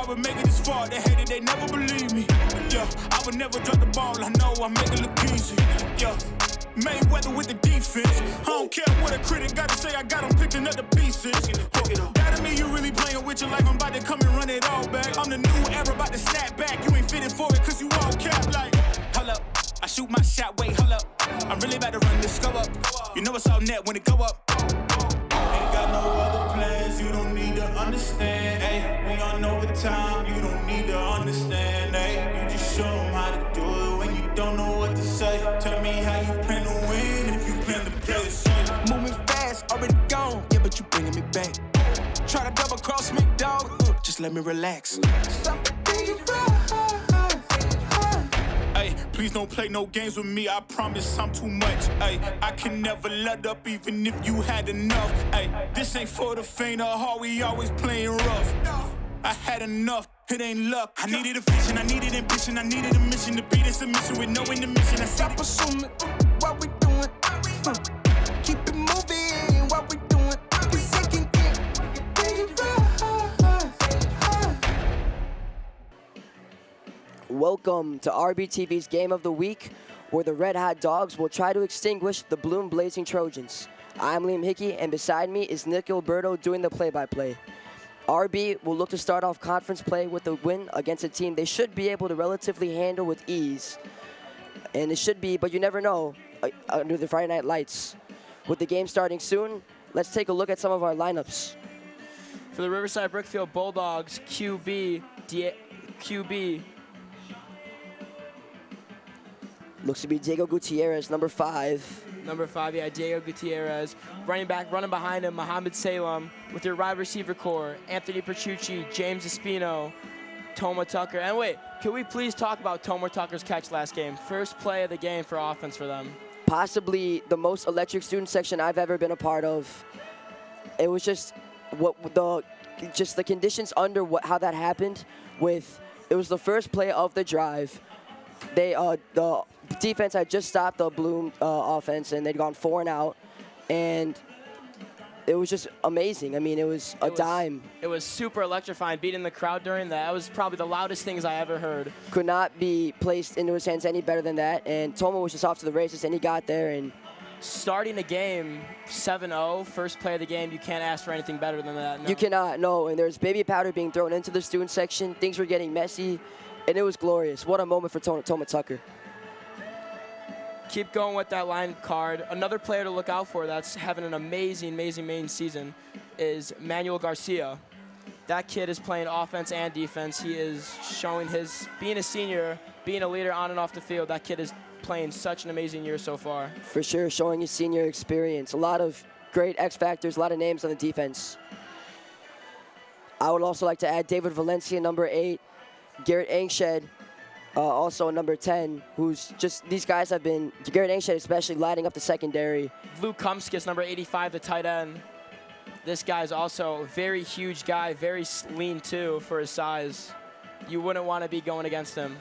would make it this far. They hated, they never believe me. Yeah, I would never drop the ball. I know I make it look easy. Yeah, Mayweather with the defense. I don't care what a critic gotta say. I got them picking up the pieces. That mean you really playing with your life. I'm about to come and run it all back. I'm the new era, about to snap back. You ain't fitting for it, cause you all cap like. Hold up, I shoot my shot, wait, hold up. I'm really about to run this go up. You know it's all net when it go up. Ain't got no other plans, you don't need to understand. Ay, we on overtime, you don't need to understand. Ay, you just show them how to do it when you don't know what to say. Tell me how you plan to win if you plan to play the same. Moving fast, already gone, yeah, but you bringing me back. Try to double cross me, dog, just let me relax. Ay, please don't play no games with me, I promise I'm too much. Ay, I can never let up even if you had enough. Ay, this ain't for the faint of heart, we always playing rough. I had enough, it ain't luck. I needed a vision, I needed ambition, I needed a mission to beat in submission with no intermission. I stop assuming what we doing. Keep it moving, what we doing. Welcome to RBTV's Game of the Week, where the Red Hot Dogs will try to extinguish the Bloom Blazing Trojans. I'm Liam Hickey, and beside me is Nick Gilberto doing the play-by-play. RB will look to start off conference play with a win against a team they should be able to relatively handle with ease. And it should be, but you never know, under the Friday Night Lights. With the game starting soon, let's take a look at some of our lineups. For the Riverside Brookfield Bulldogs, QB looks to be Diego Gutierrez, number 5. Number 5, yeah, Diego Gutierrez. Running back, running behind him, Mohamed Salem. With your wide receiver core, Anthony Pertucci, James Espino, Toma Tucker. And wait, can we please talk about Toma Tucker's catch last game? First play of the game for offense for them. Possibly the most electric student section I've ever been a part of. It was just the conditions under how that happened. It was the first play of the drive. The defense had just stopped the Bloom offense, and they'd gone 4 and out, and it was just amazing. I mean, it was a dime. It was super electrifying, beating the crowd during that. That was probably the loudest things I ever heard. Could not be placed into his hands any better than that, and Toma was just off to the races, and he got there. And starting the game 7-0, first play of the game, you can't ask for anything better than that. No. You cannot, no. And there's baby powder being thrown into the student section. Things were getting messy, and it was glorious. What a moment for Toma Tucker. Keep going with that line card. Another player to look out for that's having an amazing season is Manuel Garcia. That kid is playing offense and defense. He is showing being a senior, being a leader on and off the field. That kid is playing such an amazing year so far. For sure, showing his senior experience. A lot of great X factors, a lot of names on the defense. I would also like to add David Valencia, number 8, Garrett Angshed, also number 10, who's just, these guys have been, Garrett Angshed especially, lighting up the secondary. Luke Kumskis, number 85, the tight end. This guy's also a very huge guy, very lean too for his size. You wouldn't want to be going against him.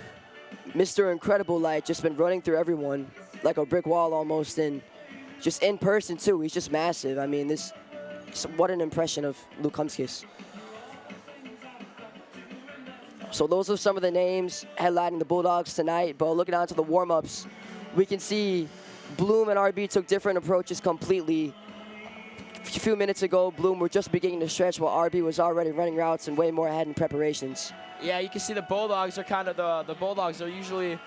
Mr. Incredible Light, just been running through everyone like a brick wall almost, and just in person too, he's just massive. I mean, what an impression of Luke Kumskis. So those are some of the names headlining the Bulldogs tonight, but looking on to the warm-ups, we can see Bloom and RB took different approaches completely. A few minutes ago, Bloom were just beginning to stretch while RB was already running routes and way more ahead in preparations. Yeah, you can see the Bulldogs are kind of the Bulldogs are usually,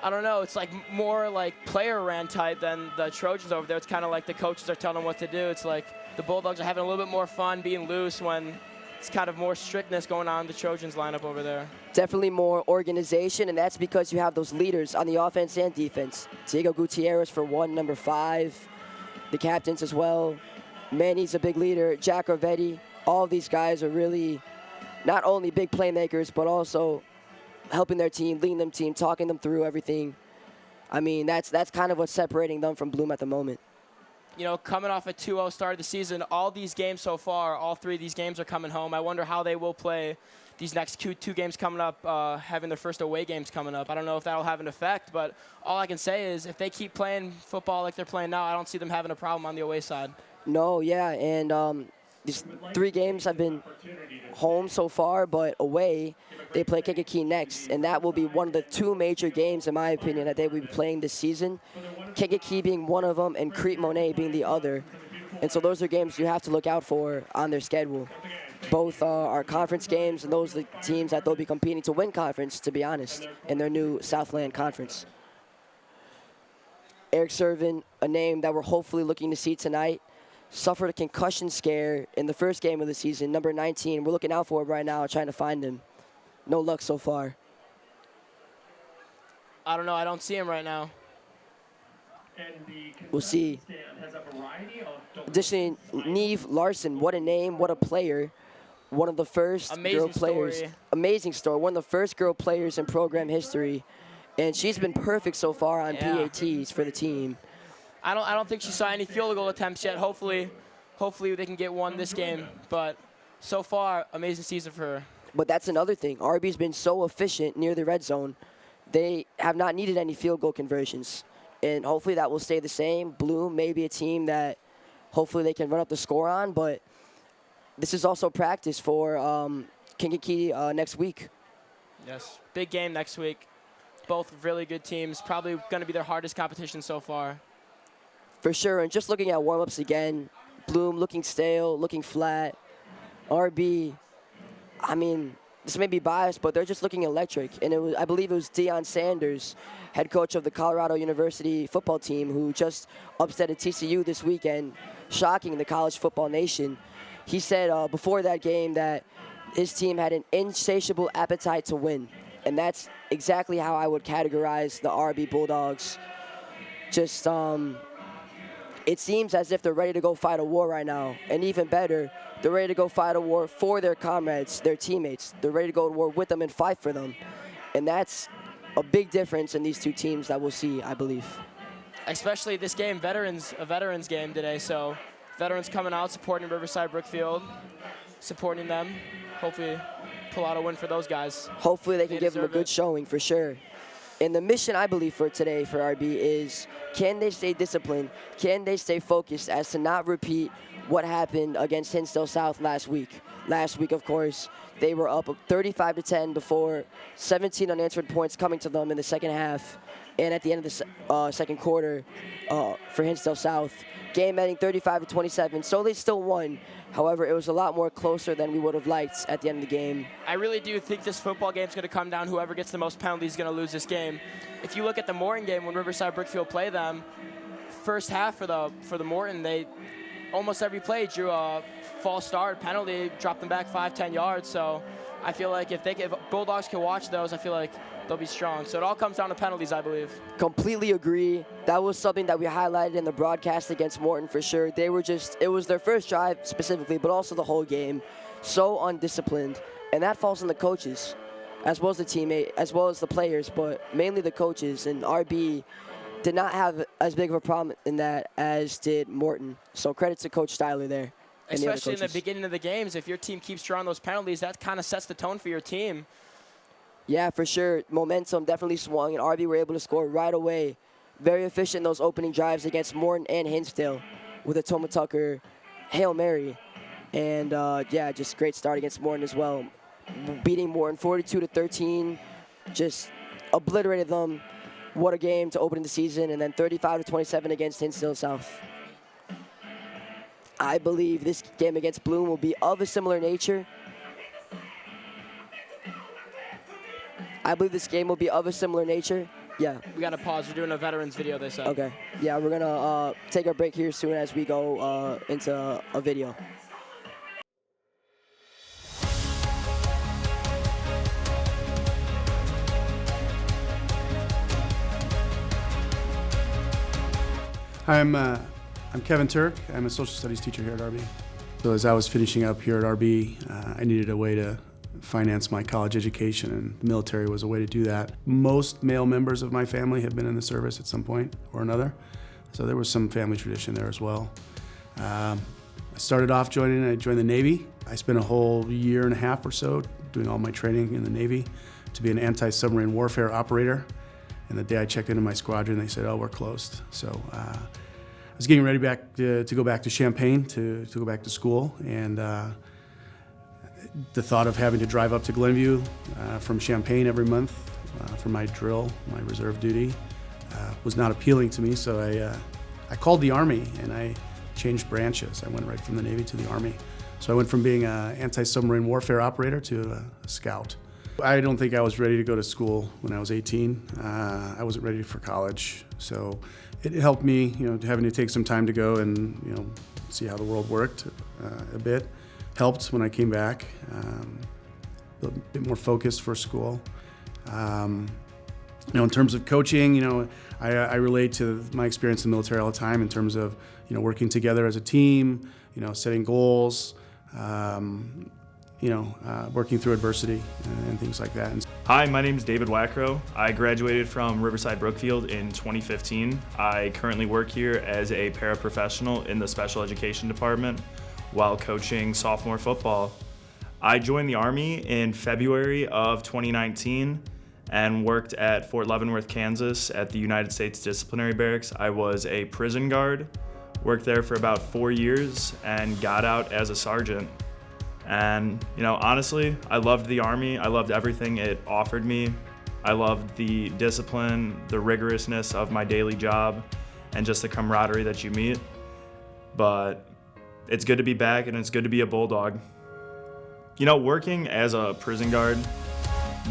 I don't know, it's like more like player ran type than the Trojans over there. It's kind of like the coaches are telling them what to do. It's like the Bulldogs are having a little bit more fun being loose when it's kind of more strictness going on in the Trojans lineup over there. Definitely more organization, and that's because you have those leaders on the offense and defense. Diego Gutierrez for 1, number 5. The captains as well. Manny's a big leader. Jack Ravetti. All of these guys are really not only big playmakers, but also helping their team, leading them team, talking them through everything. I mean, that's kind of what's separating them from Bloom at the moment. You know, coming off a 2-0 start of the season, all these games so far, all 3 of these games are coming home. I wonder how they will play these next 2 games coming up, having their first away games coming up. I don't know if that will have an effect, but all I can say is if they keep playing football like they're playing now, I don't see them having a problem on the away side. No, yeah, and these 3 games have been home so far, but away, they play Kankakee next, and that will be one of the 2 major games, in my opinion, that they will be playing this season. Kankakee being one of them, and Crete Monet being the other. And so those are games you have to look out for on their schedule. Both are conference games, and those are the teams that they'll be competing to win conference, to be honest, in their new Southland Conference. Eric Servin, a name that we're hopefully looking to see tonight, suffered a concussion scare in the first game of the season, number 19. We're looking out for him right now, trying to find him. No luck so far. I don't know. I don't see him right now. We'll see. Additionally, Neve Larson, what a name, what a player. One of the first girl players. Amazing story. One of the first girl players in program history. And she's been perfect so far on PATs for the team. I don't think she saw any field goal attempts yet. Hopefully they can get one this game. But so far, amazing season for her. But that's another thing. RB's been so efficient near the red zone. They have not needed any field goal conversions. And hopefully that will stay the same. Bloom may be a team that hopefully they can run up the score on. But this is also practice for Kankakee next week. Yes, big game next week. Both really good teams. Probably going to be their hardest competition so far. For sure, and just looking at warm-ups again, Bloom looking stale, looking flat. RB, I mean, this may be biased, but they're just looking electric. And I believe it was Deion Sanders, head coach of the Colorado University football team, who just upset at TCU this weekend, shocking the college football nation. He said before that game that his team had an insatiable appetite to win. And that's exactly how I would categorize the RB Bulldogs. Just, it seems as if they're ready to go fight a war right now. And even better, they're ready to go fight a war for their comrades, their teammates. They're ready to go to war with them and fight for them. And that's a big difference in these 2 teams that we'll see, I believe. Especially this game, a veterans game today. So veterans coming out, supporting Riverside Brookfield, supporting them. Hopefully pull out a win for those guys. Hopefully they can give them a good showing, for sure. And the mission, I believe, for today for RB is, can they stay disciplined? Can they stay focused as to not repeat what happened against Hinsdale South last week? Last week, of course, they were up 35-10 before 17 unanswered points coming to them in the second half. And at the end of the second quarter for Hinsdale South, game ending 35-27. So they still won. However, it was a lot more closer than we would have liked at the end of the game. I really do think this football game is going to come down. Whoever gets the most penalties is going to lose this game. If you look at the Morton game when Riverside Brookfield play them, first half for the Morton, they almost every play drew a false start penalty, dropped them back 5-10 yards. So I feel like if Bulldogs can watch those, I feel like they'll be strong. So it all comes down to penalties, I believe. Completely agree. That was something that we highlighted in the broadcast against Morton for sure. They were it was their first drive specifically, but also the whole game. So undisciplined. And that falls on the coaches, as well as the teammate, as well as the players, but mainly the coaches. And RB did not have as big of a problem in that as did Morton. So credit to Coach Styler there. Especially in the beginning of the games, if your team keeps drawing those penalties, that kind of sets the tone for your team. Yeah, for sure. Momentum definitely swung, and RB were able to score right away. Very efficient in those opening drives against Morton and Hinsdale with a Toma Tucker Hail Mary. And, yeah, just great start against Morton as well. Beating Morton 42-13, just obliterated them. What a game to open the season. And then 35-27 against Hinsdale South. I believe this game against Bloom will be of a similar nature. Yeah. We got to pause. We're doing a veterans video, they said. Okay. Yeah, we're going to take our break here soon as we go into a video. Hi, I'm Kevin Turk. I'm a social studies teacher here at RB. So as I was finishing up here at RB, I needed a way to finance my college education, and the military was a way to do that. Most male members of my family have been in the service at some point or another, so there was some family tradition there as well. I started off I joined the Navy. I spent a whole year and a half or so doing all my training in the Navy to be an anti-submarine warfare operator. And the day I checked into my squadron, they said, "Oh, we're closed." So was getting ready to go back to Champaign to go back to school, and the thought of having to drive up to Glenview from Champaign every month for my drill, my reserve duty, was not appealing to me. So I called the Army and I changed branches. I went right from the Navy to the Army. So I went from being an anti-submarine warfare operator to a scout. I don't think I was ready to go to school when I was 18. I wasn't ready for college. So it helped me, having to take some time to go and, see how the world worked a bit. Helped when I came back, a bit more focused for school. In terms of coaching, I relate to my experience in the military all the time in terms of, working together as a team, setting goals, working through adversity and things like that. Hi, my name is David Wackrow. I graduated from Riverside Brookfield in 2015. I currently work here as a paraprofessional in the special education department while coaching sophomore football. I joined the Army in February of 2019 and worked at Fort Leavenworth, Kansas at the United States Disciplinary Barracks. I was a prison guard, worked there for about 4 years, and got out as a sergeant. And, honestly, I loved the Army. I loved everything it offered me. I loved the discipline, the rigorousness of my daily job, and just the camaraderie that you meet. But it's good to be back, and it's good to be a Bulldog. Working as a prison guard,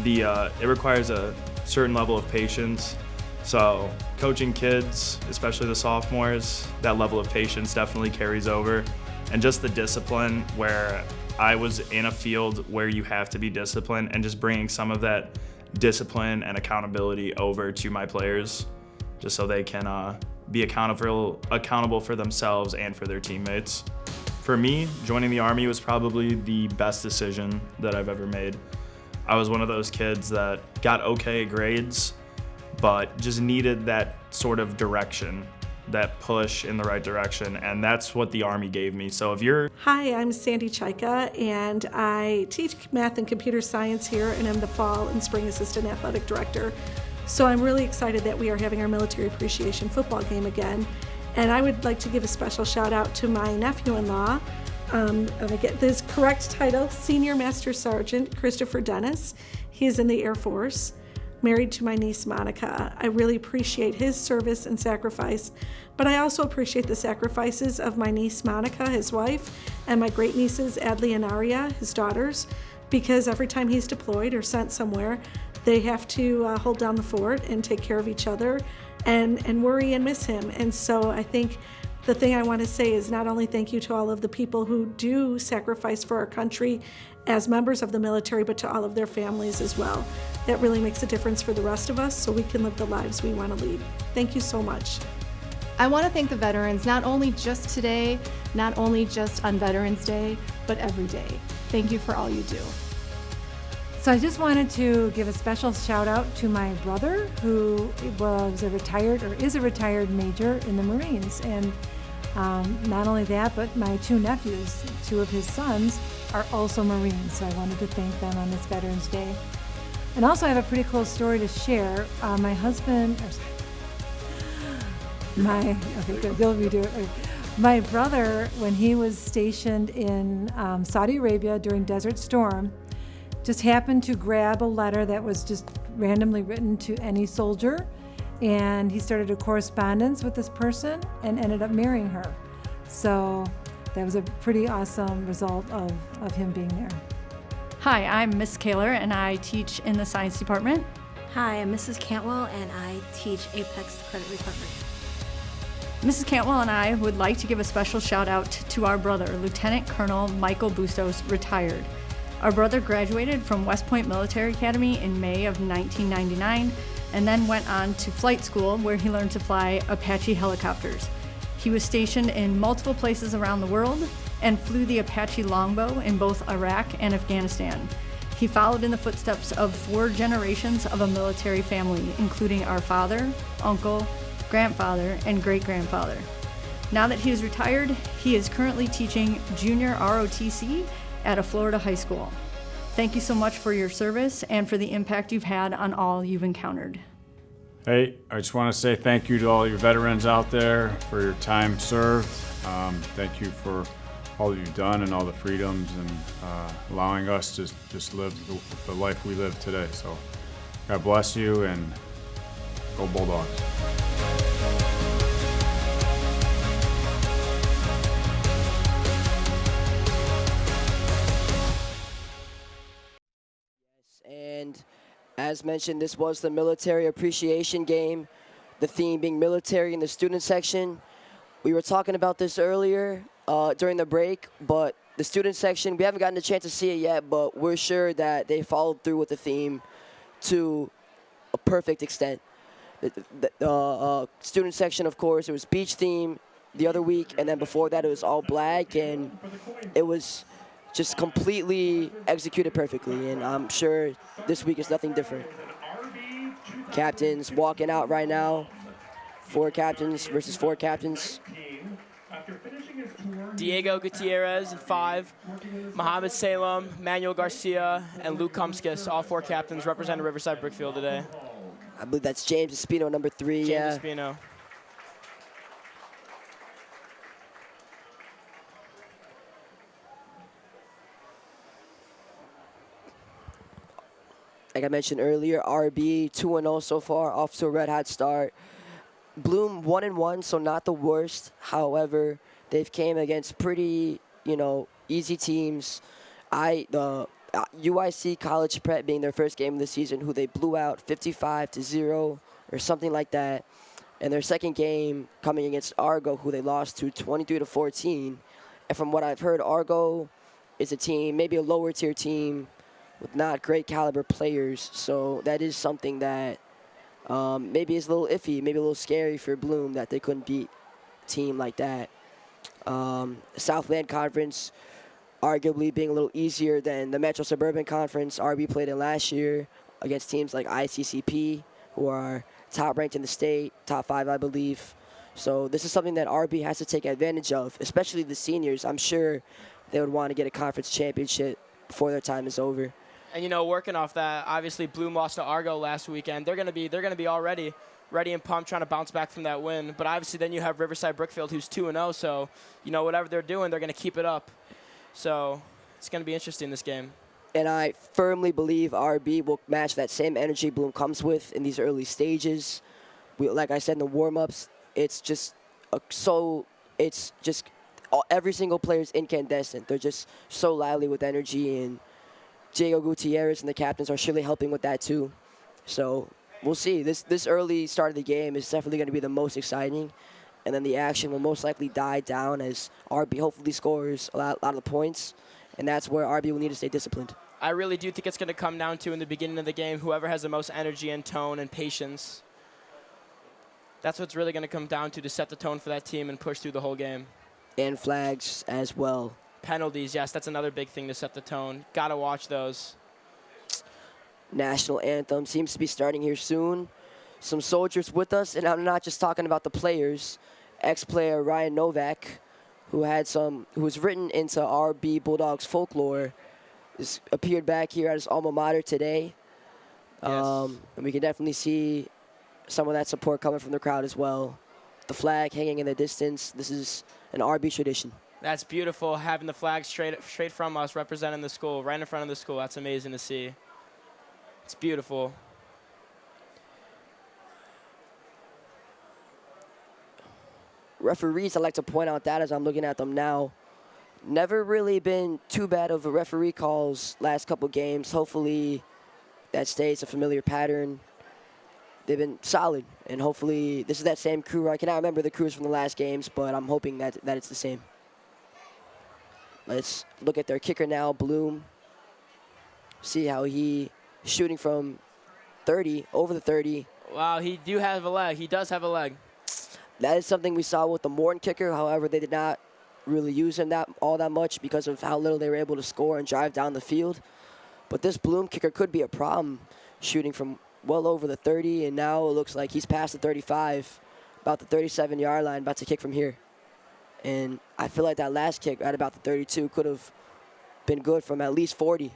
it requires a certain level of patience. So coaching kids, especially the sophomores, that level of patience definitely carries over. And just the discipline, where I was in a field where you have to be disciplined, and just bringing some of that discipline and accountability over to my players, just so they can be accountable for themselves and for their teammates. For me, joining the Army was probably the best decision that I've ever made. I was one of those kids that got okay grades, but just needed that sort of direction, that push in the right direction, and that's what the Army gave me. So if you're... Hi, I'm Sandy Chaika, and I teach math and computer science here, and I'm the fall and spring assistant athletic director. So I'm really excited that we are having our military appreciation football game again. And I would like to give a special shout out to my nephew-in-law. I get this correct title, Senior Master Sergeant Christopher Dennis. He is in the Air Force, married to my niece Monica. I really appreciate his service and sacrifice, but I also appreciate the sacrifices of my niece Monica, his wife, and my great nieces Adley and Aria, his daughters, because every time he's deployed or sent somewhere, they have to hold down the fort and take care of each other and worry and miss him. And so I think the thing I want to say is not only thank you to all of the people who do sacrifice for our country as members of the military, but to all of their families as well. That really makes a difference for the rest of us so we can live the lives we want to lead. Thank you so much. I want to thank the veterans, not only just today, not only just on Veterans Day, but every day. Thank you for all you do. So I just wanted to give a special shout out to my brother, who is a retired major in the Marines. And not only that, but my two nephews, two of his sons, are also Marines. So I wanted to thank them on this Veterans Day. And also I have a pretty cool story to share. My brother, when he was stationed in Saudi Arabia during Desert Storm, just happened to grab a letter that was just randomly written to any soldier, and he started a correspondence with this person and ended up marrying her. So that was a pretty awesome result of him being there. Hi, I'm Miss Kaler, and I teach in the science department. Hi, I'm Mrs. Cantwell, and I teach Apex Credit Recovery. Mrs. Cantwell and I would like to give a special shout out to our brother, Lieutenant Colonel Michael Bustos, retired. Our brother graduated from West Point Military Academy in May of 1999 and then went on to flight school where he learned to fly Apache helicopters. He was stationed in multiple places around the world and flew the Apache Longbow in both Iraq and Afghanistan. He followed in the footsteps of 4 generations of a military family, including our father, uncle, grandfather, and great-grandfather. Now that he is retired, he is currently teaching junior ROTC at a Florida high school. Thank you so much for your service and for the impact you've had on all you've encountered. Hey, I just want to say thank you to all your veterans out there for your time served. Thank you for all that you've done and all the freedoms and allowing us to just live the life we live today. So God bless you and go Bulldogs. And as mentioned, this was the military appreciation game, the theme being military in the student section. We were talking about this earlier during the break, but the student section, we haven't gotten a chance to see it yet, but we're sure that they followed through with the theme to a perfect extent. The student section, of course, it was beach theme the other week, and then before that it was all black, and it was just completely executed perfectly, and I'm sure this week is nothing different. Captains walking out right now. 4 captains versus 4 captains. Diego Gutierrez in 5, Mohamed Salem, Manuel Garcia, and Luke Kumskis, all 4 captains representing Riverside Brookfield today. I believe that's James Espino, number 3. James Espino. Like I mentioned earlier, RB 2-0 so far, off to a red hot start. Bloom 1-1, so not the worst. However, they've came against pretty, easy teams. The UIC College Prep being their first game of the season, who they blew out 55-0 or something like that. And their second game coming against Argo, who they lost to 23-14. And from what I've heard, Argo is a team, maybe a lower tier team with not great caliber players. So that is something that maybe is a little iffy, maybe a little scary for Bloom that they couldn't beat a team like that. Southland Conference arguably being a little easier than the Metro Suburban Conference RB played in last year against teams like ICCP, who are top ranked in the state, top 5, I believe. So this is something that RB has to take advantage of, especially the seniors. I'm sure they would want to get a conference championship before their time is over. And working off that, obviously Bloom lost to Argo last weekend. They're gonna be all ready and pumped, trying to bounce back from that win. But obviously then you have Riverside Brookfield, who's 2-0. So whatever they're doing, they're gonna keep it up. So it's gonna be interesting, this game. And I firmly believe RB will match that same energy Bloom comes with in these early stages. Like I said in the warm-ups, it's just every single player is incandescent. They're just so lively with energy, and Diego Gutierrez and the captains are surely helping with that too. So we'll see. This early start of the game is definitely going to be the most exciting, and then the action will most likely die down as RB hopefully scores a lot of the points, and that's where RB will need to stay disciplined. I really do think it's going to come down to, in the beginning of the game, whoever has the most energy and tone and patience. That's what's really going to come down to set the tone for that team and push through the whole game. And flags as well. Penalties, yes, that's another big thing to set the tone. Got to watch those. National anthem seems to be starting here soon. Some soldiers with us, and I'm not just talking about the players. Ex-player Ryan Novak, who was written into RB Bulldogs folklore, appeared back here at his alma mater today. Yes. And we can definitely see some of that support coming from the crowd as well. The flag hanging in the distance. This is an RB tradition. That's beautiful, having the flag straight from us, representing the school, right in front of the school. That's amazing to see. It's beautiful. Referees, I'd like to point out that as I'm looking at them now, never really been too bad of a referee calls last couple games. Hopefully that stays a familiar pattern. They've been solid, and hopefully this is that same crew. I cannot remember the crews from the last games, but I'm hoping that it's the same. Let's look at their kicker now, Bloom. See how he shooting from 30, over the 30. Wow, he does have a leg. That is something we saw with the Morton kicker. However, they did not really use him all that much because of how little they were able to score and drive down the field. But this Bloom kicker could be a problem, shooting from well over the 30, and now it looks like he's past the 35, about the 37-yard line, about to kick from here. And I feel like that last kick at about the 32 could have been good from at least 40.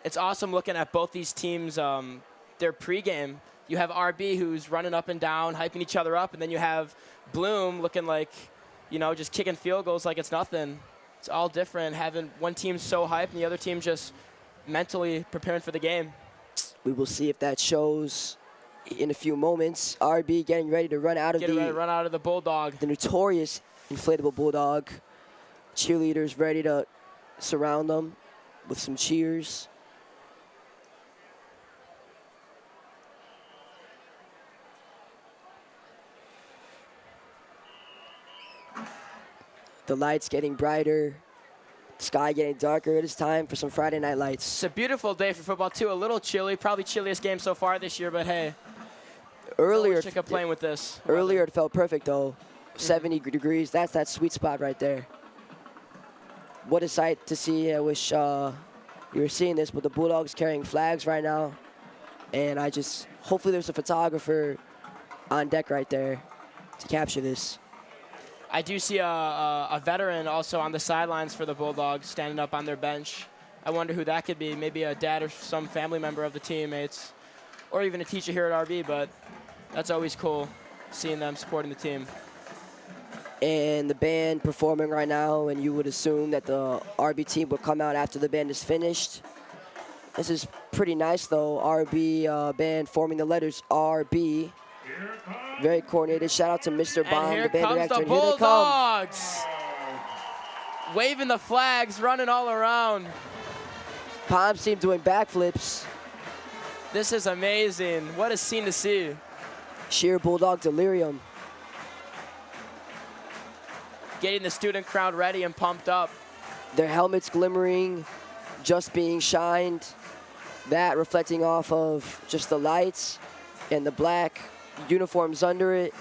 It's awesome looking at both these teams' their pregame. You have RB who's running up and down, hyping each other up, and then you have Bloom looking like, just kicking field goals like it's nothing. It's all different, having one team so hyped and the other team just mentally preparing for the game. We will see if that shows in a few moments. RB getting ready to run out of the Bulldog. The notorious inflatable Bulldog. Cheerleaders ready to surround them with some cheers. The lights getting brighter, sky getting darker. It is time for some Friday night lights. It's a beautiful day for football, too. A little chilly, probably chilliest game so far this year, but hey. Earlier, playing with this. Earlier it felt perfect, though. 70 degrees, that's that sweet spot right there. What a sight to see. I wish you were seeing this, but the Bulldogs carrying flags right now. And hopefully there's a photographer on deck right there to capture this. I do see a veteran also on the sidelines for the Bulldogs standing up on their bench. I wonder who that could be. Maybe a dad or some family member of the teammates, or even a teacher here at RB, but that's always cool, seeing them supporting the team. And the band performing right now, and you would assume that the RB team would come out after the band is finished. This is pretty nice, though. RB band forming the letters RB. Very coordinated. Shout out to Mr. Bond, the band director. And here the Bulldogs. Waving the flags, running all around. Palms team doing backflips. This is amazing. What a scene to see. Sheer Bulldog delirium. Getting the student crowd ready and pumped up. Their helmets glimmering, just being shined. That reflecting off of just the lights and the black uniforms under it.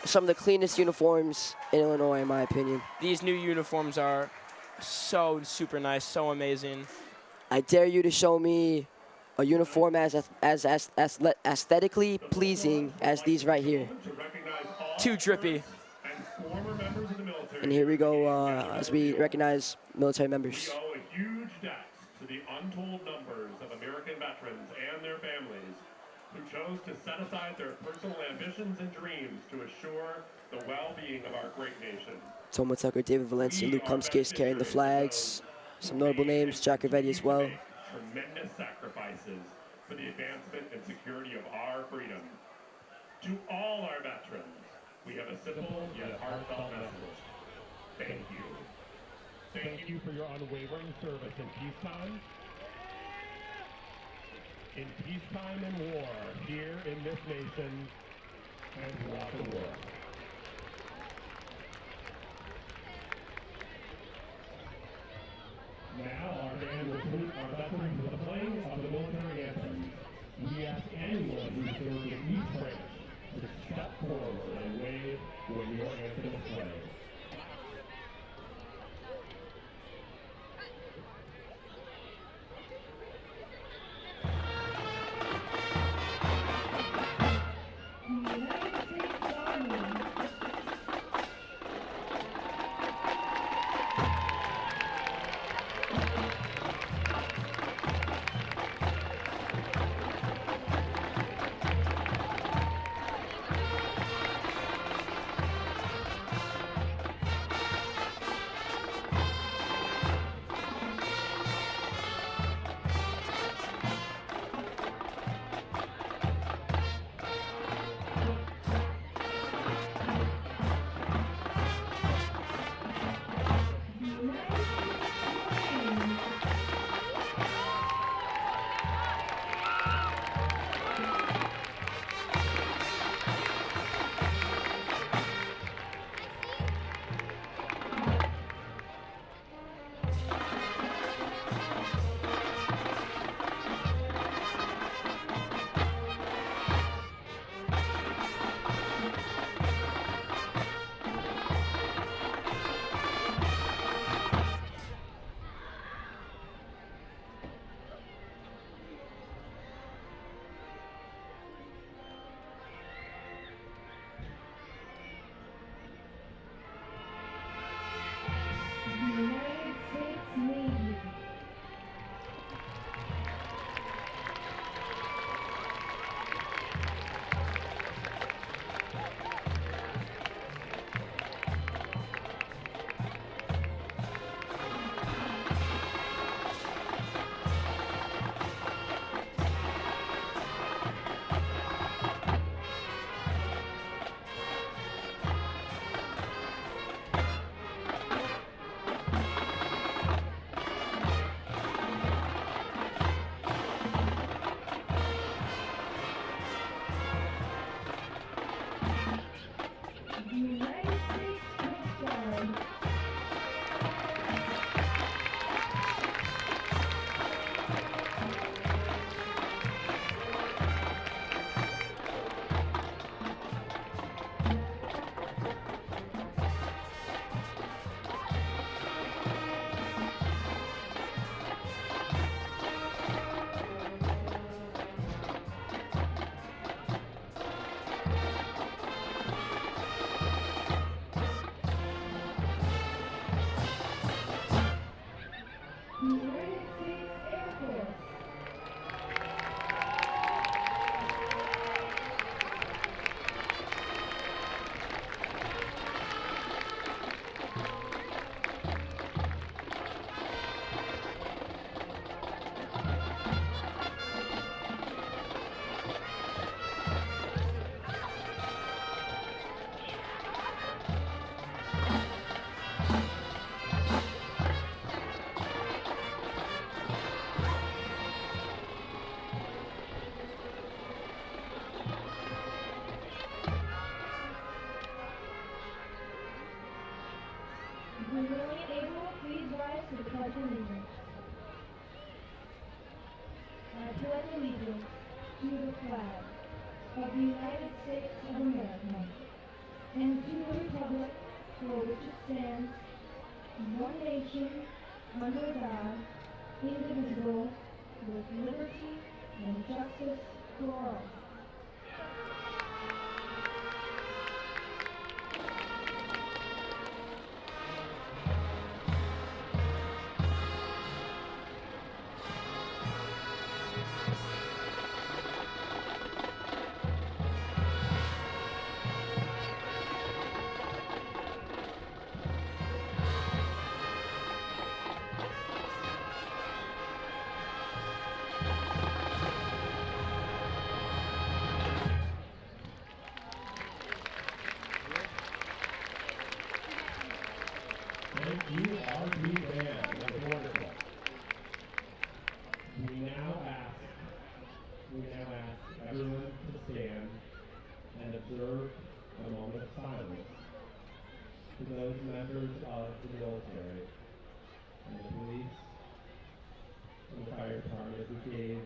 Some of the cleanest uniforms in Illinois, in my opinion. These new uniforms are so super nice, so amazing. I dare you to show me a uniform as aesthetically pleasing as these right here. Too drippy. And here we go as we recognize military members. We owe a huge debt to the untold numbers of American veterans and their families who chose to set aside their personal ambitions and dreams to assure the well-being of our great nation. Toma Tucker, David Valencia, Luke Kumskis carrying the flags. Some notable names, Jack Ravetti as well. Tremendous sacrifices for the advancement and security of our freedom. To all our veterans, we have a simple yet heartfelt message. Thank you. Thank you for your unwavering service in peacetime. In peacetime and war, here in this nation and throughout the world. Now our band will salute our veterans with the playing of the military anthem. We ask anyone who served in each branch to step forward and wave when your anthem is played. United States Army. allegiance to the flag of the United States of America and to the republic for which it stands, one nation, under God, indivisible, with liberty and justice for all. Thank you, RB Band. That was wonderful. We now ask everyone to stand and observe a moment of silence to those members of the military and the police and the fire department who gave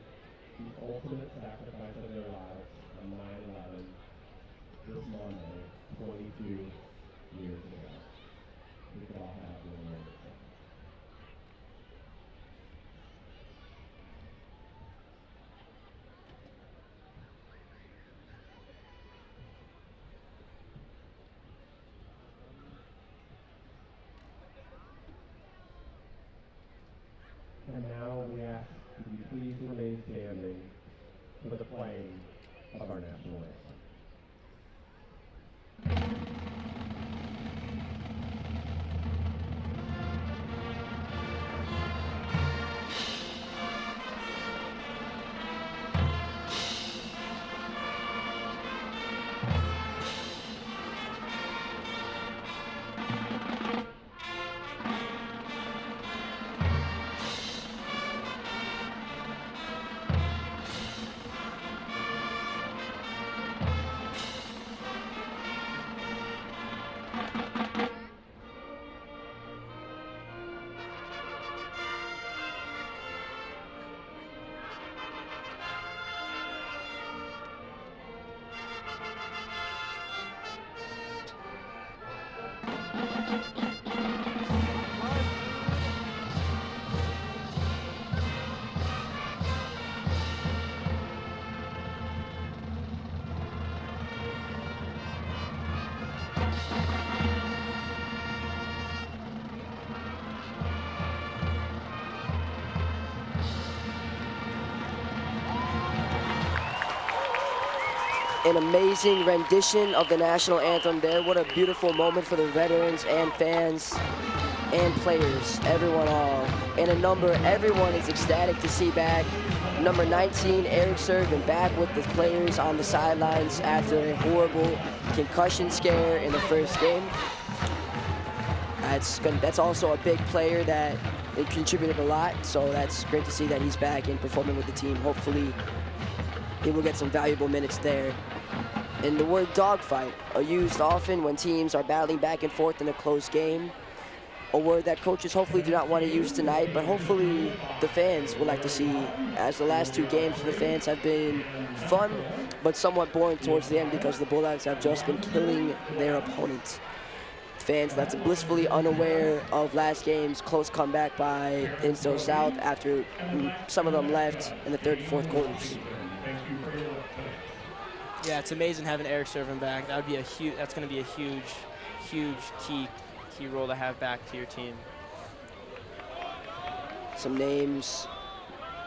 the ultimate sacrifice of their lives on 9/11 this Monday, 22 years ago. We could all have one moment. And now we ask that you please remain standing for the playing of our national anthem. An amazing rendition of the national anthem there. What a beautiful moment for the veterans and fans and players, everyone all. And a number everyone is ecstatic to see back. Number 19, Eric Servin, back with the players on the sidelines after a horrible concussion scare in the first game. That's also a big player that it contributed a lot, so that's great to see that he's back and performing with the team. Hopefully he will get some valuable minutes there. And the word dogfight are used often when teams are battling back and forth in a close game. A word that coaches hopefully do not want to use tonight, but hopefully the fans would like to see, as the last two games for the fans have been fun, but somewhat boring towards the end because the Bulldogs have just been killing their opponents. Fans that's blissfully unaware of last game's close comeback by Insto South after some of them left in the third and fourth quarters. Yeah, it's amazing having Eric Servin back. That's going to be a huge key role to have back to your team. Some names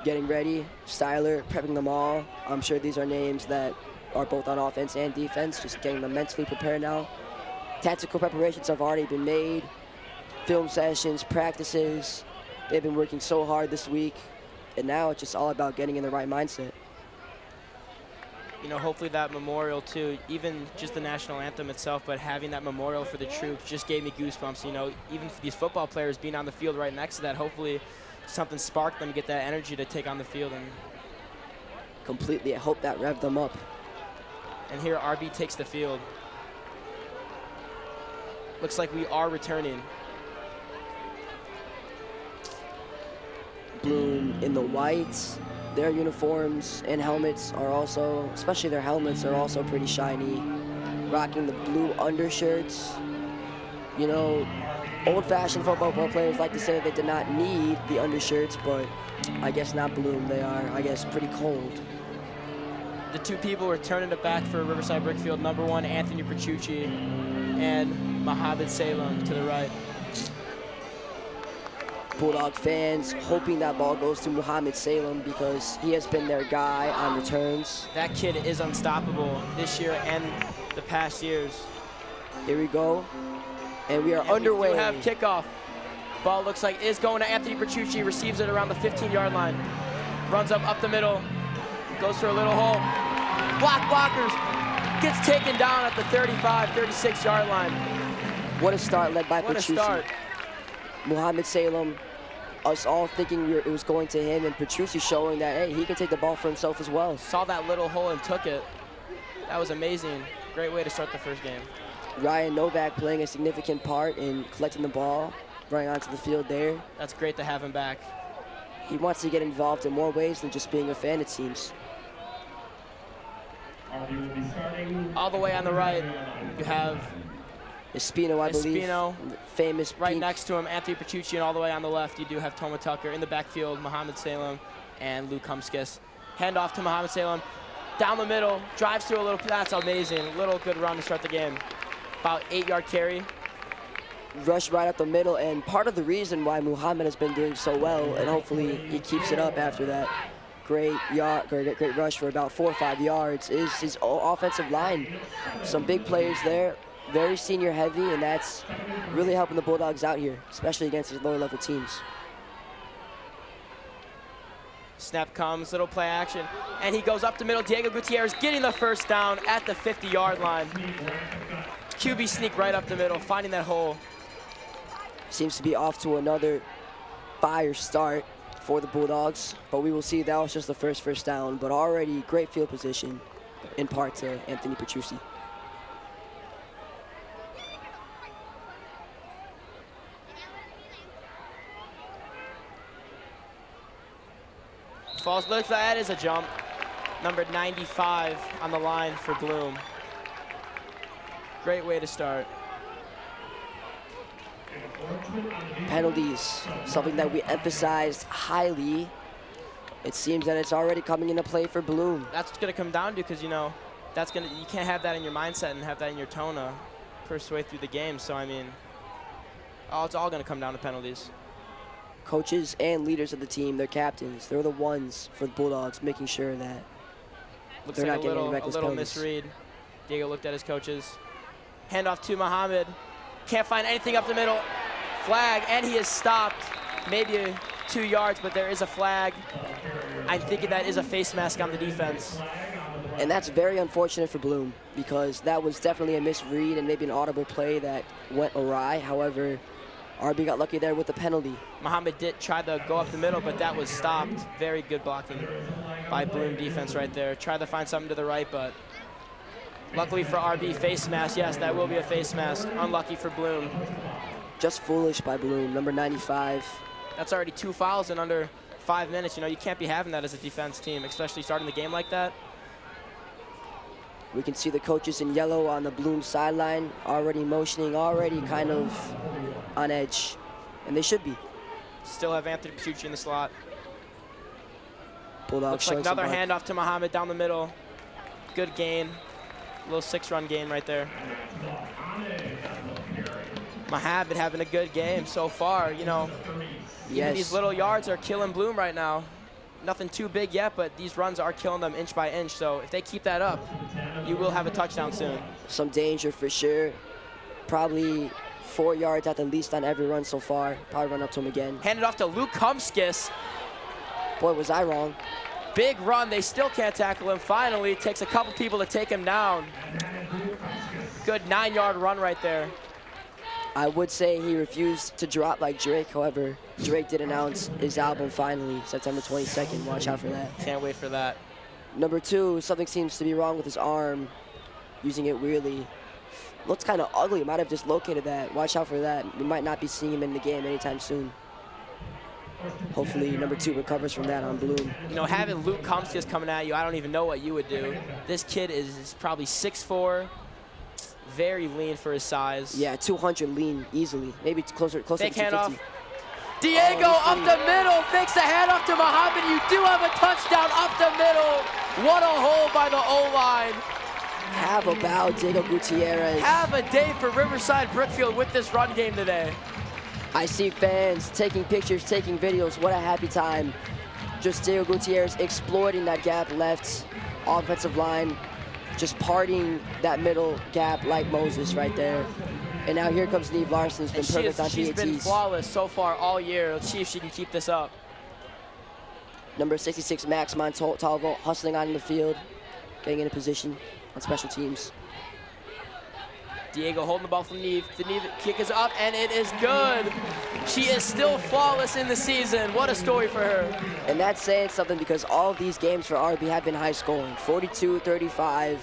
getting ready. Styler prepping them all. I'm sure these are names that are both on offense and defense, just getting them mentally prepared now. Tactical preparations have already been made. Film sessions, practices. They've been working so hard this week. And now it's just all about getting in the right mindset. You know, hopefully that memorial too, even just the national anthem itself, but having that memorial for the troops just gave me goosebumps. You know, even for these football players being on the field right next to that, hopefully something sparked them to get that energy to take on the field. And completely, I hope that revved them up. And here RB takes the field. Looks like we are returning. Bloom in the whites, Their uniforms and helmets are also, especially their helmets, are also pretty shiny. Rocking the blue undershirts. You know, old-fashioned football players like to say they did not need the undershirts, but I guess not Bloom. They are, I guess, pretty cold. The two people returning it back for Riverside Brookfield, number 1, Anthony Petrucci, and Mohamed Salem to the right. Bulldog fans hoping that ball goes to Mohamed Salem because he has been their guy on returns. That kid is unstoppable this year and the past years. Here we go. And we are underway. We do have kickoff. Ball looks like is going to Anthony Petrucci, receives it around the 15-yard line. Runs up the middle, goes for a little hole. Blockers, gets taken down at the 35, 36-yard line. What a start led by What Petrucci. a start. Mohamed Salem, us all thinking it was going to him, and Petrucci showing that, hey, he can take the ball for himself as well. Saw that little hole and took it. That was amazing. Great way to start the first game. Ryan Novak playing a significant part in collecting the ball, running onto the field there. That's great to have him back. He wants to get involved in more ways than just being a fan, it seems. All the way on the right, you have Espino, I believe. Espino, famous right pink. next to him, Anthony Petrucci, and all the way on the left, you do have Toma Tucker. In the backfield, Mohamed Salem and Luke Humskis. Hand off to Mohamed Salem. Down the middle, drives through a little, that's amazing. Little good run to start the game. About 8-yard carry. Rush right up the middle, and part of the reason why Muhammad has been doing so well, and hopefully he keeps it up after that great rush for about 4 or 5 yards, is his offensive line. Some big players there, very senior heavy, and that's really helping the Bulldogs out here, especially against his lower level teams. Snap comes, little play action, and he goes up the middle. Diego Gutierrez getting the first down at the 50-yard line. QB sneak right up the middle, finding that hole. Seems to be off to another fire start for the Bulldogs, but we will see. That was just the first down, but already great field position in part to Anthony Petrucci. Falls, looks like that is a jump. Number 95 on the line for Bloom. Great way to start. Penalties, something that we emphasized highly. It seems that it's already coming into play for Bloom. That's what's going to come down to, because, you know, you can't have that in your mindset and have that in your tone first way through the game. So, I mean, it's all going to come down to penalties. Coaches and leaders of the team, their captains, they're the ones for the Bulldogs making sure that they're not getting any reckless penalties. Misread. Diego looked at his coaches. Handoff to Mohamed. Can't find anything up the middle. Flag, and he is stopped. Maybe 2 yards, but there is a flag. I'm thinking that is a face mask on the defense. And that's very unfortunate for Bloom, because that was definitely a misread and maybe an audible play that went awry. However, RB got lucky there with the penalty. Mohamed did try to go up the middle, but that was stopped. Very good blocking by Bloom defense right there. Tried to find something to the right, but luckily for RB, face mask. Yes, that will be a face mask. Unlucky for Bloom. Just foolish by Bloom, number 95. That's already 2 fouls in under 5 minutes. You know, you can't be having that as a defense team, especially starting the game like that. We can see the coaches in yellow on the Bloom sideline, already motioning, already kind of on edge, and they should be. Still have Anthony Petrucci in the slot. Bulldogs looks like another handoff to Mohamed down the middle. Good gain. A little 6-run gain right there. Mohamed having a good game so far. You know, even these little yards are killing Bloom right now. Nothing too big yet, but these runs are killing them inch by inch. So if they keep that up, you will have a touchdown soon. Some danger for sure. Probably 4 yards at the least on every run so far. Probably run up to him again. Handed off to Luke Humskis. Boy, was I wrong. Big run. They still can't tackle him. Finally, it takes a couple people to take him down. Good 9-yard run right there. I would say he refused to drop like Drake. However, Drake did announce his album finally, September 22nd. Watch out for that. Can't wait for that. Number 2, something seems to be wrong with his arm. Using it weirdly. Looks kind of ugly. Might have dislocated that. Watch out for that. We might not be seeing him in the game anytime soon. hopefully number 2 recovers from that on Bloom. You know, having Luke Kumskus coming at you, I don't even know what you would do. This kid is probably 6'4", very lean for his size. Yeah, 200 lean easily. Maybe it's closer to Fake 250. handoff. Diego up the middle, fakes the handoff to Muhammad. You do have a touchdown up the middle. What a hole by the O-line. Have a bow, Diego Gutierrez. Have a day for Riverside Brookfield with this run game today. I see fans taking pictures, taking videos. What a happy time. Just Diego Gutierrez exploiting that gap left offensive line, just parting that middle gap like Moses right there. And now here comes Neve Larson, who's been perfect on PATs. She's been flawless so far all year. Let's see if she can keep this up. Number 66, Max Montalvo, hustling on in the field, getting into position on special teams. Diego holding the ball from Neve. The Neve kick is up, and it is good. She is still flawless in the season. What a story for her. And that's saying something because all of these games for RB have been high scoring, 42-35.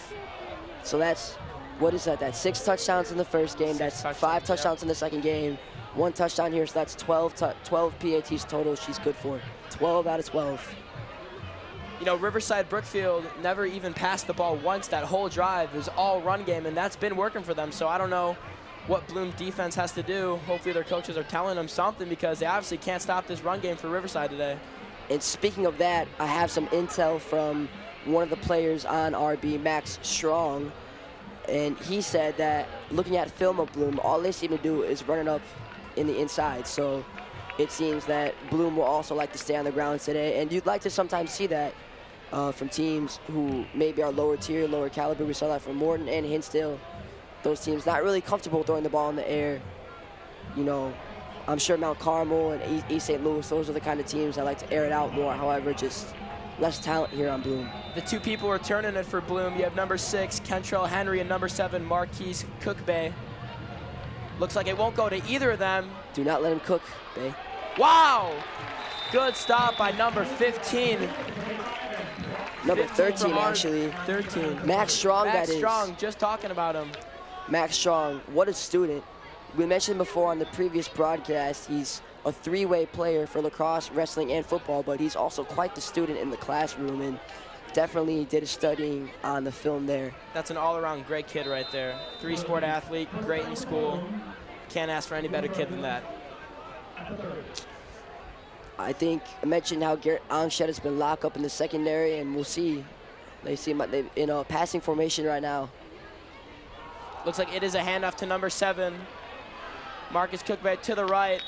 So that's, what is that? That's 6 touchdowns in the first game. That's 5 touchdowns in the second game. 1 touchdown here, so that's 12 PATs total she's good for. 12 out of 12. You know, Riverside Brookfield never even passed the ball once that whole drive. It was all run game, and that's been working for them. So I don't know what Bloom defense has to do. Hopefully their coaches are telling them something because they obviously can't stop this run game for Riverside today. And speaking of that, I have some intel from one of the players on RB, Max Strong, and he said that looking at film of Bloom, all they seem to do is running up in the inside. So it seems that Bloom will also like to stay on the ground today, and you'd like to sometimes see that from teams who maybe are lower tier, lower caliber. We saw that from Morton and Hinsdale. Those teams not really comfortable throwing the ball in the air. You know, I'm sure Mount Carmel and East St. Louis, those are the kind of teams that like to air it out more. However, just less talent here on Bloom. The 2 people returning it for Bloom, you have number 6, Kentrell Henry, and number 7, Marquise Cookbay. Looks like it won't go to either of them. Do not let him cook, Bay. Wow! Good stop by number 15. Number 13, actually. 13. Max Strong, Max that is. Strong, just talking about him. Max Strong, what a student. We mentioned before on the previous broadcast, he's a 3-way player for lacrosse, wrestling, and football, but he's also quite the student in the classroom and definitely did his studying on the film there. That's an all-around great kid right there. 3-sport athlete, great in school. Can't ask for any better kid than that. I think I mentioned how Garrett Onshed has been locked up in the secondary, and we'll see. They see him in a passing formation right now. Looks like it is a handoff to number 7. Marcus Cookbay to the right.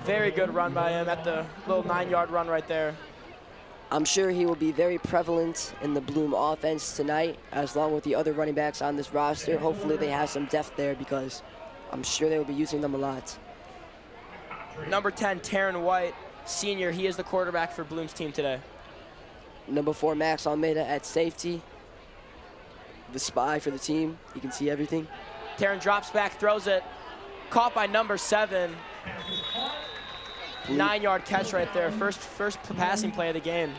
Very good run by him at the little 9-yard run right there. I'm sure he will be very prevalent in the Bloom offense tonight, as long with the other running backs on this roster. Hopefully they have some depth there because I'm sure they will be using them a lot. Number 10, Taryn White, senior. He is the quarterback for Bloom's team today. Number 4, Max Almeida at safety. The spy for the team. He can see everything. Taryn drops back, throws it. Caught by number 7. 9-yard catch right there. First passing play of the game.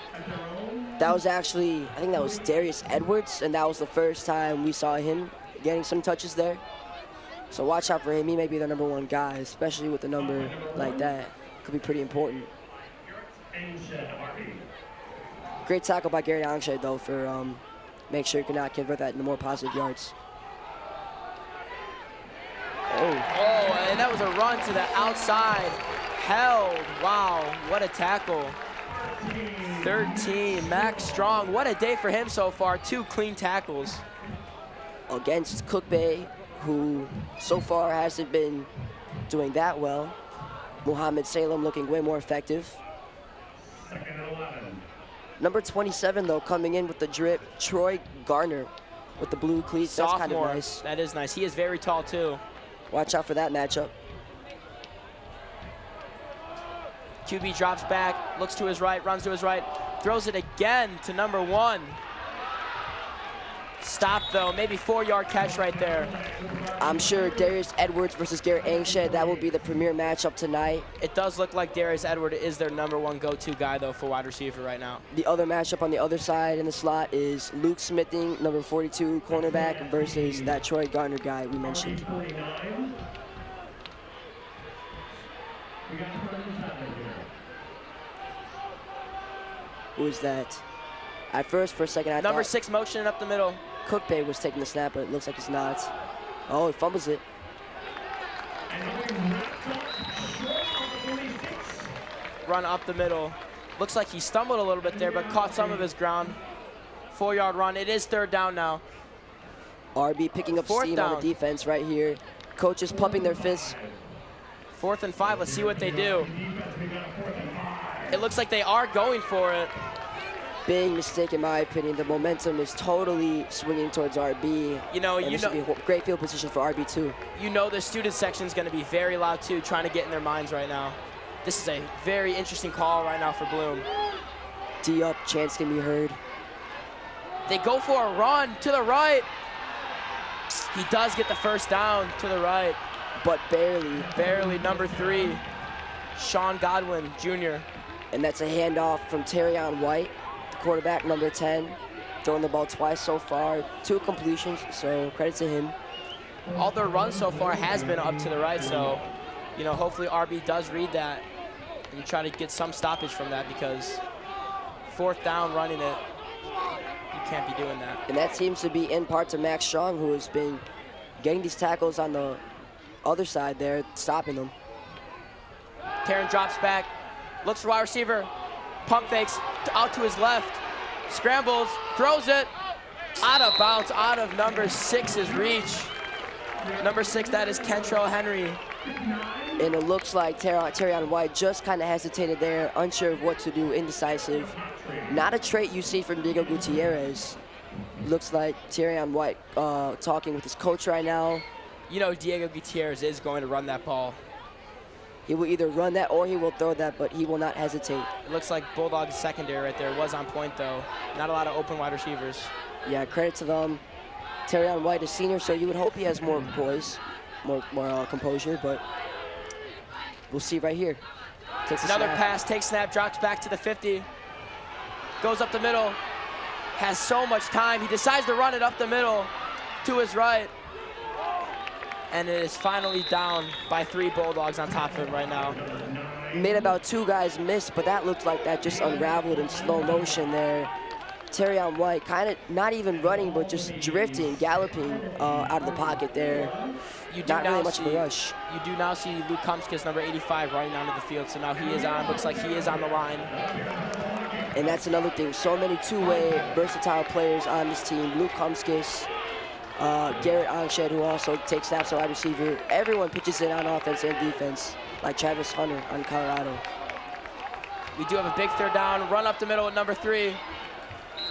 That was actually, I think that was Darius Edwards, and that was the first time we saw him getting some touches there. So watch out for him. He may be the number 1 guy, especially with a number like that. Could be pretty important. Great tackle by Gary Onshed, though, for make sure you cannot convert that into more positive yards. Oh, and that was a run to the outside. Held. Wow, what a tackle. 13, Max Strong. What a day for him so far. 2 clean tackles. Against Cookbay, who so far hasn't been doing that well. Muhammad Salem looking way more effective. Number 27, though, coming in with the drip, Troy Garner with the blue cleats. Sophomore. That's kind of nice. That is nice. He is very tall, too. Watch out for that matchup. QB drops back, looks to his right, runs to his right, throws it again to number 1. Stop, though. Maybe 4-yard catch right there. I'm sure Darius Edwards versus Garrett Onshed, that will be the premier matchup tonight. It does look like Darius Edwards is their number 1 go-to guy, though, for wide receiver right now. The other matchup on the other side in the slot is Luke Smithing, number 42 cornerback, versus that Troy Garner guy we mentioned. Who is that? At first, for a second, I Number thought 6 motioning up the middle. Cookbay was taking the snap, but it looks like he's not. Oh, he fumbles it. Run up the middle. Looks like he stumbled a little bit there, but caught some of his ground. 4-yard run. It is 3rd down now. RB picking up steam on the defense right here. Coaches pumping their fists. 4th and 5. Let's see what they do. It looks like they are going for it. Big mistake in my opinion. The momentum is totally swinging towards RB. This would be a great field position for RB too. The student section is going to be very loud too, trying to get in their minds right now. This is a very interesting call right now for Bloom. D up, chants can be heard. They go for a run to the right. He does get the first down to the right. But barely. Barely. Number 3, Sean Godwin, Jr. And that's a handoff from Terrion White, the quarterback, number 10. Throwing the ball twice so far. 2 completions, so credit to him. All their runs so far has been up to the right, so hopefully RB does read that and try to get some stoppage from that, because 4th down running it, you can't be doing that. And that seems to be in part to Max Strong, who has been getting these tackles on the other side there, stopping them. Taryn drops back, looks for wide receiver, pump fakes out to his left, scrambles, throws it, out of bounds, out of number 6's reach. Number 6, that is Kentrell Henry. And it looks like Terrion White just kind of hesitated there, unsure of what to do, indecisive. Not a trait you see from Diego Gutierrez. Looks like Terrion White talking with his coach right now. Diego Gutierrez is going to run that ball. He will either run that or he will throw that, but he will not hesitate. It looks like Bulldogs secondary right there was on point, though. Not a lot of open wide receivers. Yeah, credit to them. Terrion White is senior, so you would hope he has more poise, more composure, but we'll see right here. Takes another pass, takes snap, drops back to the 50. Goes up the middle, has so much time. He decides to run it up the middle to his right. And it is finally down by 3 Bulldogs on top of him right now. Made about 2 guys miss, but that looked like that just unraveled in slow motion there. Terrion White kind of not even running, but just drifting, galloping out of the pocket there. Not really much of a rush. You do now see Luke Kumskis, number 85, running onto the field. So now he is on, looks like he is on the line. And that's another thing. So many two-way, versatile players on this team. Luke Kumskis, Garrett Onshed, who also takes snaps at wide receiver. Everyone pitches in on offense and defense, like Travis Hunter on Colorado. We do have a big 3rd down, run up the middle with number 3.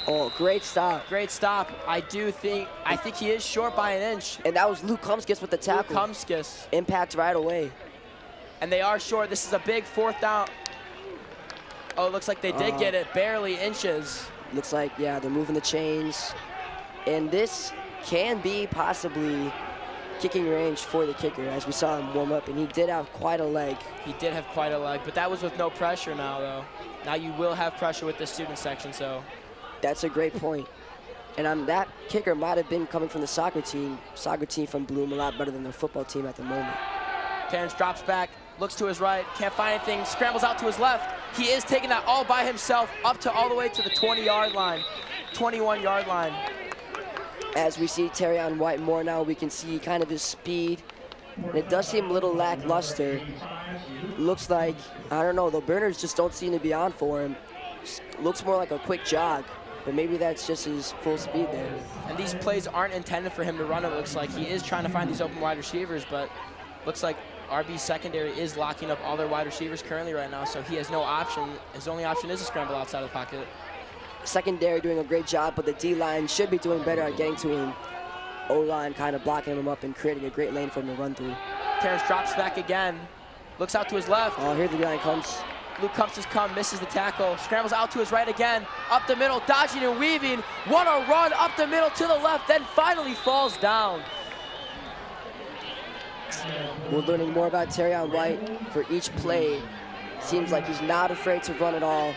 Oh, great stop. Great stop. I think he is short by an inch. And that was Luke Kumskis with the tackle. Luke Kumskis. Impact right away. And they are short. This is a big 4th down. Oh, it looks like they did get it, barely inches. Looks like, yeah, they're moving the chains. And this can be possibly kicking range for the kicker, as we saw him warm up, and he did have quite a leg. He did have quite a leg, but that was with no pressure now, though. Now you will have pressure with the student section, so. That's a great point. And that kicker might have been coming from the soccer team. Soccer team from Bloom a lot better than their football team at the moment. Terrence drops back, looks to his right, can't find anything, scrambles out to his left. He is taking that all by himself up to all the way to the 20-yard line, 21-yard line. As we see Terrion White more now, we can see kind of his speed. And it does seem a little lackluster. Looks like, I don't know, the burners just don't seem to be on for him. Looks more like a quick jog, but maybe that's just his full speed there. And these plays aren't intended for him to run, it looks like. He is trying to find these open wide receivers, but looks like RB's secondary is locking up all their wide receivers currently right now, so he has no option. His only option is to scramble outside of the pocket. Secondary doing a great job, but the D-line should be doing better at getting to him. O-line kind of blocking him up and creating a great lane for him to run through. Terrence drops back again, looks out to his left. Oh, here the D-line comes. Luke Kumskis misses the tackle, scrambles out to his right again, up the middle, dodging and weaving, want to run up the middle to the left, then finally falls down. We're learning more about Terrion White for each play. Seems like he's not afraid to run at all.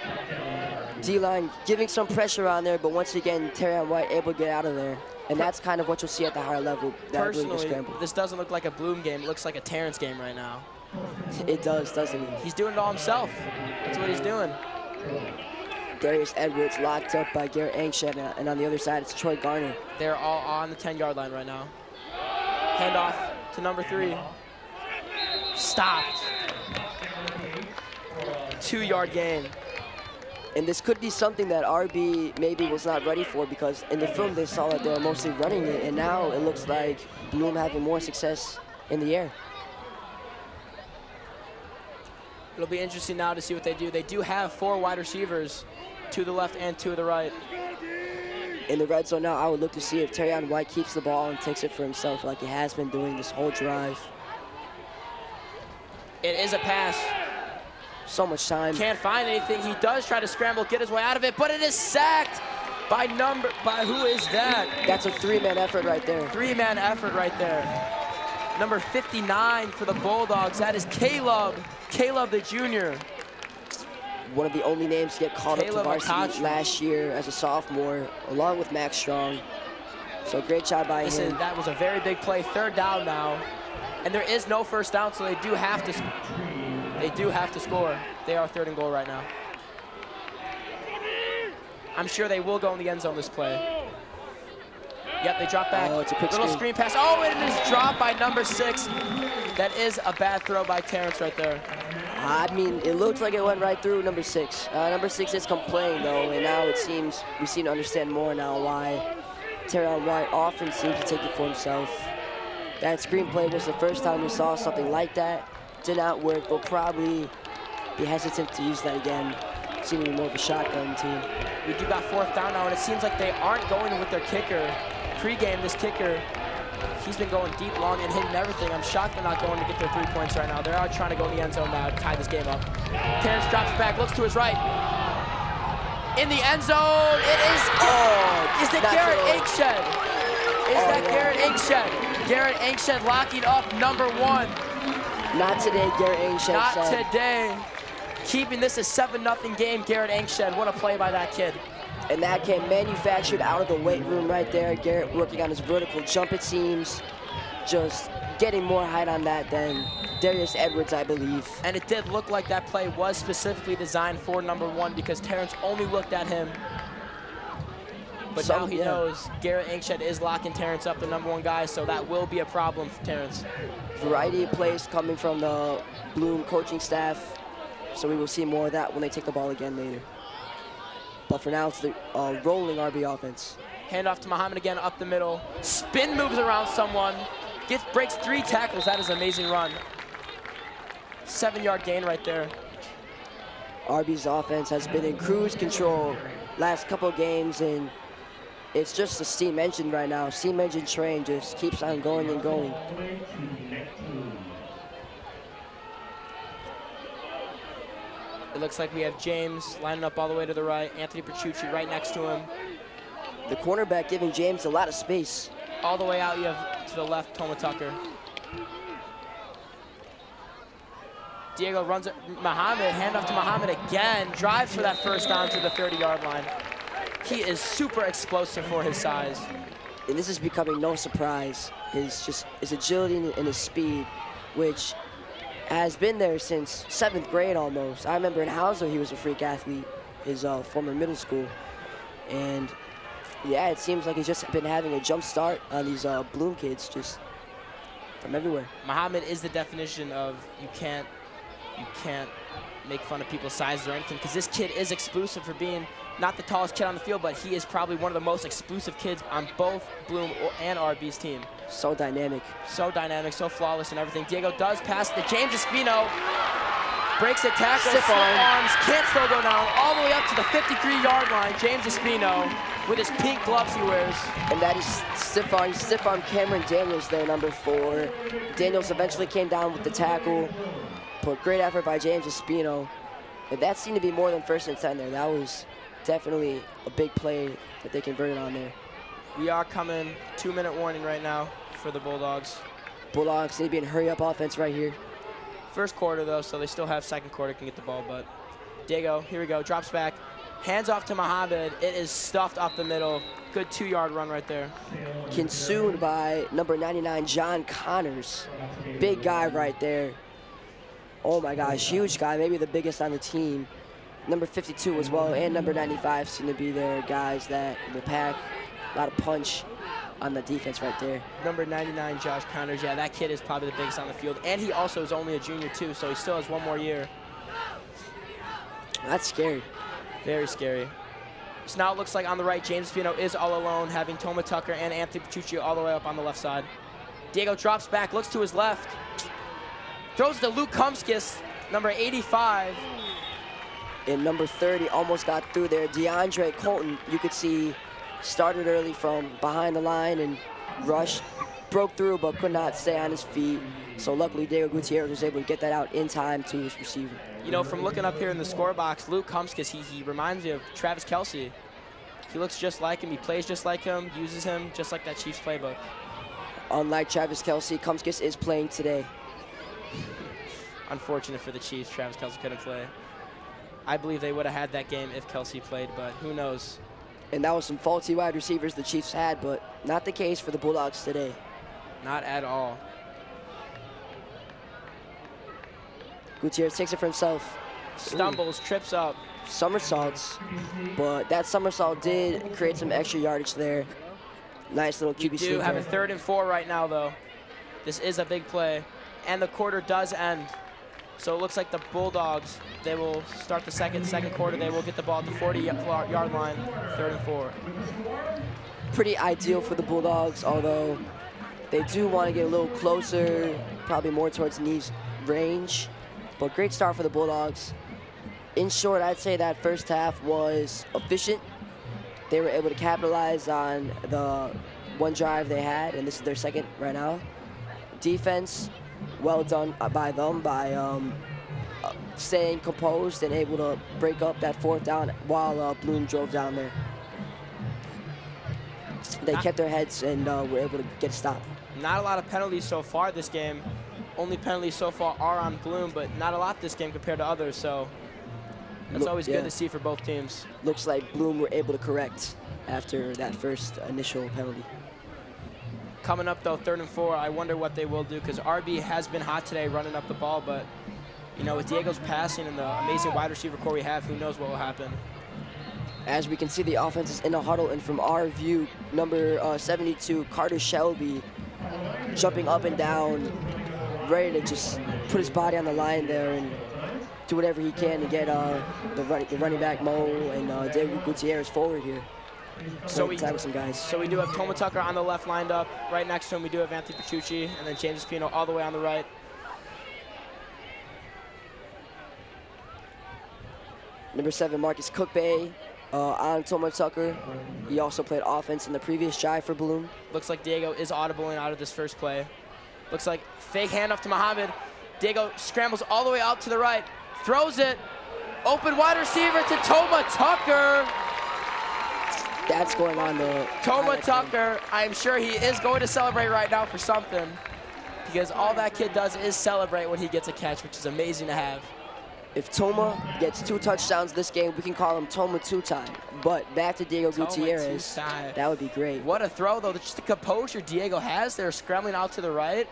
D-line giving some pressure on there, but once again, Terrion White able to get out of there. And that's kind of what you'll see at the higher level. Personally, this doesn't look like a Bloom game. It looks like a Terrence game right now. It does, doesn't it? He's doing it all himself. That's what he's doing. Darius Edwards locked up by Garrett Angshed, and on the other side, it's Troy Garner. They're all on the 10-yard line right now. Handoff to number 3. Stopped. 2-yard gain. And this could be something that RB maybe was not ready for, because in the film they saw that they were mostly running it, and now it looks like Bloom having more success in the air. It'll be interesting now to see what they do. They do have 4 wide receivers, 2 to the left and 2 to the right. In the red zone now, I would look to see if Terrion White keeps the ball and takes it for himself like he has been doing this whole drive. It is a pass. So much time. Can't find anything. He does try to scramble, get his way out of it, but it is sacked by who is that? That's a 3-man effort right there. 3-man effort right there. Number 59 for the Bulldogs, that is Caleb the junior. One of the only names to get called up to varsity Akachi. last year as a sophomore, along with Max Strong. So great job by him. That was a very big play. 3rd down now. And there is no first down, so they do have to score. They are 3rd and goal right now. I'm sure they will go in the end zone this play. Yep, they drop back. Oh, it's a quick little screen pass. Oh, and it is dropped by number 6. That is a bad throw by Terrence right there. I mean, it looks like it went right through number 6. Number 6 is complaining, though, and now it seems we seem to understand more now why Terrion White often seems to take it for himself. That screenplay was the first time we saw something like that. Did not work. We'll probably be hesitant to use that again. Seeming more of a shotgun team. We do got 4th down now, and it seems like they aren't going with their kicker. Pre-game, this kicker, he's been going deep, long, and hitting everything. I'm shocked they're not going to get their 3 points right now. They are trying to go in the end zone now to tie this game up. Terrence drops back, looks to his right. In the end zone, it is. Oh, is it Garrett Angshed? Garrett Angshed? Garrett Angshed locking up number 1. Not today, Garrett Angshed. Not today. Keeping this a 7-0 game, Garrett Angshed. What a play by that kid. And that came manufactured out of the weight room right there. Garrett working on his vertical jump, it seems. Just getting more height on that than Darius Edwards, I believe. And it did look like that play was specifically designed for number 1 because Terrence only looked at him. But now he knows Garrett Angshed is locking Terrence up, the number 1 guy, so that will be a problem for Terrence. Variety of plays coming from the Bloom coaching staff, so we will see more of that when they take the ball again later. But for now, it's the rolling RB offense. Handoff to Muhammad again up the middle. Spin moves around someone. Breaks 3 tackles. That is an amazing run. 7-yard gain right there. RB's offense has been in cruise control last couple of games, and it's just a steam engine right now. Steam engine train just keeps on going and going. It looks like we have James lining up all the way to the right. Anthony Petrucci right next to him. The cornerback giving James a lot of space. All the way out, you have to the left, Toma Tucker. Diego runs it. Muhammad, handoff to Muhammad again. Drives for that first down to the 30-yard line. He is super explosive for his size. And this is becoming no surprise. His agility and his speed, which has been there since 7th grade almost. I remember in Hauser he was a freak athlete, his former middle school. And yeah, it seems like he's just been having a jump start on these Bloom kids just from everywhere. Muhammad is the definition of you can't make fun of people's sizes or anything, because this kid is exclusive for being not the tallest kid on the field, but he is probably one of the most exclusive kids on both Bloom and RB's team. So dynamic. So dynamic, so flawless and everything. Diego does pass to James Espino. Breaks a tackle, stiff arms, can't still go down, all the way up to the 53-yard line. James Espino with his pink gloves he wears. And that is stiff arm Cameron Daniels there, number 4. Daniels eventually came down with the tackle, but great effort by James Espino. And that seemed to be more than 1st and 10 there. That was definitely a big play that they converted on there. We are coming 2-minute warning right now for the Bulldogs. Bulldogs need to be in hurry-up offense right here. First quarter, though, so they still have 2nd quarter, can get the ball, but Diego, here we go, drops back, hands off to Muhammad. It is stuffed up the middle. Good 2-yard run right there. Consumed by number 99, John Connors. Big guy right there. Oh my gosh, huge guy, maybe the biggest on the team. Number 52 as well, and number 95 seem to be their guys that will pack. A lot of punch on the defense right there. Number 99, Josh Connors. Yeah, that kid is probably the biggest on the field. And he also is only a junior, too, so he still has one more year. That's scary. Very scary. So now it looks like on the right, James Espino is all alone, having Toma Tucker and Anthony Petrucci all the way up on the left side. Diego drops back, looks to his left. Throws to Luke Kumskis, number 85. And number 30 almost got through there. DeAndre Colton, you could see, started early from behind the line and rushed, broke through but could not stay on his feet. So luckily Diego Gutierrez was able to get that out in time to his receiver. You know, from looking up here in the score box, Luke Kumskis, he reminds me of Travis Kelce. He looks just like him, he plays just like him, uses him just like that Chiefs playbook. Unlike Travis Kelce, Kumskis is playing today. Unfortunate for the Chiefs, Travis Kelce couldn't play. I believe they would have had that game if Kelce played, but who knows. And that was some faulty wide receivers the Chiefs had, but not the case for the Bulldogs today. Not at all. Gutierrez takes it for himself. Stumbles, trips up. Somersaults, but that somersault did create some extra yardage there. Nice little QB We sneak do have there. a 3rd and 4 right now, though. This is a big play, and the quarter does end. So it looks like the Bulldogs, they will start the second quarter. They will get the ball at the 40-yard line, 3rd and 4. Pretty ideal for the Bulldogs, although they do want to get a little closer, probably more towards Neve's range. But great start for the Bulldogs. In short, I'd say that first half was efficient. They were able to capitalize on the one drive they had, and this is their second right now. Defense, well done by them by staying composed and able to break up that 4th down while Bloom drove down there. They kept their heads and were able to get a stop. Not a lot of penalties so far this game. Only penalties so far are on Bloom, but not a lot this game compared to others, so that's always good to see for both teams. Looks like Bloom were able to correct after that first initial penalty. Coming up, though, 3rd and 4, I wonder what they will do, because RB has been hot today running up the ball, but, you know, with Diego's passing and the amazing wide receiver core we have, who knows what will happen. As we can see, the offense is in a huddle, and from our view, number 72, Carter Shelby, jumping up and down, ready to just put his body on the line there and do whatever he can to get the running back Mo and David Gutierrez forward here. So we some guys. So we do have Toma Tucker on the left lined up. Right next to him, we do have Anthony Petrucci, and then James Espino all the way on the right. Number 7, Marcus Cookbay on Toma Tucker. He also played offense in the previous drive for Bloom. Looks like Diego is audibling out of this first play. Looks like fake handoff to Muhammad. Diego scrambles all the way out to the right, throws it. Open wide receiver to Toma Tucker. That's going on there. Toma Tucker, I'm sure he is going to celebrate right now for something, because all that kid does is celebrate when he gets a catch, which is amazing to have. If Toma gets 2 touchdowns this game, we can call him Toma 2-time. But back to Diego Gutierrez, that would be great. What a throw, though. Just the composure Diego has there, scrambling out to the right.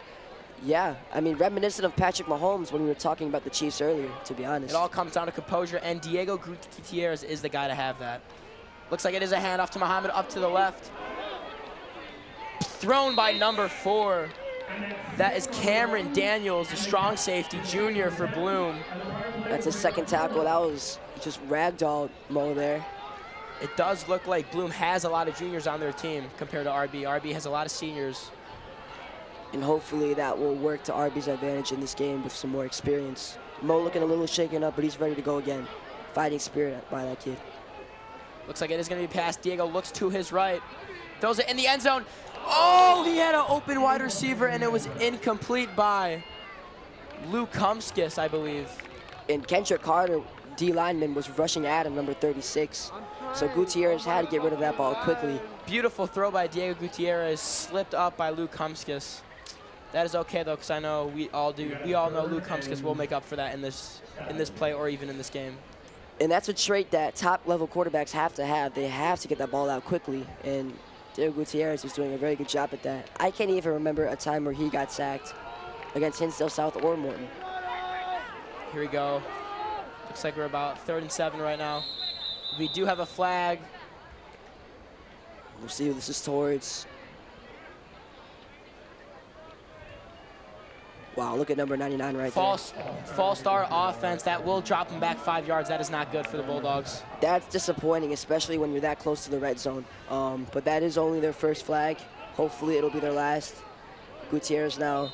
Yeah, I mean, reminiscent of Patrick Mahomes when we were talking about the Chiefs earlier, to be honest. It all comes down to composure, and Diego Gutierrez is the guy to have that. Looks like it is a handoff to Muhammad up to the left. Thrown by number 4. That is Cameron Daniels, the strong safety junior for Bloom. That's a second tackle. That was just ragdolled Mo there. It does look like Bloom has a lot of juniors on their team compared to RB. RB has a lot of seniors. And hopefully that will work to RB's advantage in this game with some more experience. Mo looking a little shaken up, but he's ready to go again. Fighting spirit by that kid. Looks like it is going to be passed. Diego looks to his right. Throws it in the end zone. Oh, he had an open wide receiver, and it was incomplete by Luke Kumskis, I believe. And Kendrick Carter, D lineman, was rushing at him, number 36. So Gutierrez had to get rid of that ball quickly. Beautiful throw by Diego Gutierrez, slipped up by Luke Kumskis. That is okay, though, because I know we all know Luke Kumskis will make up for that in this play or even in this game. And that's a trait that top-level quarterbacks have to have. They have to get that ball out quickly, and Diego Gutierrez is doing a very good job at that. I can't even remember a time where he got sacked against Hinsdale South or Morton. Here we go. Looks like we're about 3rd and 7 right now. We do have a flag. We'll see who this is towards. Wow, look at number 99 right False start offense. That will drop him back 5 yards. That is not good for the Bulldogs. That's disappointing, especially when you're that close to the red zone. But that is only their first flag. Hopefully it'll be their last. Gutierrez now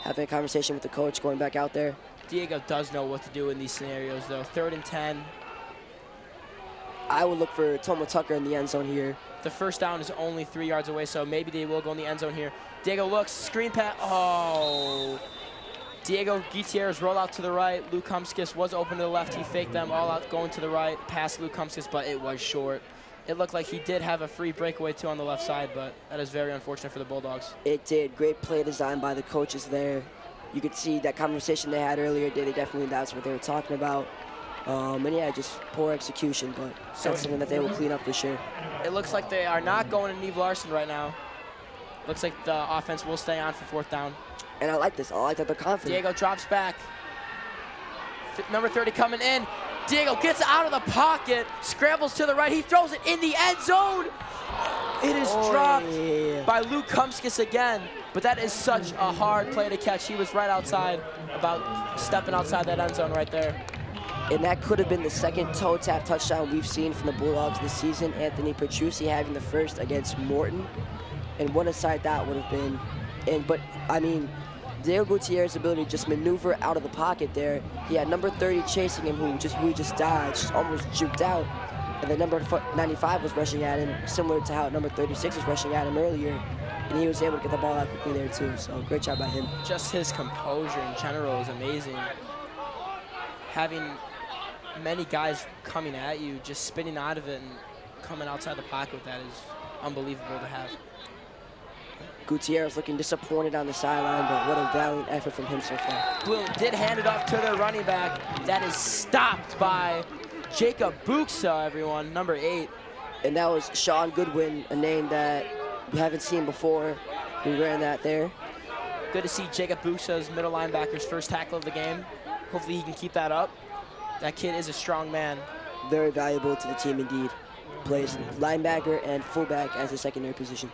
having a conversation with the coach, going back out there. Diego does know what to do in these scenarios, though. 3rd and 10. I would look for Tomo Tucker in the end zone here. The first down is only 3 yards away, so maybe they will go in the end zone here. Diego looks, screen pass. Oh. Diego Gutierrez roll out to the right. Luke Humskis was open to the left. He faked them all out going to the right. Past Luke Humskis, but it was short. It looked like he did have a free breakaway, too, on the left side, but that is very unfortunate for the Bulldogs. It did. Great play design by the coaches there. You could see that conversation they had earlier. That's what they were talking about. And yeah, just poor execution, but that's something that they will clean up for sure. It looks like they are not going to Neve Larson right now. Looks like the offense will stay on for 4th down. And I like this. I like that they're confident. Diego drops back. Number 30 coming in. Diego gets out of the pocket, scrambles to the right. He throws it in the end zone. It is dropped by Luke Humskis again. But that is such a hard play to catch. He was right outside, about stepping outside that end zone right there. And that could have been the second toe tap touchdown we've seen from the Bulldogs this season. Anthony Petrucci having the first against Morton. And what a sight that would have been. But I mean, Diego Gutierrez's ability to just maneuver out of the pocket there. He had number 30 chasing him who just dodged, almost juked out. And then number 95 was rushing at him, similar to how number 36 was rushing at him earlier. And he was able to get the ball out quickly there too, so great job by him. Just his composure in general is amazing. Having many guys coming at you, just spinning out of it and coming outside the pocket with that is unbelievable to have. Gutierrez looking disappointed on the sideline, but what a valiant effort from him so far. Bloom did hand it off to their running back. That is stopped by Jacob Buxa, everyone, number 8. And that was Sean Goodwin, a name that we haven't seen before. He ran that there. Good to see Jacob Buxa's middle linebacker's first tackle of the game. Hopefully he can keep that up. That kid is a strong man. Very valuable to the team indeed. Plays linebacker and fullback as a secondary position.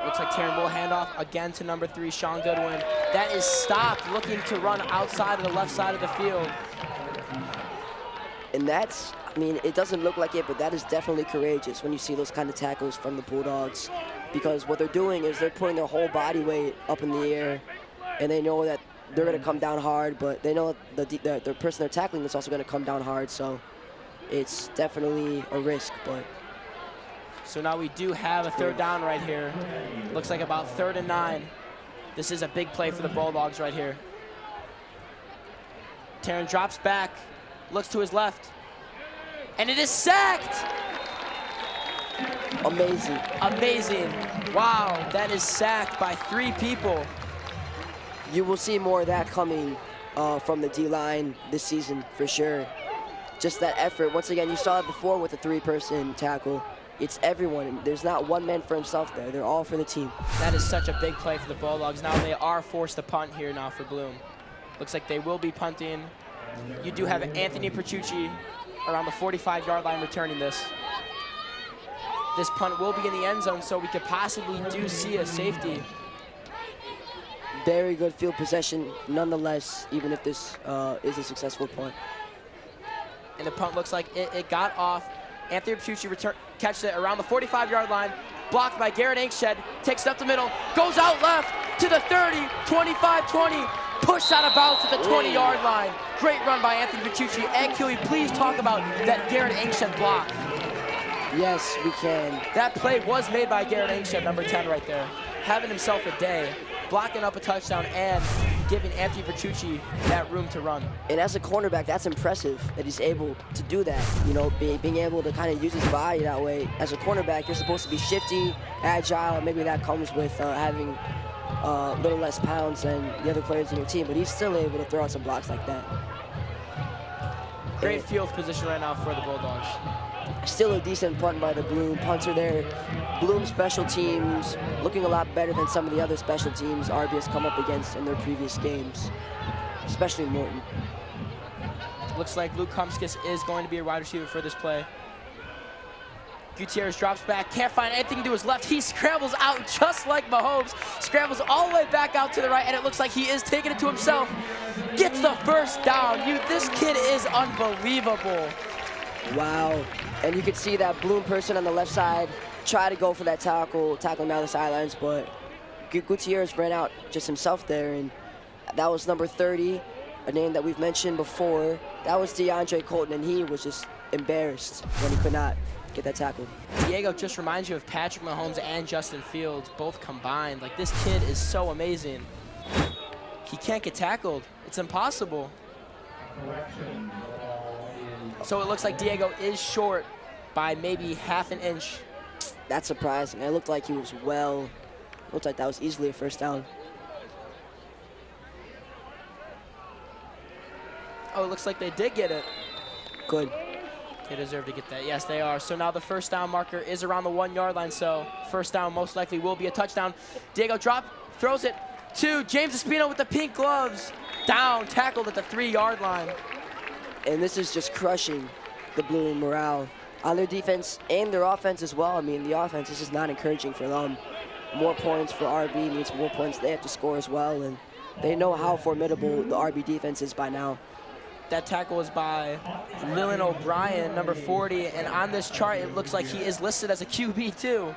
Looks like Taryn will hand off again to number 3, Sean Goodwin. That is stopped, looking to run outside of the left side of the field. And that's, I mean, it doesn't look like it, but that is definitely courageous when you see those kind of tackles from the Bulldogs. Because what they're doing is they're putting their whole body weight up in the air, and they know that they're going to come down hard, but they know that the person they're tackling is also going to come down hard, so it's definitely a risk. But so now we do have a 3rd down right here. Looks like about 3rd and 9. This is a big play for the Bulldogs right here. Taryn drops back, looks to his left, and it is sacked. Amazing. Amazing. Wow, that is sacked by 3 people. You will see more of that coming from the D-line this season for sure. Just that effort. Once again, you saw it before with the 3-person tackle. It's everyone. There's not one man for himself there. They're all for the team. That is such a big play for the Bulldogs. Now they are forced to punt here now for Bloom. Looks like they will be punting. You do have Anthony Petrucci around the 45-yard line returning this. This punt will be in the end zone, so we could possibly do see a safety. Very good field possession, nonetheless, even if this is a successful punt. And the punt looks like it got off. Anthony Petrucci catches it around the 45-yard line, blocked by Garrett Ankshed, takes it up the middle, goes out left to the 30, 25, 20, pushed out of bounds at the 20-yard line. Great run by Anthony Petrucci. And can we please talk about that Garrett Ankshed block? Yes, we can. That play was made by Garrett Ankshed, number 10 right there. Having himself a day, blocking up a touchdown and giving Anthony Petrucci that room to run. And as a cornerback, that's impressive that he's able to do that. You know, being able to kind of use his body that way. As a cornerback, you're supposed to be shifty, agile, and maybe that comes with having a little less pounds than the other players in your team, but he's still able to throw out some blocks like that. Great field position right now for the Bulldogs. Still a decent punt by the Bloom punter there. Bloom special teams looking a lot better than some of the other special teams RB has come up against in their previous games, especially Morton. Looks like Luke Kumskis is going to be a wide receiver for this play. Gutierrez drops back, can't find anything to do his left. He scrambles out just like Mahomes, scrambles all the way back out to the right, and it looks like he is taking it to himself. Gets the first down. This kid is unbelievable. Wow. And you can see that Bloom person on the left side try to go for that tackle him down the sidelines, but Gutierrez ran out just himself there, and that was number 30, a name that we've mentioned before. That was DeAndre Colton, and he was just embarrassed when he could not get that tackle. Diego just reminds you of Patrick Mahomes and Justin Fields, both combined. Like, this kid is so amazing. He can't get tackled. It's impossible. So it looks like Diego is short by maybe half an inch. That's surprising. It looked like he was looked like that was easily a first down. Oh, it looks like they did get it. Good. They deserve to get that. Yes, they are. So now the first down marker is around the 1 yard line. So first down most likely will be a touchdown. Diego throws it to James Espino with the pink gloves. Down, tackled at the 3 yard line. And this is just crushing the Blue morale on their defense and their offense as well. I mean, the offense, this is not encouraging for them. More points for RB means more points they have to score as well, and they know how formidable the RB defense is by now. That tackle is by Lillian O'Brien, number 40, and on this chart, it looks like he is listed as a QB too.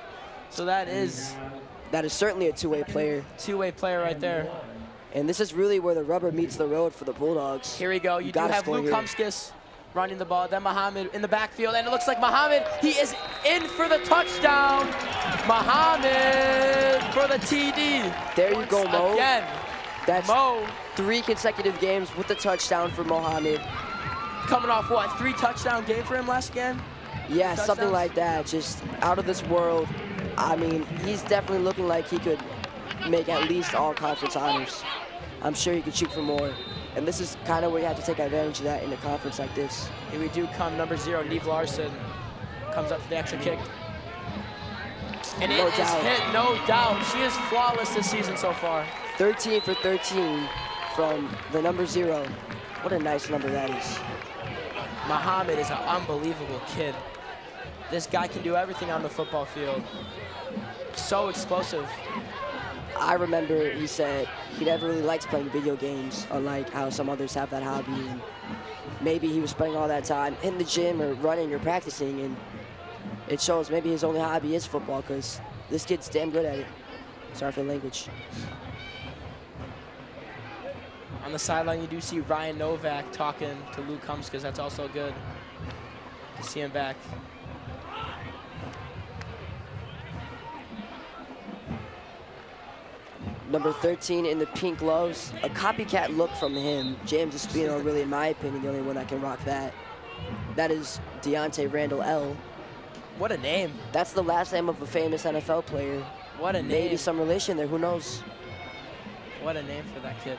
So that is certainly a two-way player. Two-way player right there. And this is really where the rubber meets the road for the Bulldogs. Here we go. You do have Luke Kumskis running the ball, then Muhammad in the backfield, and it looks like Muhammad, he is in for the touchdown. Muhammad for the TD. There you go, Mo. Again. That's Mo. 3 consecutive games with the touchdown for Muhammad. Coming off what, 3 touchdown game for him last game? Yeah, something like that. Just out of this world. I mean, he's definitely looking like he could make at least all conference honors. I'm sure he could shoot for more. And this is kind of where you have to take advantage of that in a conference like this. Here we do come number 0, Neve Larson. Comes up for the extra kick. And it is hit, no doubt. She is flawless this season so far. 13 for 13 from the number 0. What a nice number that is. Muhammad is an unbelievable kid. This guy can do everything on the football field. So explosive. I remember he said he never really likes playing video games, unlike how some others have that hobby. And maybe he was spending all that time in the gym or running or practicing, and it shows maybe his only hobby is football, because this kid's damn good at it. Sorry for the language. On the sideline, you do see Ryan Novak talking to Luke Kumskis. That's also good to see him back. Number 13 in the pink gloves, a copycat look from him. James Espino, really, in my opinion, the only one that can rock that. That is Deontay Randall L. What a name. That's the last name of a famous NFL player. What a name. Maybe some relation there, who knows? What a name for that kid.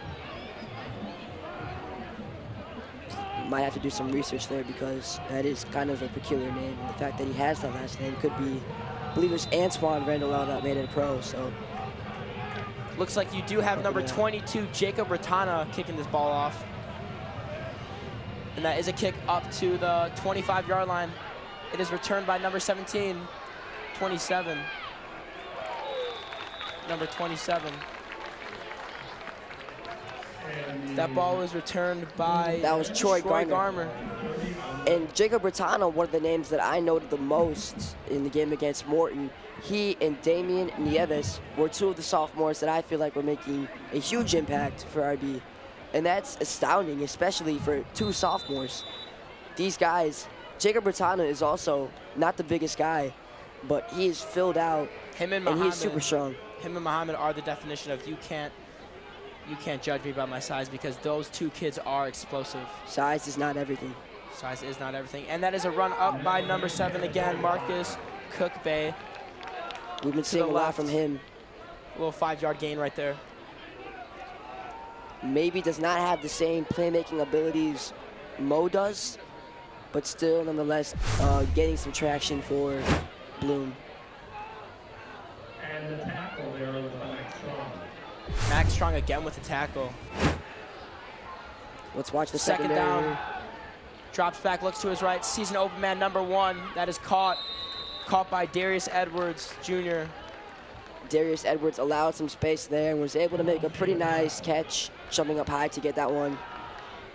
Might have to do some research there, because that is kind of a peculiar name. And the fact that he has that last name could be, I believe it was Antoine Randall L that made it a pro, so. Looks like you do have number 22, Jacob Ratana, kicking this ball off. And that is a kick up to the 25-yard line. It is returned by number 17, 27. Number 27. That ball was returned by that was Troy Garmer. And Jacob Ratana, one of the names that I noted the most in the game against Morton. He and Damian Nieves were 2 of the sophomores that I feel like were making a huge impact for RB. And that's astounding, especially for 2 sophomores. These guys, Jacob Ratana is also not the biggest guy, but he is filled out, and he's super strong. Him and Muhammad are the definition of you can't judge me by my size, because those 2 kids are explosive. Size is not everything. Size is not everything. And that is a run up by number 7 again, Marcus Cook-Bay. We've been seeing a lot from him. A little 5-yard gain right there. Maybe does not have the same playmaking abilities Mo does, but still, nonetheless, gaining some traction for Bloom. And the tackle there was Max Strong. Max Strong again with the tackle. Let's watch the Second secondary. down. Drops back, looks to his right, sees an open man, number 1. That is caught by Darius Edwards Jr. Darius Edwards allowed some space there and was able to make a pretty nice catch, jumping up high to get that one.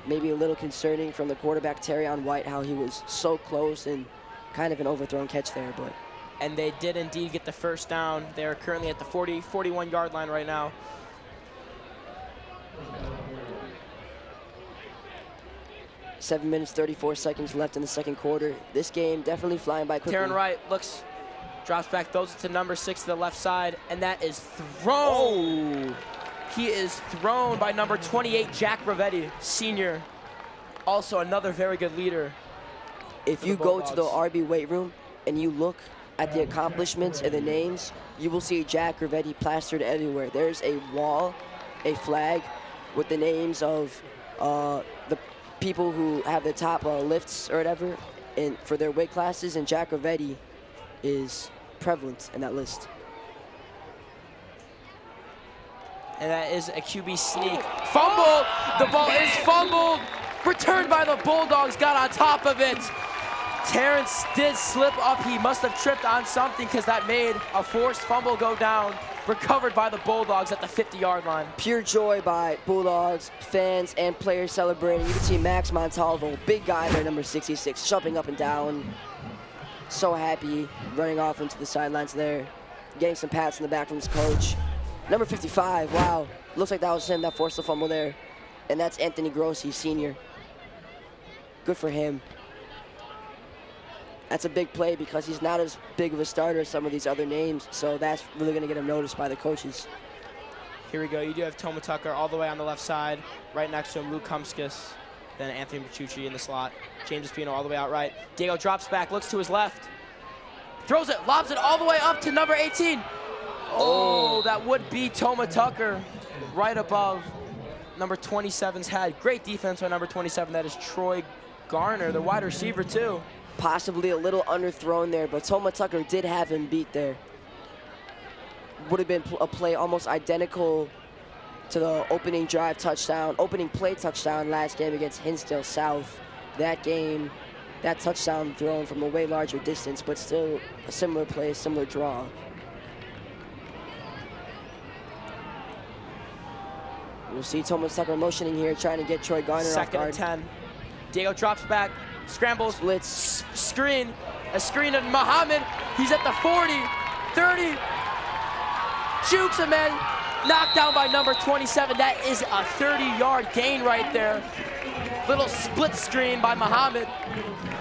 Maybe a little concerning from the quarterback, Terrion White, how he was so close and kind of an overthrown catch there. But And they did indeed get the first down. They're currently at the 41-yard line right now. Seven minutes, 34 seconds left in the second quarter. This game definitely flying by quickly. Terrion White looks, drops back, throws it to number 6 to the left side, and that is thrown. Oh. He is thrown by number 28, Jack Ravetti, senior. Also another very good leader. If you go to the RB weight room and you look at the accomplishments and the names, you will see Jack Ravetti plastered everywhere. There's a wall, a flag with the names of the people who have the top lifts or whatever for their weight classes, and Jack Ravetti is prevalent in that list. And that is a QB sneak. Fumbled! The ball is fumbled! Returned by the Bulldogs, got on top of it. Terrence did slip up. He must have tripped on something because that made a forced fumble go down. Recovered by the Bulldogs at the 50-yard line. Pure joy by Bulldogs fans and players celebrating. You can see Max Montalvo, big guy there, number 66, jumping up and down. So happy, running off into the sidelines there, getting some pats in the back from his coach. Number 55, wow, looks like that was him that forced the fumble there. And that's Anthony Grossi, senior. Good for him. That's a big play because he's not as big of a starter as some of these other names, so that's really going to get him noticed by the coaches. Here we go. You do have Toma Tucker all the way on the left side. Right next to him, Luke Kumskis. Then Anthony Bertucci in the slot. James Espino all the way out right. Diego drops back, looks to his left. Throws it, lobs it all the way up to number 18. Oh, that would be Toma Tucker right above number 27's head. Great defense by number 27. That is Troy Garner, the wide receiver too. Possibly a little underthrown there, but Toma Tucker did have him beat there. Would have been a play almost identical to the opening drive touchdown, opening play touchdown last game against Hinsdale South. That game, that touchdown thrown from a way larger distance, but still a similar play, similar draw. We'll see Toma Tucker motioning here, trying to get Troy Garner off guard. Second and 10. Diego drops back, scrambles, blitz, screen, a screen of Muhammad. He's at the 40, 30, jukes him in, knocked down by number 27. That is a 30-yard gain right there. Little split screen by Muhammad.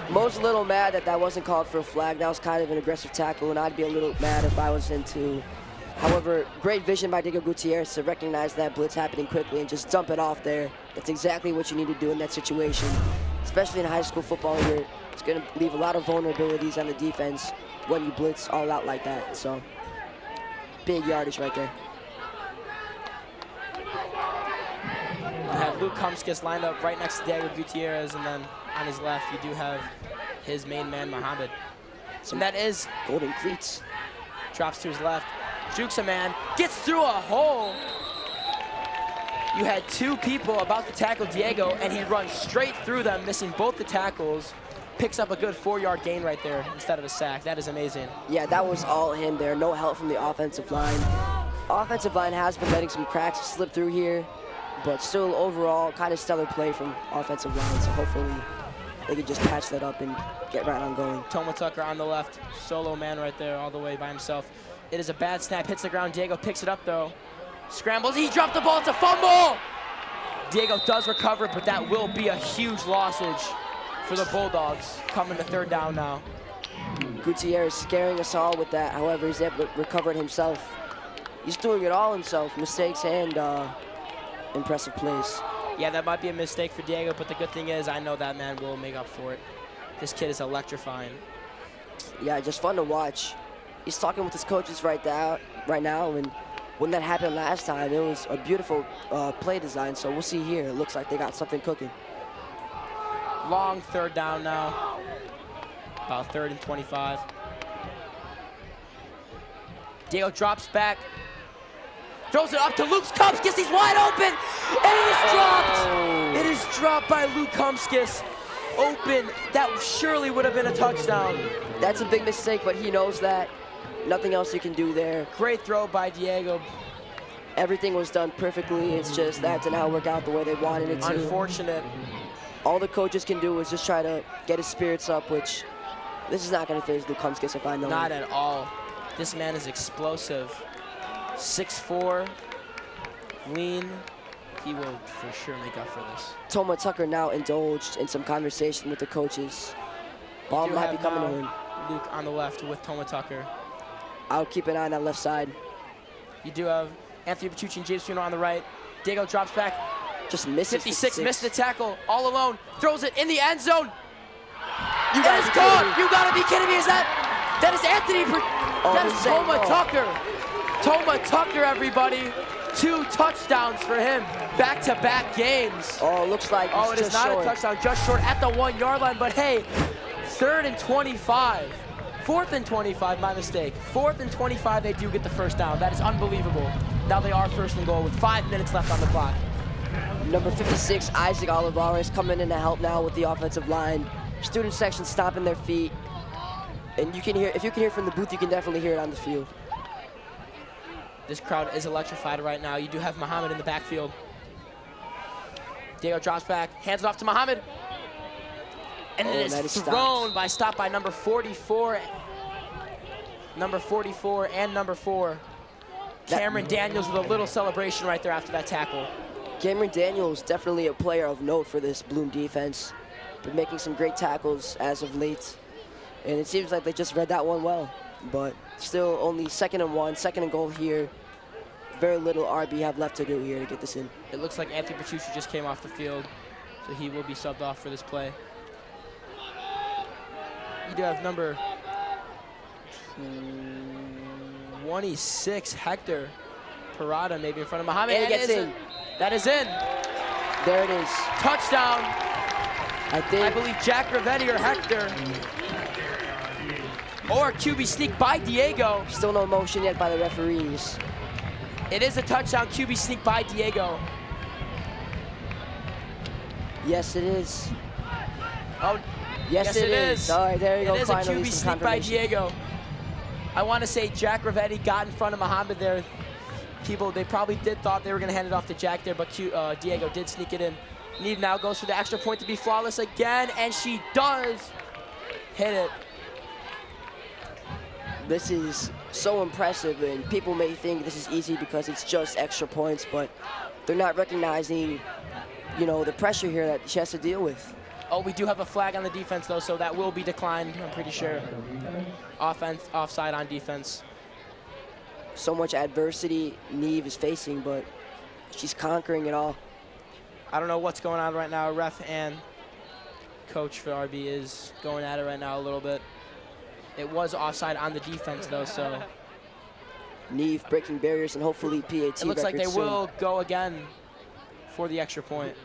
Mo's a little mad that wasn't called for a flag. That was kind of an aggressive tackle, and I'd be a little mad if I was in too. However, great vision by Diego Gutierrez to recognize that blitz happening quickly and just dump it off there. That's exactly what you need to do in that situation, especially in high school football where it's going to leave a lot of vulnerabilities on the defense when you blitz all out like that. So, big yardage right there. You have Luke Kumskis lined up right next to Diego Gutierrez, and then on his left, you do have his main man, Muhammad. And that is golden cleats. Drops to his left. Jukes a man, gets through a hole. You had two people about to tackle Diego, and he runs straight through them, missing both the tackles. Picks up a good 4-yard gain right there instead of a sack. That is amazing. Yeah, that was all him there. No help from the offensive line. Offensive line has been letting some cracks slip through here, but still overall kind of stellar play from offensive line. So hopefully they can just patch that up and get right on going. Toma Tucker on the left, solo man right there all the way by himself. It is a bad snap, hits the ground. Diego picks it up though. Scrambles, he dropped the ball, it's a fumble! Diego does recover, but that will be a huge lossage for the Bulldogs coming to third down now. Gutierrez scaring us all with that. However, he's able to recover it himself. He's doing it all himself, mistakes and impressive plays. Yeah, that might be a mistake for Diego, but the good thing is I know that man will make up for it. This kid is electrifying. Yeah, just fun to watch. He's talking with his coaches right now, and when that happened last time, it was a beautiful play design, so we'll see here. It looks like they got something cooking. Long third down now. About 3rd and 25. Diego drops back. Throws it up to Luke Kumskis. He's wide open. And it is dropped. It is dropped by Luke Kumskis. Open. That surely would have been a touchdown. That's a big mistake, but he knows that. Nothing else you can do there. Great throw by Diego. Everything was done perfectly. It's just that did not work out the way they wanted it to. Unfortunate. All the coaches can do is just try to get his spirits up, which this is not going to phase Luke Kumskis if I know Not him. at all. This man is explosive. 6'4", lean. He will for sure make up for this. Toma Tucker now indulged in some conversation with the coaches. Ball You might be have coming now to him. Luke on the left with Toma Tucker. I'll keep an eye on that left side. You do have Anthony Petrucci and James Funo on the right. Diego drops back. Just misses 56, missed the tackle, all alone. Throws it in the end zone. You That gotta is be caught. kidding me. You gotta be kidding me. Is that is Anthony? That is insane. Toma Tucker. Toma Tucker, everybody. 2 touchdowns for him. Back-to-back games. Oh, looks like Oh, it's it is just not short. a touchdown, just short at the 1-yard line. But hey, 3rd and 25. 4th and 25, my mistake. 4th and 25, they do get the first down. That is unbelievable. Now they are 1st and goal with 5 minutes left on the clock. Number 56, Isaac Olivares, coming in to help now with the offensive line. Student section stomping their feet. And you can hear, if you can hear from the booth, you can definitely hear it on the field. This crowd is electrified right now. You do have Muhammad in the backfield. Diego drops back, hands it off to Muhammad. And it that is is thrown stopped by number 44. Number 44 and number 4. Cameron Daniels with a little celebration right there after that tackle. Cameron Daniels, definitely a player of note for this Bloom defense. Been making some great tackles as of late. And it seems like they just read that one well. But still only 2nd and 1, 2nd and goal here. Very little RB have left to do here to get this in. It looks like Anthony Petrucci just came off the field, so he will be subbed off for this play. You do have number 26, Hector Parada, maybe in front of Muhammad. And he gets in. That is in. There it is. Touchdown. I believe Jack Ravetti or Hector. Or QB sneak by Diego. Still no motion yet by the referees. It is a touchdown, QB sneak by Diego. Yes, it is. Oh, yes, it is. All right, there you go. It is a Finally, QB some sneak by confirmation. Diego. I want to say Jack Ravetti got in front of Muhammad there. People, they probably thought they were going to hand it off to Jack there, but Diego did sneak it in. Neve now goes for the extra point to be flawless again, and she does hit it. This is so impressive, and people may think this is easy because it's just extra points, but they're not recognizing, you know, the pressure here that she has to deal with. Oh, we do have a flag on the defense, though, so that will be declined, I'm pretty sure. Offside on defense. So much adversity Neve is facing, but she's conquering it all. I don't know what's going on right now. Ref and coach for RB is going at it right now a little bit. It was offside on the defense, though, so. Neve breaking barriers and hopefully PAT It looks like they records soon. will go again for the extra point.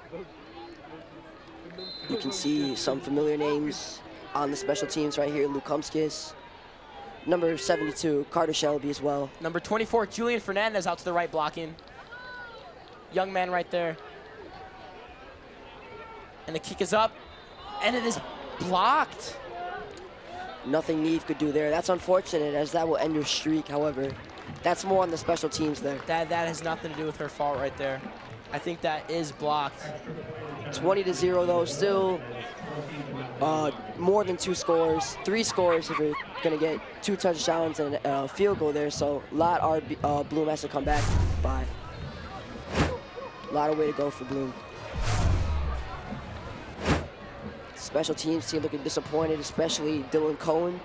You can see some familiar names on the special teams right here. Luke Kumskis. Number 72, Carter Shelby as well. Number 24, Julian Fernandez out to the right blocking. Young man right there. And the kick is up, and it is blocked. Nothing Neve could do there. That's unfortunate, as that will end your streak. However, that's more on the special teams there. That has nothing to do with her fault right there. I think that is blocked. 20-0 though, still more than 2 scores. 3 scores if you're gonna get 2 touchdowns and a field goal there. So a lot Bloom has to come back by. A lot of way to go for Bloom. Special teams team looking disappointed, especially Dylan Cohen.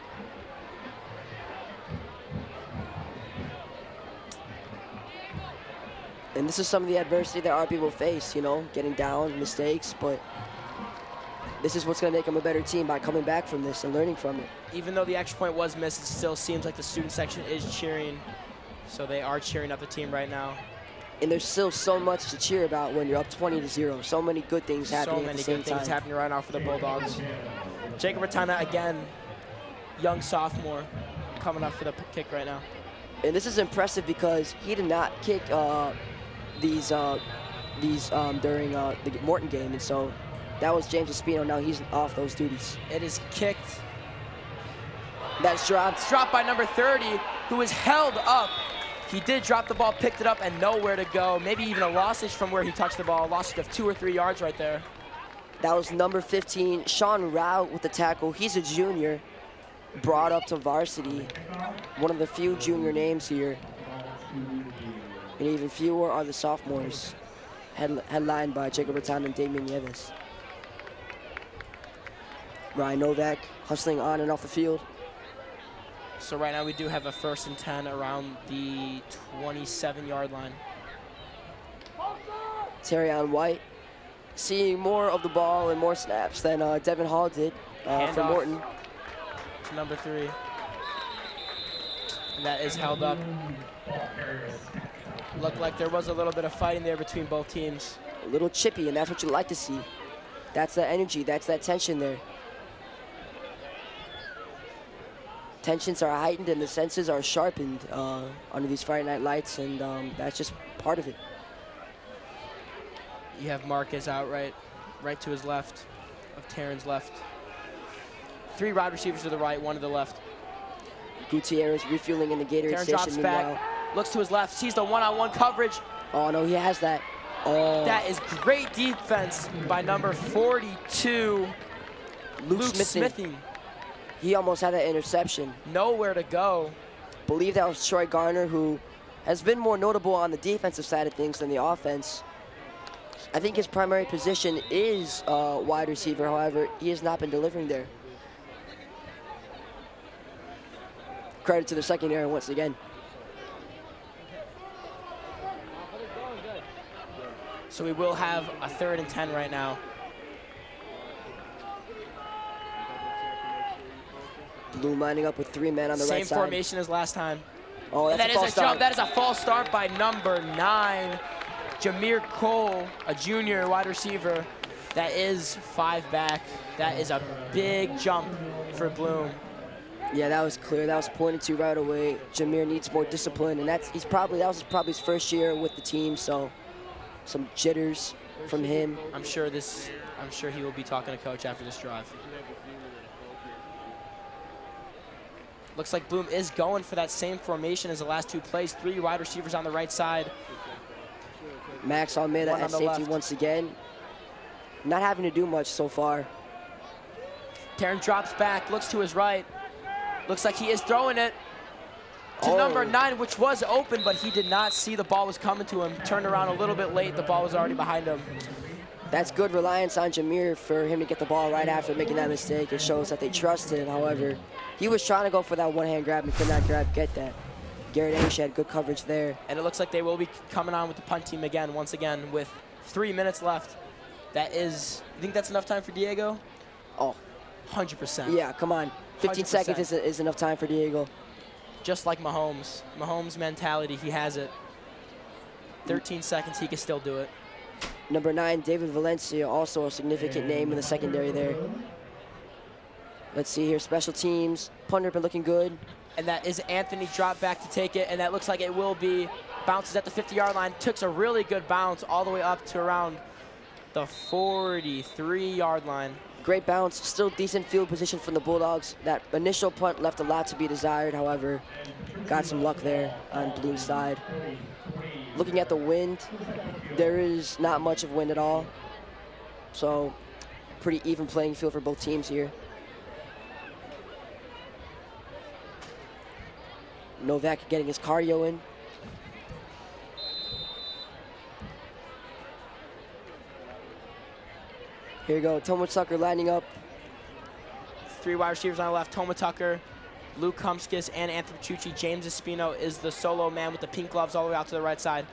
And this is some of the adversity that RB will face, you know, getting down, mistakes, but this is what's going to make them a better team by coming back from this and learning from it. Even though the extra point was missed, it still seems like the student section is cheering. So they are cheering up the team right now. And there's still so much to cheer about when you're up 20-0. So many good things happening at the same time. So many good things happening right now for the Bulldogs. Jacob Ratana again young sophomore coming up for the kick right now. And this is impressive because he did not kick these during the Morton game, and so that was James Espino. Now he's off those duties. It is kicked. That's dropped. It's dropped by number 30, who was held up. He did drop the ball, picked it up, and nowhere to go. Maybe even a lossage from where he touched the ball. A lossage of 2 or 3 yards right there. That was number 15, Sean Rao with the tackle. He's a junior, brought up to varsity. One of the few junior names here. And even fewer are the sophomores, headlined by Jacob Ratan and Damian Nieves. Ryan Novak hustling on and off the field. So right now we do have a 1st and 10 around the 27-yard line. Terrion White seeing more of the ball and more snaps than Devin Hall did for Morton. To number 3. And that is held up. Looked like there was a little bit of fighting there between both teams. A little chippy, and that's what you like to see. That's the energy, that's that tension there. Tensions are heightened and the senses are sharpened under these Friday night lights, and that's just part of it. You have Marquez out right to his left, of Taryn's left. 3 wide receivers to the right, 1 to the left. Gutierrez refueling in the Gatorade Taryn station. drops back, looks to his left, sees the one-on-one coverage. Oh no, he has that. Oh. That is great defense by number 42, Luke Smithing. He almost had that interception. Nowhere to go. Believe that was Troy Garner, who has been more notable on the defensive side of things than the offense. I think his primary position is wide receiver. However, he has not been delivering there. Credit to the secondary once again. So we will have a 3rd and 10 right now. Bloom lining up with 3 men on the right side. Same formation as last time. Oh, that's a false start. Jump. That is a false start by number 9, Jameer Cole, a junior wide receiver. That is 5 back. That is a big jump for Bloom. Yeah, that was clear. That was pointed to right away. Jameer needs more discipline, and that was probably his first year with the team, so some jitters from him. I'm sure he will be talking to coach after this drive. Looks like Bloom is going for that same formation as the last 2 plays. 3 wide receivers on the right side. Max Almeida at safety once again. Not having to do much so far. Taryn drops back, looks to his right. Looks like he is throwing it to number 9, which was open, but he did not see the ball was coming to him. Turned around a little bit late. The ball was already behind him. That's good reliance on Jameer for him to get the ball right after making that mistake. It shows that they trust him. However, he was trying to go for that one-hand grab and could not get that. Garrett English had good coverage there. And it looks like they will be coming on with the punt team again, once again, with 3 minutes left. That is, you think that's enough time for Diego? Oh. 100%. Yeah, come on. 15 seconds is enough time for Diego. Just like Mahomes. Mahomes' mentality, he has it. 13 seconds, he can still do it. Number 9, David Valencia, also a significant name in the secondary there. Let's see here, special teams. Punter been looking good. And that is Anthony drop back to take it, and that looks like it will be. Bounces at the 50-yard line, took a really good bounce all the way up to around the 43-yard line. Great bounce, still decent field position from the Bulldogs. That initial punt left a lot to be desired, however, got some luck there on Bloom's side. Looking at the wind, there is not much of wind at all. So, pretty even playing field for both teams here. Novak getting his cardio in. Here you go, Toma Tucker lining up. 3 wide receivers on the left, Toma Tucker, Luke Humskis, and Anthony Petrucci. James Espino is the solo man with the pink gloves all the way out to the right side.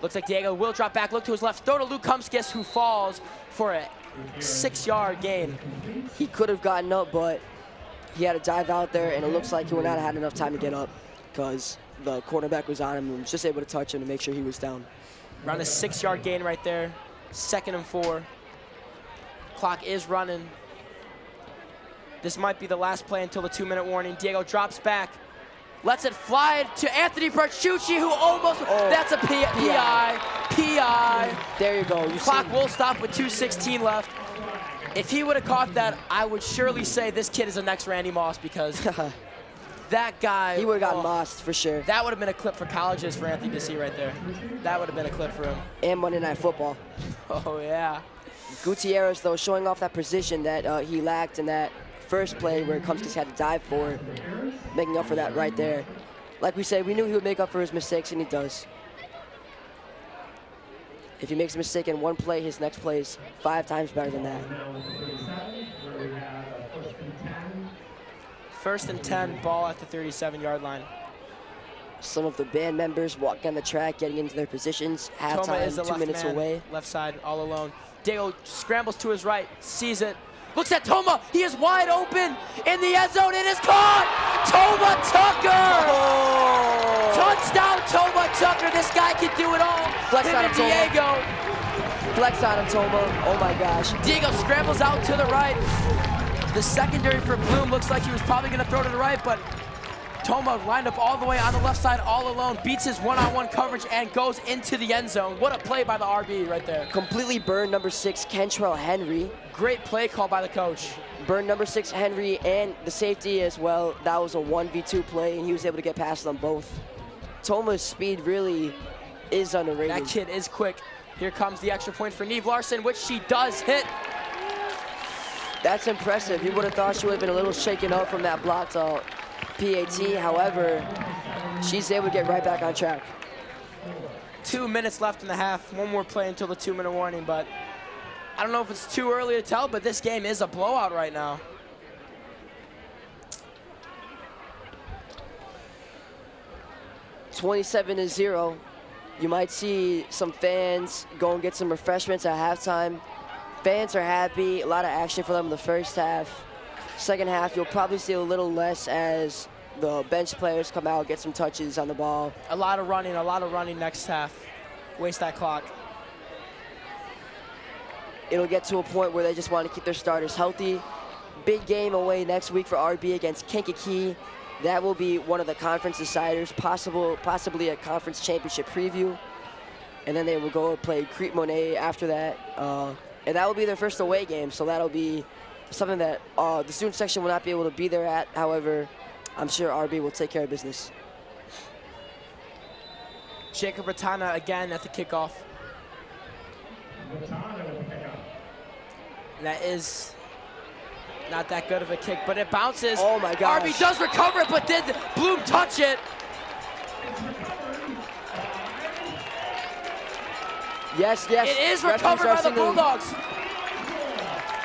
Looks like Diego will drop back, look to his left, throw to Luke Humskis, who falls for a 6-yard gain. He could have gotten up, but he had to dive out there, and it looks like he would not have had enough time to get up because the quarterback was on him and was just able to touch him to make sure he was down. Around a 6-yard gain right there, 2nd and 4. Clock is running. This might be the last play until the 2-minute warning. Diego drops back, lets it fly to Anthony Bertucci, who almost, that's a PI. There you go. Clock will stop with 2:16 left. If he would have caught that, I would surely say this kid is the next Randy Moss, because that guy. He would have got mossed for sure. That would have been a clip for colleges for Anthony to see right there. That would have been a clip for him. And Monday Night Football. Oh, yeah. Gutierrez, though, showing off that precision that he lacked in that first play where Kumskis had to dive for it, making up for that right there. Like we said, we knew he would make up for his mistakes, and he does. If he makes a mistake in one play, his next play is 5 times better than that. 1st and 10, ball at the 37-yard line. Some of the band members walking on the track, getting into their positions. Halftime, 2 minutes away. Left side, all alone. Diego scrambles to his right, sees it, looks at Toma. He is wide open in the end zone. It is caught. Toma Tucker. Touchdown, Toma Tucker. This guy can do it all. Flex Him on and him, Toma. Diego. Flex on him, Toma. Oh my gosh. Diego scrambles out to the right. The secondary for Bloom looks like he was probably going to throw to the right, but Toma lined up all the way on the left side all alone, beats his one-on-one coverage and goes into the end zone. What a play by the RB right there. Completely burned number 6, Kentrell Henry. Great play call by the coach. Burned number 6, Henry, and the safety as well. That was a 1v2 play, and he was able to get past them both. Toma's speed really is underrated. That kid is quick. Here comes the extra point for Neve Larson, which she does hit. That's impressive. You would have thought she would have been a little shaken up from that blocked PAT. However, she's able to get right back on track. 2 minutes left in the half. One more play until the 2-minute warning, but I don't know if it's too early to tell, but this game is a blowout right now. $27-0. You might see some fans go and get some refreshments at halftime. Fans are happy, a lot of action for them in the first half. Second half, you'll probably see a little less as the bench players come out, get some touches on the ball. A lot of running next half. Waste that clock. It'll get to a point where they just want to keep their starters healthy. Big game away next week for RB against Kankakee. That will be one of the conference deciders, possibly a conference championship preview. And then they will go play Crete Monet after that. And that will be their first away game, so that'll be something that the student section will not be able to be there at. However, I'm sure RB will take care of business. Jacob Ratana again at the kickoff. That is not that good of a kick, but it bounces. Oh my gosh. RB does recover it, but did Bloom touch it? Yes. It is recovered by the Bulldogs.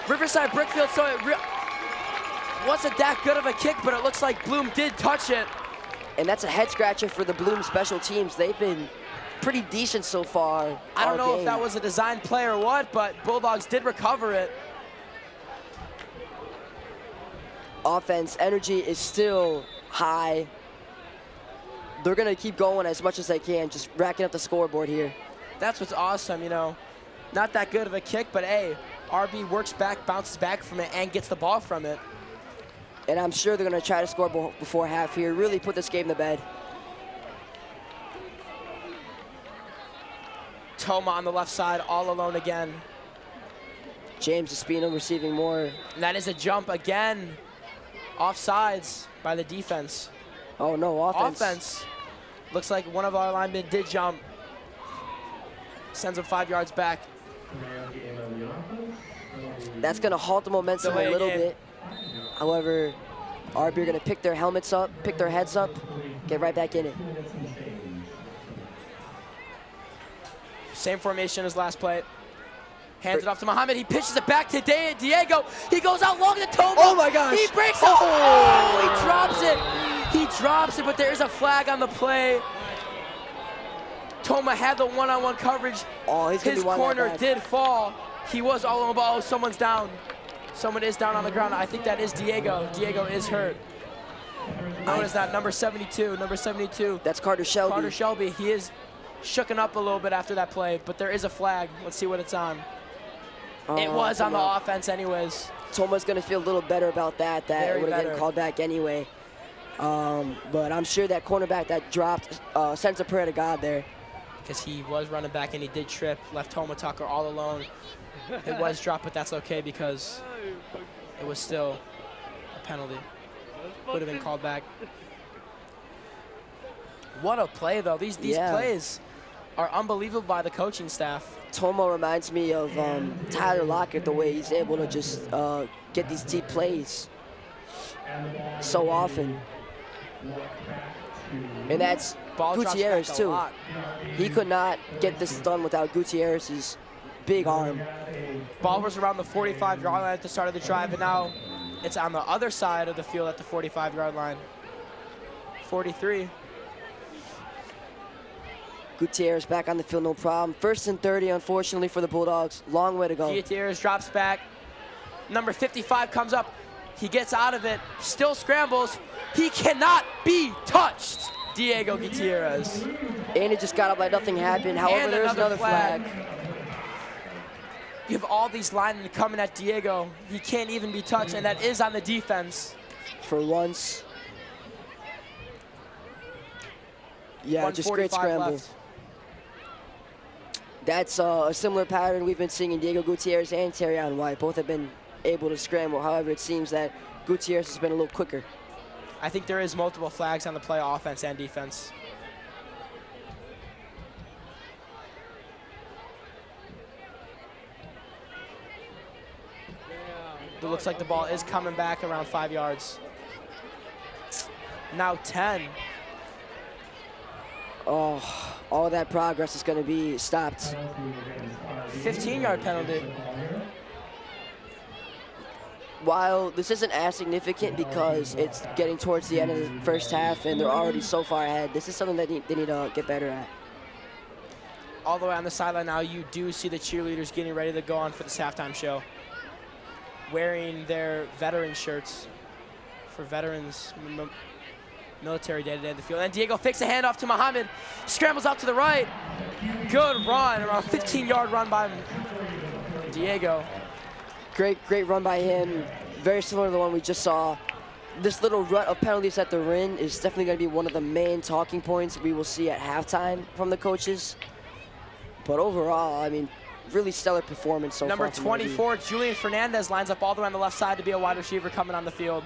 Riverside Brookfield, so it wasn't that good of a kick, but it looks like Bloom did touch it. And that's a head scratcher for the Bloom special teams. They've been pretty decent so far. I don't know if that was a design play or what, but Bulldogs did recover it. Offense energy is still high. They're going to keep going as much as they can, just racking up the scoreboard here. That's what's awesome, you know. Not that good of a kick, but hey, RB works back, bounces back from it, and gets the ball from it. And I'm sure they're going to try to score before half here, really put this game to bed. Toma on the left side, all alone again. James Espino receiving more. And that is a jump again. Offsides by the defense. Oh, no, Offense. Looks like one of our linemen did jump. Sends him 5 yards back. That's going to halt the momentum a little bit. However, RB are going to pick their helmets up, pick their heads up, get right back in it. Same formation as last play. Hands it off to Muhammad. He pitches it back to Diego. He goes out long to Toma. Oh my gosh. He breaks it. Oh, he drops it. He drops it, but there is a flag on the play. Toma had the one-on-one coverage. Oh, his corner did fall. He was all on the ball. Oh, someone's down. Someone is down on the ground. I think that is Diego. Diego is hurt. No, it's not. Number 72. Number 72. That's Carter Shelby. Carter Shelby. He is shooken up a little bit after that play, but there is a flag. Let's see what it's on. It was on the offense anyways. Toma's going to feel a little better about that. That Very would have better. been called back anyway. But I'm sure that cornerback that dropped sends a prayer to God there. Because he was running back and he did trip, left Toma Tucker all alone. It was dropped, but that's okay because it was still a penalty. Would have been called back. What a play, though. These plays are unbelievable by the coaching staff. Toma reminds me of Tyler Lockett, the way he's able to just get these deep plays so often. And that's Ball drops Gutierrez, back a too. lot. He could not get this done without Gutierrez's big arm. Ball was around the 45-yard line at the start of the drive, and now it's on the other side of the field at the 45-yard line. 43. Gutierrez back on the field, no problem. 1st and 30, unfortunately, for the Bulldogs. Long way to go. Gutierrez drops back. Number 55 comes up. He gets out of it, still scrambles. He cannot be touched. Diego Gutierrez. And it just got up like nothing happened. However, And there's another flag. You have all these linemen coming at Diego. He can't even be touched, and that is on the defense. For once. Yeah, just great 1:45 scramble. left. That's a similar pattern we've been seeing in Diego Gutierrez and Terrion White. Both have been able to scramble. However, it seems that Gutierrez has been a little quicker. I think there is multiple flags on the play, offense and defense. It looks like the ball is coming back around 5 yards. Now 10. Oh, all that progress is going to be stopped. 15-yard penalty. While this isn't as significant because it's getting towards the end of the first half and they're already so far ahead, this is something that they need to get better at. All the way on the sideline now, you do see the cheerleaders getting ready to go on for this halftime show, wearing their veteran shirts for veterans military day-to-day in the field. And Diego fakes a handoff to Muhammad, scrambles out to the right. Good run, around 15-yard run by Diego. Great run by him. Very similar to the one we just saw. This little rut of penalties at the rim is definitely going to be one of the main talking points we will see at halftime from the coaches. But overall, I mean, really stellar performance so Number far. Number 24, Julian Fernandez lines up all the way on the left side to be a wide receiver coming on the field.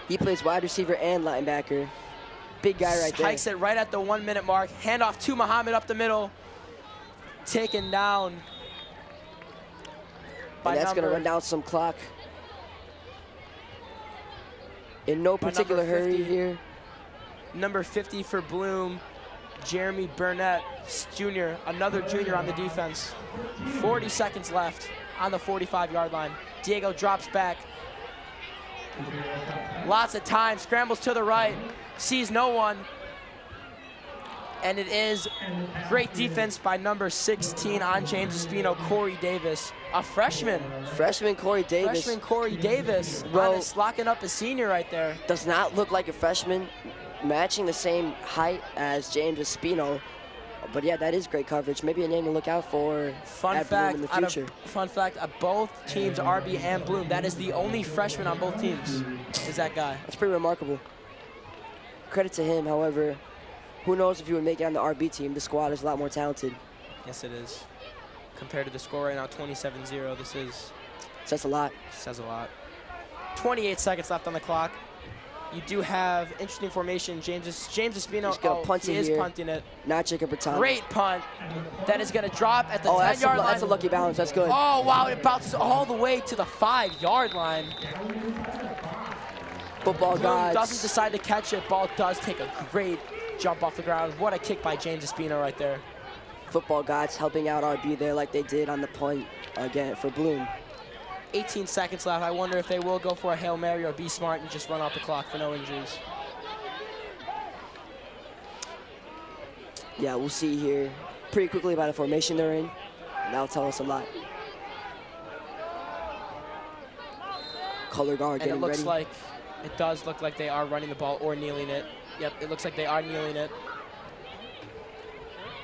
He plays wide receiver and linebacker. Big guy right there. Hikes it right at the 1 minute mark. Handoff to Muhammad up the middle. Taken down. And that's going to run down some clock. In no particular hurry here. Number 50 for Bloom, Jeremy Burnett Jr., another junior on the defense. 40 seconds left on the 45-yard line. Diego drops back. Lots of time, scrambles to the right, sees no one. And it is great defense by number 16 on James Espino, Corey Davis, a freshman. Freshman Corey Davis. Freshman Corey Davis, locking up a senior right there. Does not look like a freshman, matching the same height as James Espino. But yeah, that is great coverage. Maybe a name to look out for at Bloom in the future. Fun fact, both teams, RB and Bloom, that is the only freshman on both teams, is that guy. That's pretty remarkable. Credit to him, however. Who knows if he would make it on the RB team. The squad is a lot more talented. Yes, it is. Compared to the score right now, 27-0, this is... Says a lot. Says a lot. 28 seconds left on the clock. You do have interesting formation. James Espino, he is punting it. Not Jacob Bertano. Great punt. That is going to drop at the 10-yard line. That's a lucky bounce. That's good. Oh, wow, it bounces all the way to the 5-yard line. Football gods. Doesn't decide to catch it. Ball does take a great jump off the ground. What a kick by James Espino right there. Football gods helping out RB there like they did on the punt again for Bloom. 18 seconds left. I wonder if they will go for a Hail Mary or be smart and just run out the clock for no injuries. Yeah, we'll see here pretty quickly by the formation they're in. And that'll tell us a lot. Color guard getting ready. It does look like they are running the ball or kneeling it. Yep, it looks like they are kneeling it.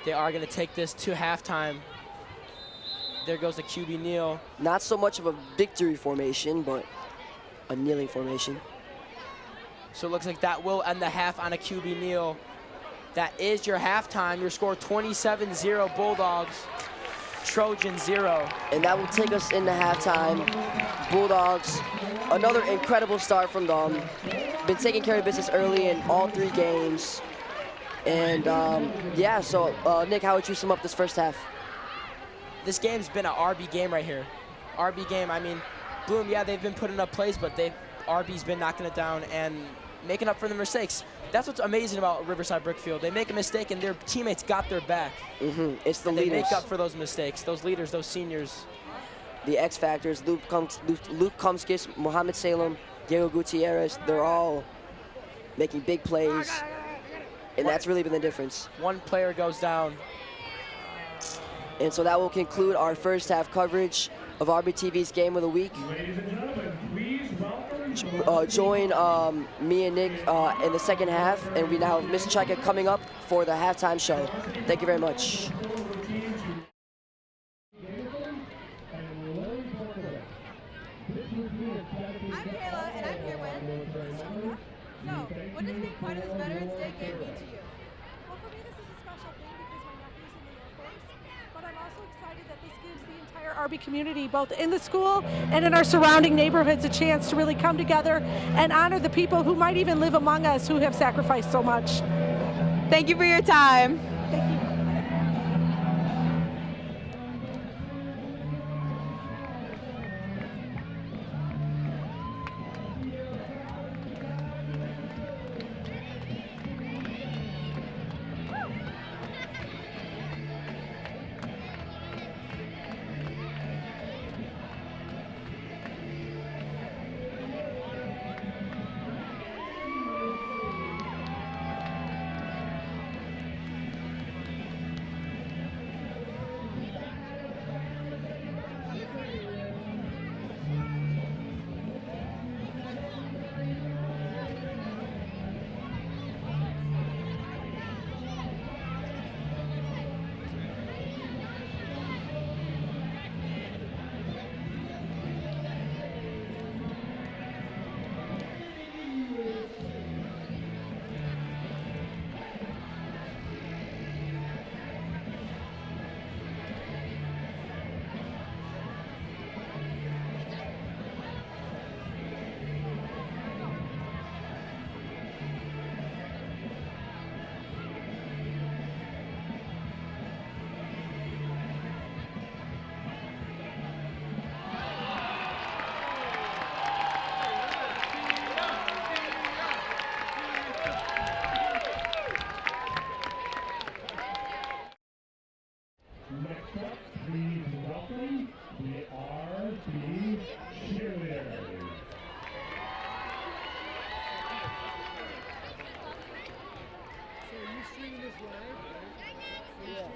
They are going to take this to halftime. There goes the QB kneel. Not so much of a victory formation, but a kneeling formation. So it looks like that will end the half on a QB kneel. That is your halftime. Your score 27-0 Bulldogs, Trojans 0. And that will take us into halftime. Bulldogs, another incredible start from them. Been taking care of business early in all 3 games. And yeah, so Nick, how would you sum up this first half? This game's been an RB game right here. RB game, I mean, Bloom, yeah, they've been putting up plays, but RB's been knocking it down and making up for the mistakes. That's what's amazing about Riverside Brookfield. They make a mistake and their teammates got their back. It's the and leaders. They make up for those mistakes, those leaders, those seniors. The X Factors, Luke Kumskis, Mohamed Salem, Diego Gutierrez, they're all making big plays. And that's really been the difference. One player goes down. And so that will conclude our first half coverage of RBTV's Game of the Week. Join me and Nick in the second half, and we now have Miss Chaika coming up for the halftime show. Thank you very much. I'm Kayla, and I'm here with Chaika. So, what does being part of this Veterans Day game mean to you? Well, for me, this is a special thing because my nephew's in the Air Force, but I'm also excited that this gives the entire RB community, both in the school and in our surrounding neighborhoods, a chance to really come together and honor the people who might even live among us who have sacrificed so much. Thank you for your time. Thank you. Next up, please welcome the RB cheerleaders. So are you streaming this live? Yeah.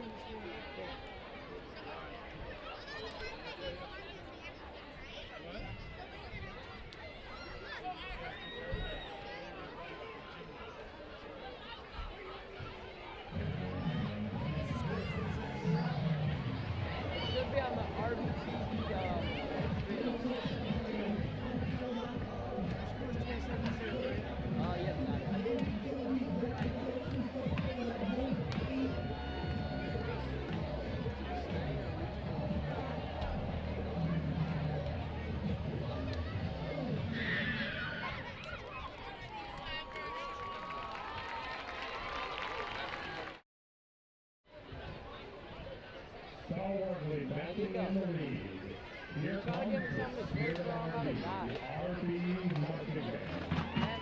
Should be on the RBTV. Stalwartly backing in the lead. Here comes the spirit of RB, the RB marketing band.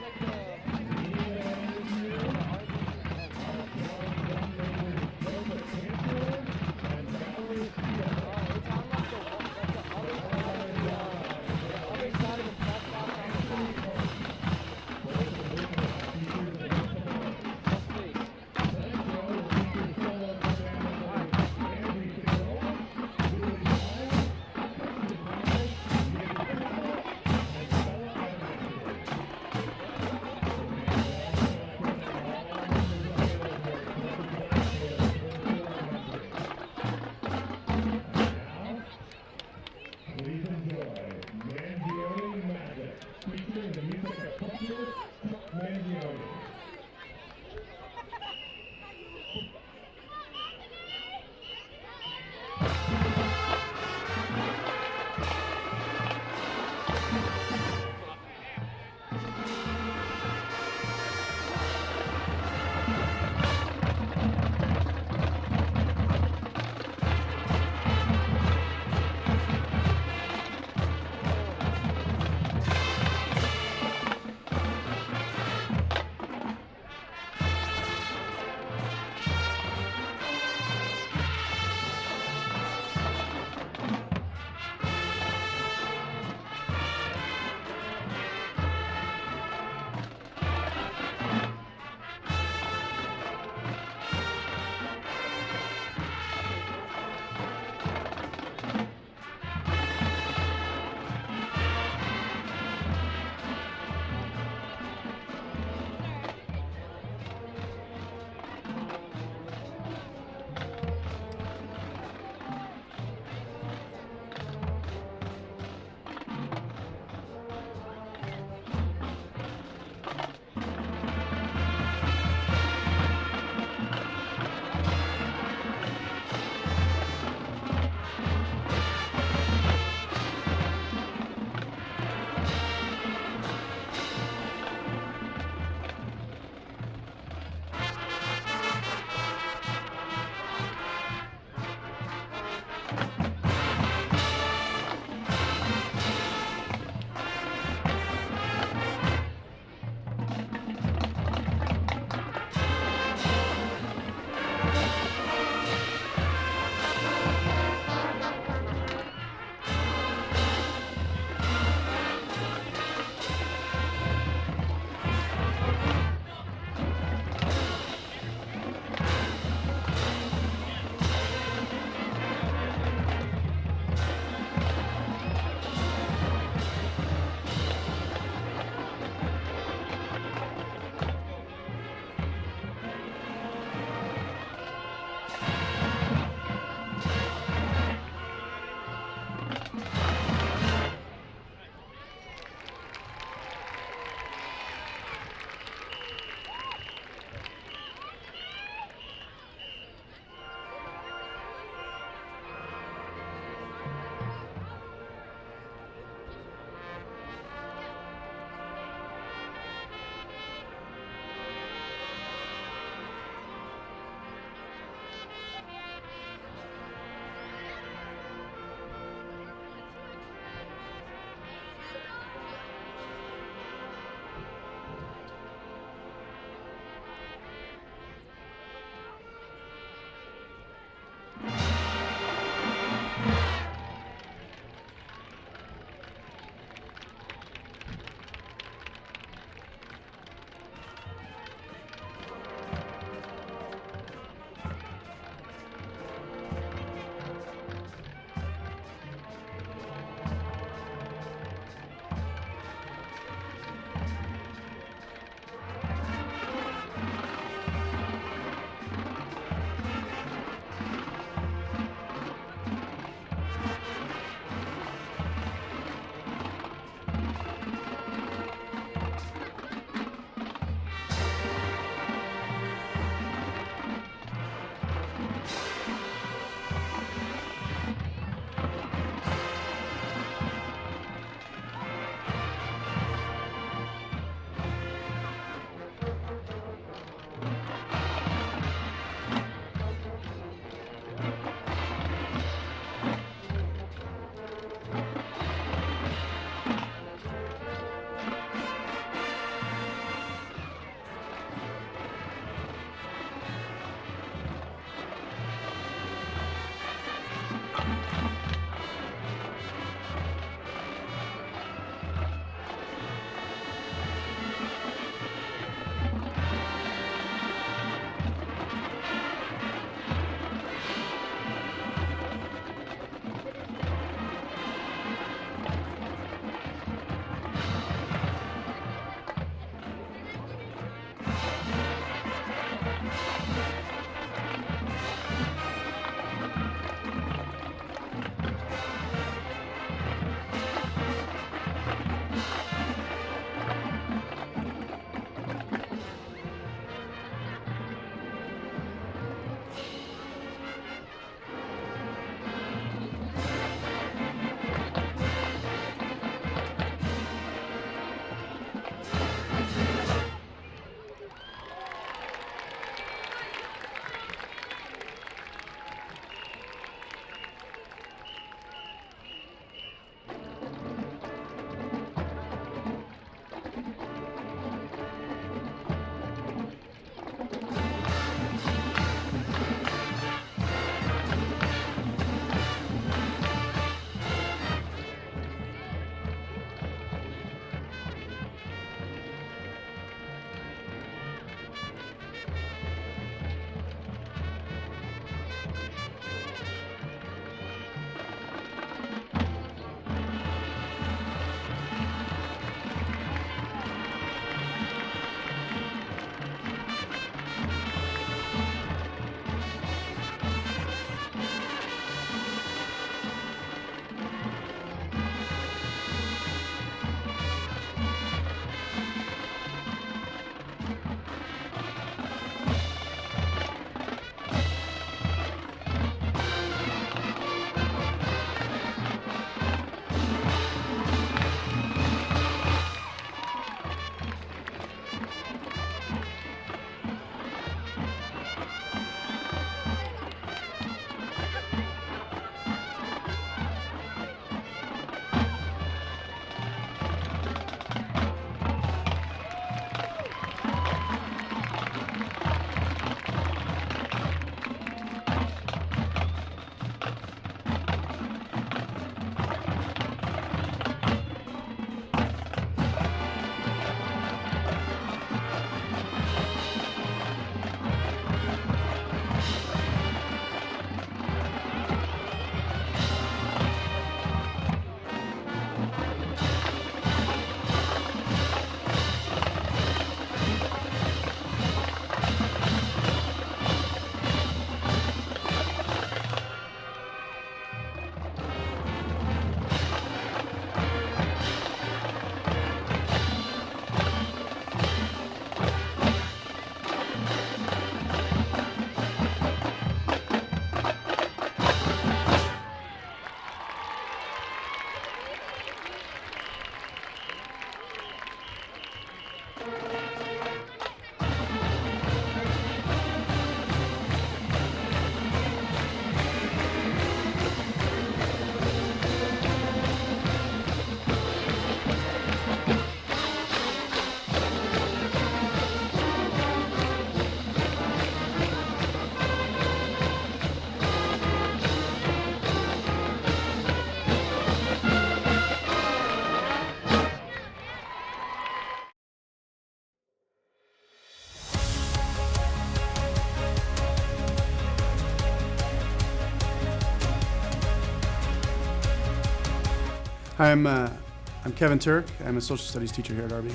I'm Kevin Turk. I'm a social studies teacher here at RB.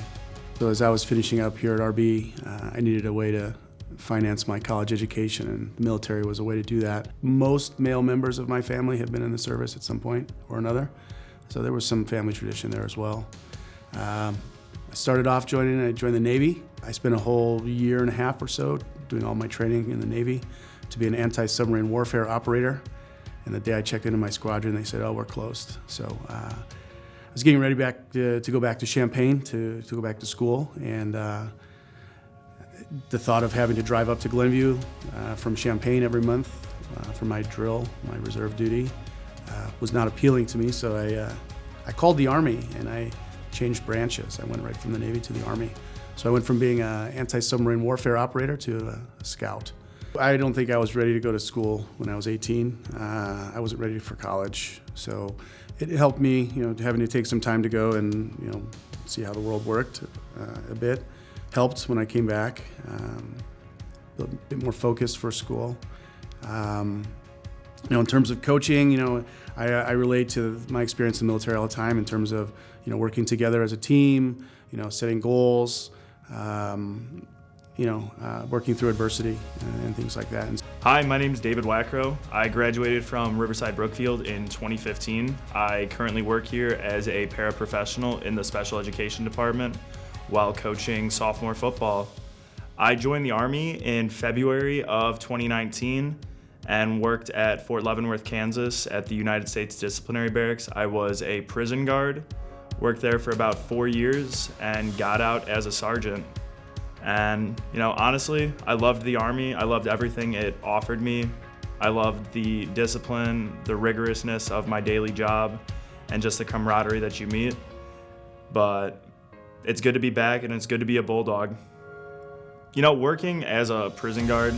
So as I was finishing up here at RB, I needed a way to finance my college education, and the military was a way to do that. Most male members of my family have been in the service at some point or another, so there was some family tradition there as well. I started off I joined the Navy. I spent a whole year and a half or so doing all my training in the Navy to be an anti-submarine warfare operator. And the day I checked into my squadron, they said, "Oh, we're closed." So I was getting ready to go back to Champaign to go back to school, and the thought of having to drive up to Glenview from Champaign every month for my drill, my reserve duty, was not appealing to me. So I called the Army and I changed branches. I went right from the Navy to the Army. So I went from being an anti-submarine warfare operator to a scout. I don't think I was ready to go to school when I was 18. I wasn't ready for college, so it helped me, having to take some time to go and, see how the world worked a bit. Helped when I came back, a bit more focused for school. In terms of coaching, I relate to my experience in the military all the time in terms of, working together as a team, setting goals, working through adversity and things like that. Hi, my name is David Wackrow. I graduated from Riverside Brookfield in 2015. I currently work here as a paraprofessional in the special education department while coaching sophomore football. I joined the Army in February of 2019 and worked at Fort Leavenworth, Kansas at the United States Disciplinary Barracks. I was a prison guard, worked there for about 4 years, and got out as a sergeant. And, honestly, I loved the Army. I loved everything it offered me. I loved the discipline, the rigorousness of my daily job, and just the camaraderie that you meet. But it's good to be back, and it's good to be a Bulldog. Working as a prison guard,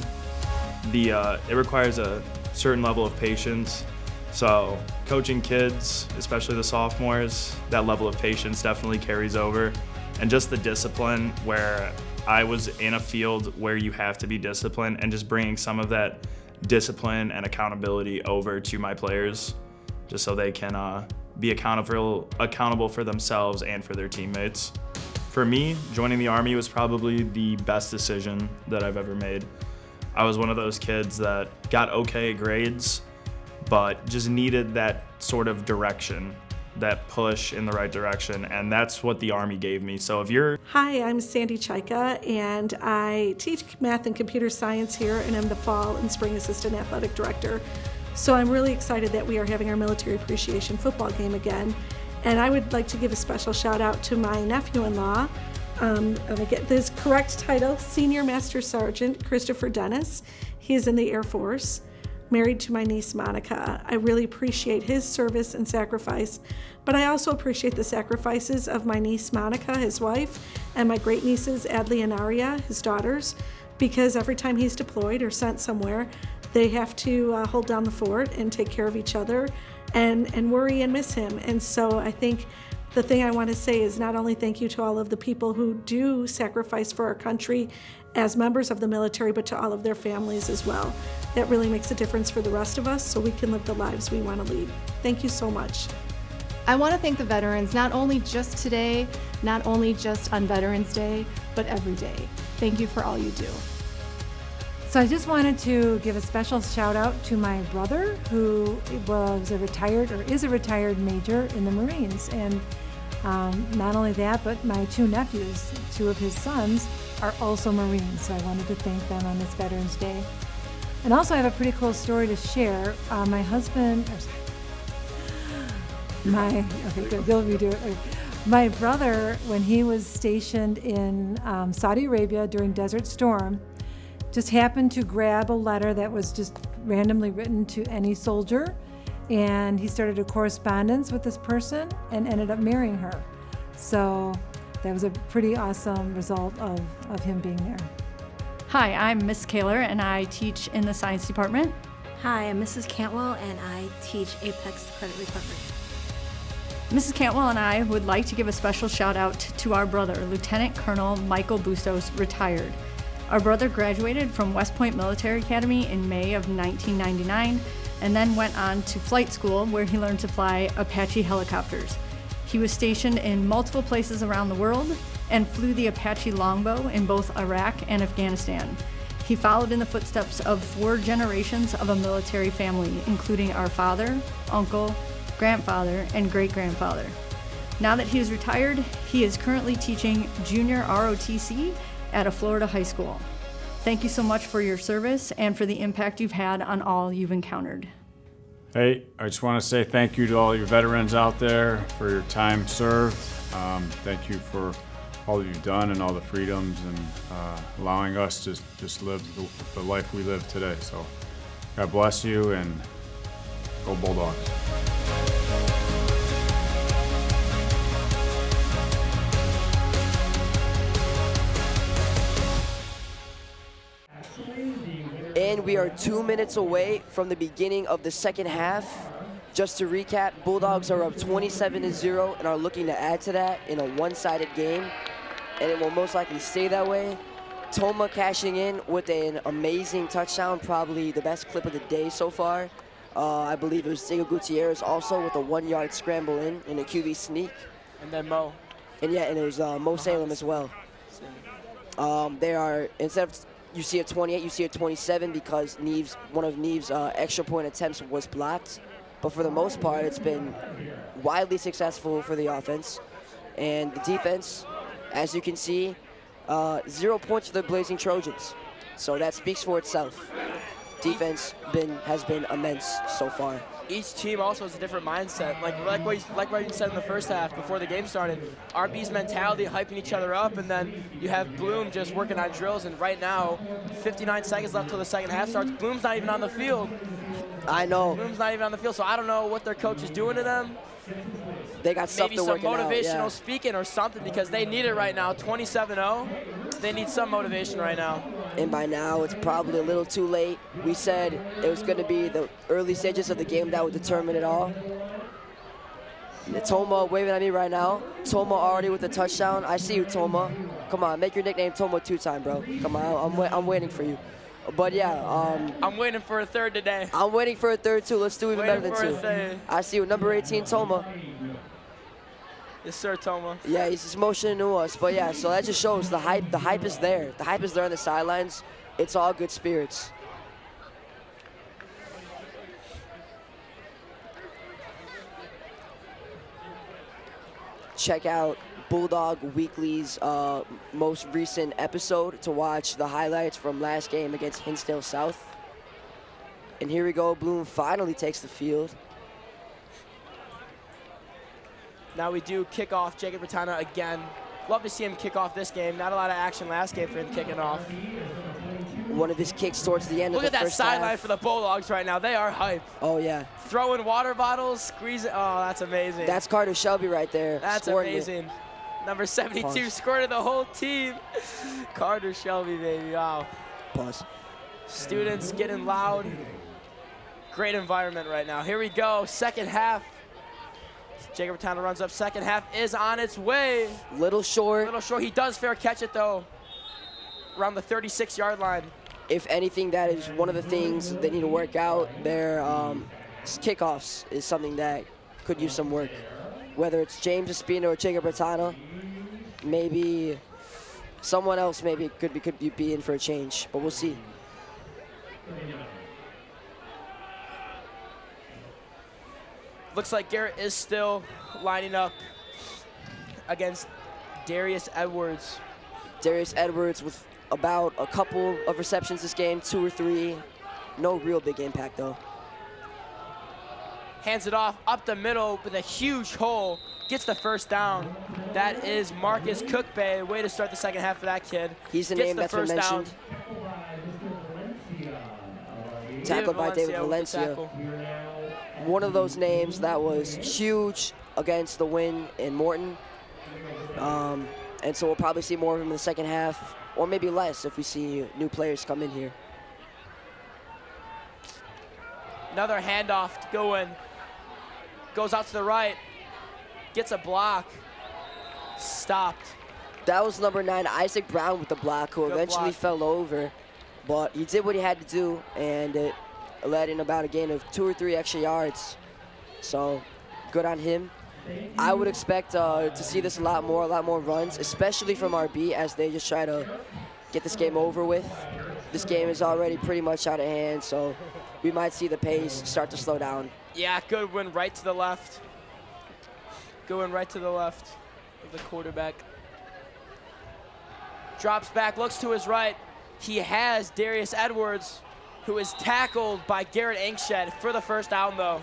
it requires a certain level of patience. So coaching kids, especially the sophomores, that level of patience definitely carries over. And just the discipline where I was in a field where you have to be disciplined, and just bringing some of that discipline and accountability over to my players just so they can be accountable for themselves and for their teammates. For me, joining the Army was probably the best decision that I've ever made. I was one of those kids that got okay grades, but just needed that sort of direction, that push in the right direction, and that's what the Army gave me. So if you're... Hi, I'm Sandy Chaika, and I teach math and computer science here, and I'm the fall and spring assistant athletic director. So I'm really excited that we are having our military appreciation football game again. And I would like to give a special shout out to my nephew-in-law. I get this correct title, Senior Master Sergeant Christopher Dennis. He is in the Air Force, married to my niece Monica. I really appreciate his service and sacrifice, but I also appreciate the sacrifices of my niece Monica, his wife, and my great nieces Adley and Aria, his daughters, because every time he's deployed or sent somewhere, they have to hold down the fort and take care of each other and worry and miss him. And so I think the thing I want to say is not only thank you to all of the people who do sacrifice for our country as members of the military, but to all of their families as well. That really makes a difference for the rest of us so we can live the lives we want to lead. Thank you so much. I want to thank the veterans, not only just today, not only just on Veterans Day, but every day. Thank you for all you do. So I just wanted to give a special shout out to my brother, who was is a retired major in the Marines. And not only that, but my two nephews, two of his sons, are also Marines. So I wanted to thank them on this Veterans Day. And also I have a pretty cool story to share. My husband, you'll redo it. My brother, when he was stationed in Saudi Arabia during Desert Storm, just happened to grab a letter that was just randomly written to any soldier, and he started a correspondence with this person and ended up marrying her. So that was a pretty awesome result of him being there. Hi, I'm Miss Kaler, and I teach in the science department. Hi, I'm Mrs. Cantwell, and I teach Apex Credit Recovery. Mrs. Cantwell and I would like to give a special shout out to our brother, Lieutenant Colonel Michael Bustos, retired. Our brother graduated from West Point Military Academy in May of 1999 and then went on to flight school where he learned to fly Apache helicopters. He was stationed in multiple places around the world and flew the Apache longbow in both Iraq and Afghanistan. He followed in the footsteps of 4 generations of a military family, including our father, uncle, grandfather, and great-grandfather. Now that he is retired, he is currently teaching junior ROTC at a Florida high school. Thank you so much for your service and for the impact you've had on all you've encountered. Hey, I just want to say thank you to all your veterans out there for your time served. Thank you for all that you've done and all the freedoms and allowing us to just live the life we live today. So God bless you and go Bulldogs. And we are 2 minutes away from the beginning of the second half. Just to recap, Bulldogs are up 27-0 and are looking to add to that in a one-sided game. And it will most likely stay that way. Toma cashing in with an amazing touchdown, probably the best clip of the day so far. I believe it was Diego Gutierrez also with a 1-yard scramble in a QB sneak. And then Mo. And yeah, and it was Mo Salem as well. They are, instead of you see a 28, you see a 27 because one of Neve's extra point attempts was blocked. But for the most part, it's been widely successful for the offense. And the defense, as you can see, 0 points for the Blazing Trojans. So that speaks for itself. Defense has been immense so far. Each team also has a different mindset. Like what you said in the first half before the game started, RB's mentality, hyping each other up, and then you have Bloom just working on drills. And right now, 59 seconds left till the second half starts. Bloom's not even on the field. I know. Bloom's not even on the field, so I don't know what their coach is doing to them. They got stuff Maybe to some work out, motivational yeah. speaking or something because they need it right now. 27-0. They need some motivation right now. And by now, it's probably a little too late. We said it was going to be the early stages of the game that would determine it all. Toma waving at me right now. Toma already with the touchdown. I see you, Toma. Come on, make your nickname Toma 2-time, bro. Come on, I'm waiting for you. But yeah, I'm waiting for a third today. I'm waiting for a third too. Let's do even better than two. I see you, number 18, Toma. Yes, sir, Toma. Yeah, he's just motioning to us. But yeah, so that just shows the hype. The hype is there. The hype is there on the sidelines. It's all good spirits. Check out Bulldog Weekly's most recent episode to watch the highlights from last game against Hinsdale South. And here we go. Bloom finally takes the field. Now we do kick off Jacob Ratana again. Love to see him kick off this game. Not a lot of action last game for him kicking off. One of his kicks towards the end of the first half. Look at that sideline for the Bulldogs right now. They are hype. Oh, yeah. Throwing water bottles, squeezing. Oh, that's amazing. That's Carter Shelby right there. That's amazing. Number 72 Pause. scored the whole team. Carter Shelby, baby. Wow. Pause. Students getting loud. Great environment right now. Here we go. Second half. Jacob Ratana runs up. Second half is on its way. Little short. Little short. He does fair catch it, though. Around the 36-yard line. If anything, that is one of the things they need to work out. Their kickoffs is something that could use some work. Whether it's James Espino or Jacob Ratana, maybe someone else maybe could be in for a change, but we'll see. Looks like Garrett is still lining up against Darius Edwards. Darius Edwards with about a couple of receptions this game, 2 or 3. No real big impact, though. Hands it off up the middle with a huge hole. Gets the first down. That is Marcus Cookbay. Way to start the second half for that kid. He's the name that's been mentioned. Tackled by David Valencia. One of those names that was huge against the win in Morton. And so we'll probably see more of him in the second half, or maybe less if we see new players come in here. Another handoff to go in. Goes out to the right. Gets a block. Stopped. That was number 9, Isaac Brown with the block, who eventually fell over. But he did what he had to do, and it led in about a gain of 2 or 3 extra yards. So good on him. I would expect to see this a lot more runs, especially from RB as they just try to get this game over with. This game is already pretty much out of hand, so we might see the pace start to slow down. Yeah, good win right to the left. Good win right to the left of the quarterback. Drops back, looks to his right. He has Darius Edwards, who is tackled by Garrett Ankshed for the first down, though.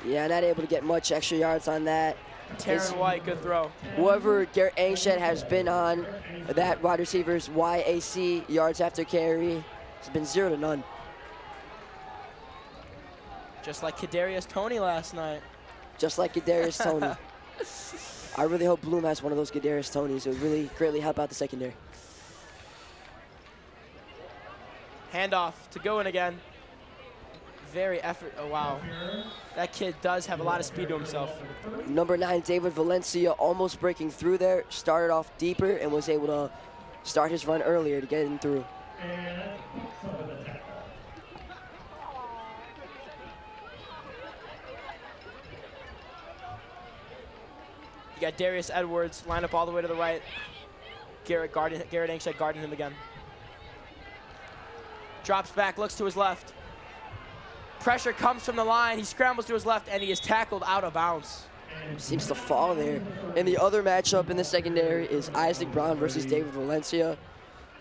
Yeah, not able to get much extra yards on that. Taryn White, good throw. Whoever Garrett Ankshed has been on, that wide receiver's YAC, yards after carry, has been 0 to none. Just like Kadarius Toney last night. Just like Kadarius Toney. I really hope Bloom has one of those Kadarius Toneys. It would really greatly help out the secondary. Handoff to Goin again. Very effort. Oh, wow. That kid does have a lot of speed to himself. Number 9, David Valencia, almost breaking through there. Started off deeper and was able to start his run earlier to get him through. You got Darius Edwards line up all the way to the right. Garrett Ankshed guarding him again. Drops back, looks to his left. Pressure comes from the line. He scrambles to his left, and he is tackled out of bounds. Seems to fall there. And the other matchup in the secondary is Isaac Brown versus David Valencia.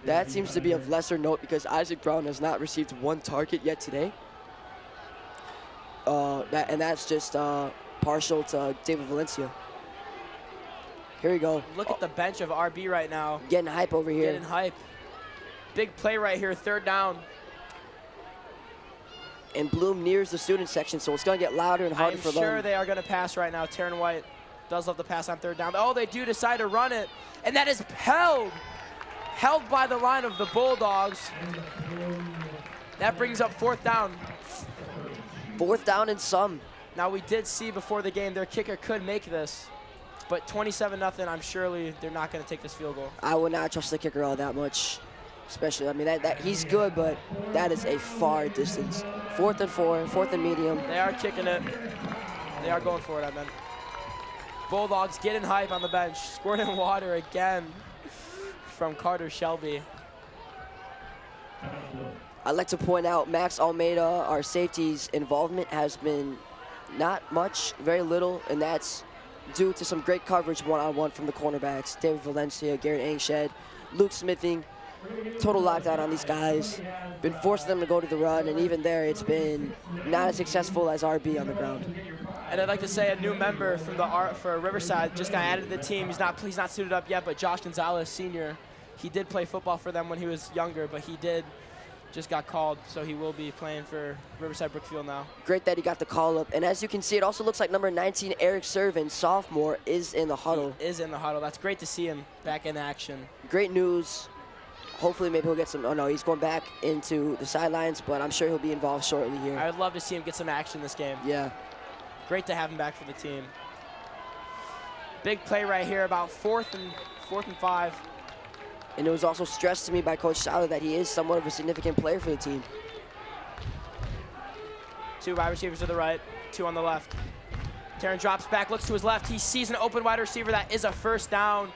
That seems to be of lesser note because Isaac Brown has not received one target yet today. And that's just partial to David Valencia. Here we go. Look at the bench of RB right now. Getting hype over here. Getting hype. Big play right here, third down. And Bloom nears the student section, so it's going to get louder and harder for them. I'm sure they are going to pass right now. Taryn White does love to pass on third down. Oh, they do decide to run it, and that is held by the line of the Bulldogs. That brings up fourth down. Fourth down and some. Now, we did see before the game their kicker could make this, but 27-0, I'm surely they're not going to take this field goal. I would not trust the kicker all that much. Especially, I mean, that he's good, but that is a far distance. 4th and 4, 4th and medium. They are kicking it. They are going for it, I meant. Bulldogs getting hype on the bench. Squirting water again from Carter Shelby. I'd like to point out Max Almeida, our safety's involvement has been not much, very little, and that's due to some great coverage one-on-one from the cornerbacks. David Valencia, Garrett Ankshed, Luke Smithing. Total lockdown on these guys. Been forcing them to go to the run, and even there, it's been not as successful as RB on the ground. And I'd like to say a new member from for Riverside just got added to the team. He's not suited up yet, but Josh Gonzalez, senior. He did play football for them when he was younger, but he just got called, so he will be playing for Riverside Brookfield now. Great that he got the call up. And as you can see, it also looks like number 19, Eric Servin, sophomore, is in the huddle. He is in the huddle. That's great to see him back in action. Great news. Hopefully maybe he'll get some, oh no, he's going back into the sidelines, but I'm sure he'll be involved shortly here. I would love to see him get some action this game. Yeah. Great to have him back for the team. Big play right here, about 4th and 5. And it was also stressed to me by Coach Seiler that he is somewhat of a significant player for the team. 2 wide receivers to the right, 2 on the left. Taryn drops back, looks to his left. He sees an open wide receiver. That is a first down.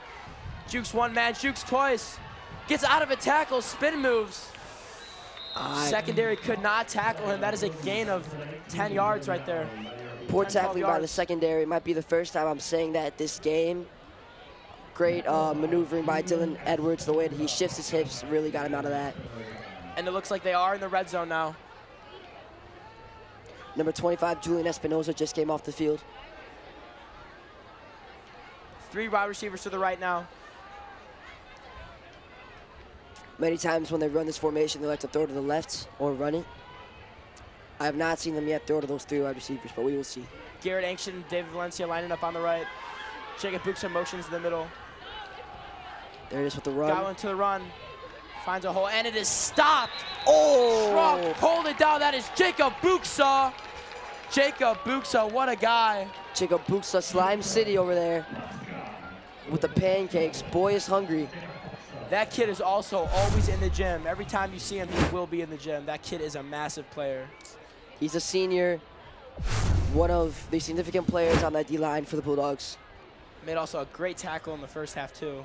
Jukes one man, jukes twice. Gets out of a tackle, spin moves. Secondary could not tackle him. That is a gain of 10 yards right there. Poor tackling by the secondary. Might be the first time I'm saying that this game. Great maneuvering by Dylan Edwards. The way that he shifts his hips really got him out of that. And it looks like they are in the red zone now. Number 25, Julian Espinoza, just came off the field. 3 wide receivers to the right now. Many times when they run this formation, they like to throw to the left or run it. I have not seen them yet throw to those 3 wide receivers, but we will see. Garrett Ankshed and David Valencia lining up on the right. Jacob Buxa motions in the middle. There it is with the run. Got one to the run. Finds a hole, and it is stopped. Oh! Strong, hold it down. That is Jacob Buxa. Jacob Buxa, what a guy. Jacob Buxa, Slime City over there with the pancakes. Boy is hungry. That kid is also always in the gym. Every time you see him, he will be in the gym. That kid is a massive player. He's a senior. one of the significant players on that D-line for the Bulldogs. Made also a great tackle in the first half, too.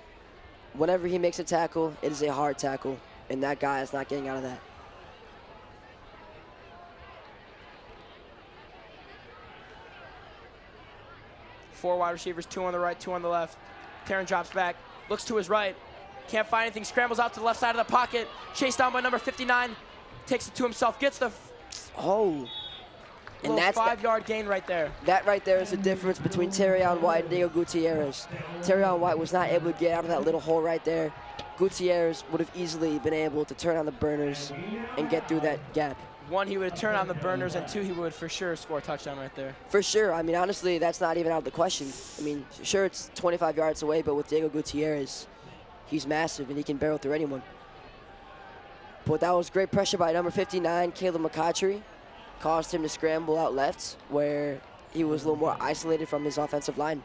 Whenever he makes a tackle, it is a hard tackle, and that guy is not getting out of that. Four wide receivers, two on the right, two on the left. Taryn drops back, looks to his right, can't find anything, scrambles out to the left side of the pocket, chased down by number 59, takes it to himself, gets the and that's 5-yard gain right there. That right there is the difference between Terrion White and Diego Gutierrez. Terrion White was not able to get out of that little hole right there. Gutierrez would have easily been able to turn on the burners and get through that gap. One, he would turn on the burners, and two, he would for sure score a touchdown right there. For sure. I mean, honestly, that's not even out of the question. I mean, sure, it's 25 yards away, but with Diego Gutierrez, he's massive, and he can barrel through anyone. But that was great pressure by number 59, Caleb McCautry. Caused him to scramble out left, where he was a little more isolated from his offensive line.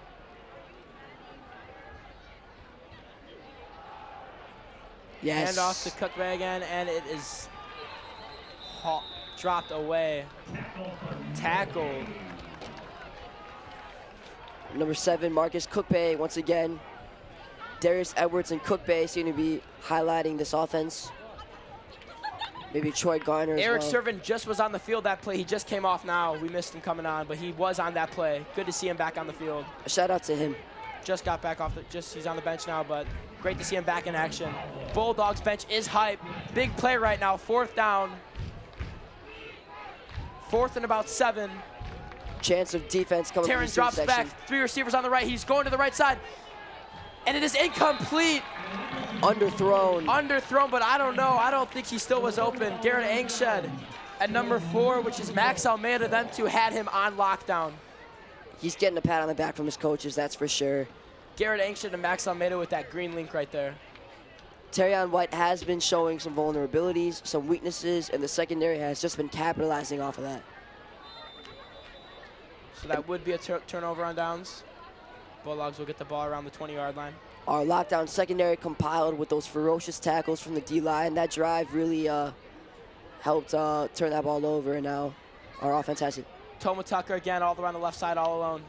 Yes. Hand off to Cookbay again, and it is dropped away. Tackled. Number 7, Marcus Cookbay, once again. Darius Edwards and Cookbay seem to be highlighting this offense. Maybe Troy Garner as Eric well. Servant just was on the field that play. He just came off now. We missed him coming on, but he was on that play. Good to see him back on the field. A shout out to him. Just got back off he's on the bench now, but great to see him back in action. Bulldogs bench is hype. Big play right now, 4th down. 4th and about 7. Chance of defense coming from the Taryn drops section. back, 3 receivers on the right. He's going to the right side, and it is incomplete. Underthrown, but I don't know. I don't think he still was open. Garrett Angshed at number 4, which is Max Almeida. Them two had him on lockdown. He's getting a pat on the back from his coaches, that's for sure. Garrett Angshed and Max Almeida with that green link right there. Terrion White has been showing some vulnerabilities, some weaknesses, and the secondary has just been capitalizing off of that. So that would be a turnover on downs. Bulldogs will get the ball around the 20-yard line. Our lockdown secondary compiled with those ferocious tackles from the D-line. That drive really helped turn that ball over, and now our offense has it. Toma Tucker again, all around the left side, all alone.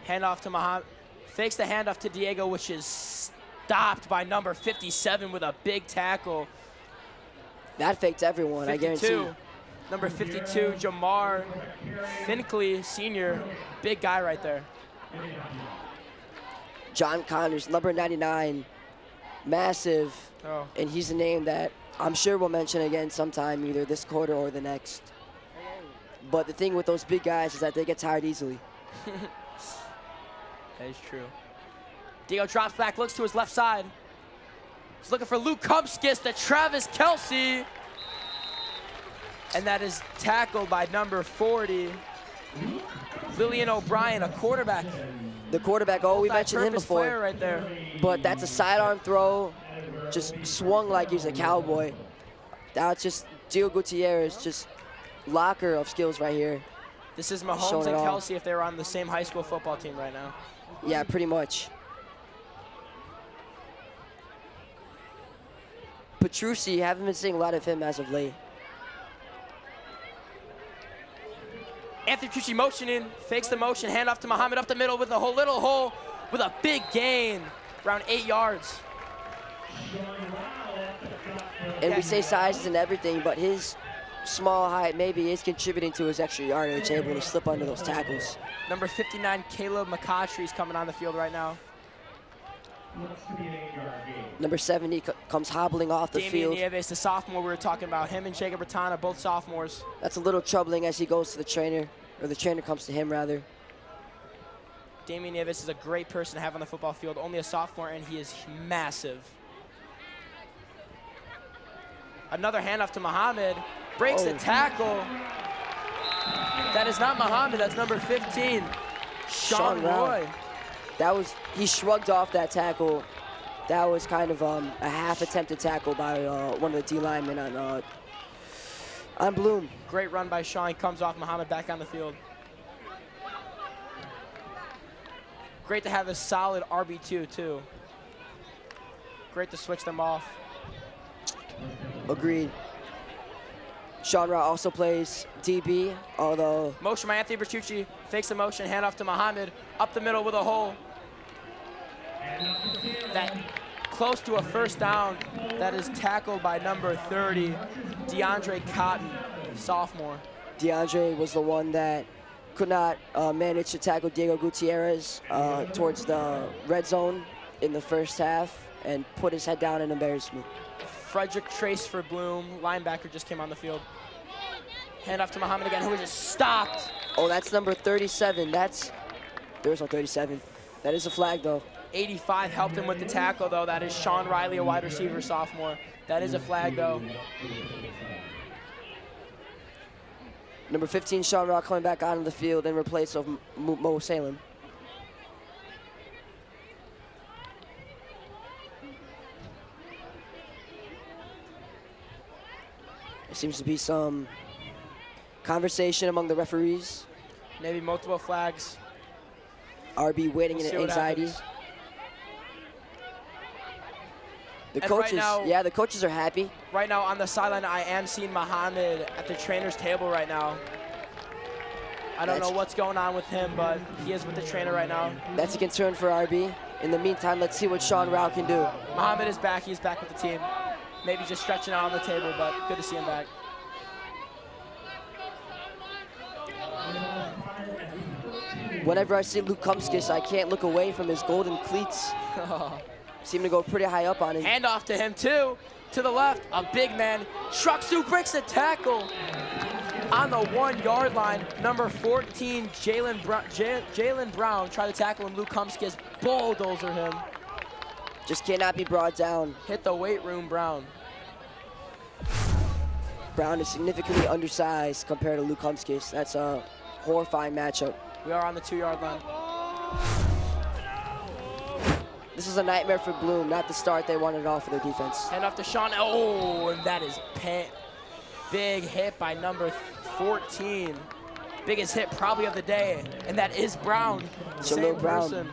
Handoff to Muhammad. Fakes the handoff to Diego, which is stopped by number 57 with a big tackle. That faked everyone, 52. I guarantee you. Number 52, Jamar Finkley, senior. Big guy right there. John Connors, number 99, massive, and he's a name that I'm sure we'll mention again sometime, either this quarter or the next. But the thing with those big guys is that they get tired easily. That is true. Diego drops back, looks to his left side. He's looking for Luke Kumpskis to Travis Kelsey. And that is tackled by number 40, Lillian O'Brien, a quarterback. The quarterback, we mentioned him before. Player right there. But that's a sidearm throw, just swung like he's a cowboy. That's just Diego Gutierrez, just locker of skills right here. This is Mahomes and Kelsey if they were on the same high school football team right now. Yeah, pretty much. Petrucci, haven't been seeing a lot of him as of late. Anthony Petrucci motioning, fakes the motion, handoff to Muhammad up the middle with a little hole with a big gain, around 8 yards. And we say sizes and everything, but his small height maybe is contributing to his extra yardage, able to slip under those tackles. Number 59, Caleb McCautry is coming on the field right now. Number 70 comes hobbling off the field. Damian Nieves, the sophomore we were talking about. Him and Jacob Bertana, both sophomores. That's a little troubling as he goes to the trainer, or the trainer comes to him, rather. Damian Nieves is a great person to have on the football field. Only a sophomore, and he is massive. Another handoff to Muhammad. Breaks the tackle. That is not Muhammad. That's number 15, Sean Roy. He shrugged off that tackle. That was kind of a half-attempted tackle by one of the D linemen on Bloom. Great run by Sean. He comes off Muhammad back on the field. Great to have a solid RB2 too. Great to switch them off. Agreed. Sean Rao also plays DB, although... Motion by Anthony Bertucci, fakes the motion, handoff to Muhammad, up the middle with a hole. That close to a first down, that is tackled by number 30, DeAndre Cotton, sophomore. DeAndre was the one that could not manage to tackle Diego Gutierrez towards the red zone in the first half and put his head down in embarrassment. Frederick Trace for Bloom, linebacker just came on the field. Handoff to Muhammad again, who was just stopped. Oh, that's number 37. There was no 37. That is a flag, though. 85 helped him with the tackle, though. That is Sean Riley, a wide receiver, sophomore. That is a flag, though. Number 15, Sean Rock, coming back onto the field in replace of Mo Salem. There seems to be some conversation among the referees. Maybe multiple flags. RB waiting in anxiety. The coaches, the coaches are happy. Right now on the sideline, I am seeing Muhammad at the trainer's table right now. I don't know what's going on with him, but he is with the trainer right now. That's a concern for RB. In the meantime, let's see what Sean Rao can do. Muhammad is back. He's back with the team. Maybe just stretching out on the table, but good to see him back. Whenever I see Luke Kumskis, I can't look away from his golden cleats. Seem to go pretty high up on him. Handoff to him, too. To the left, a big man. Trucks through, breaks the tackle. On the 1 yard line, number 14, Jalen Brown tried to tackle him. Luke Kumskis bulldozer him. Just cannot be brought down. Hit the weight room, Brown. Brown is significantly undersized compared to Luke Kumskis. That's a horrifying matchup. We are on the 2 yard line. This is a nightmare for Bloom, not the start they wanted off for their defense. Hand off to Sean. Oh, and that is big hit by number 14. Biggest hit probably of the day, and that is Brown. Same person.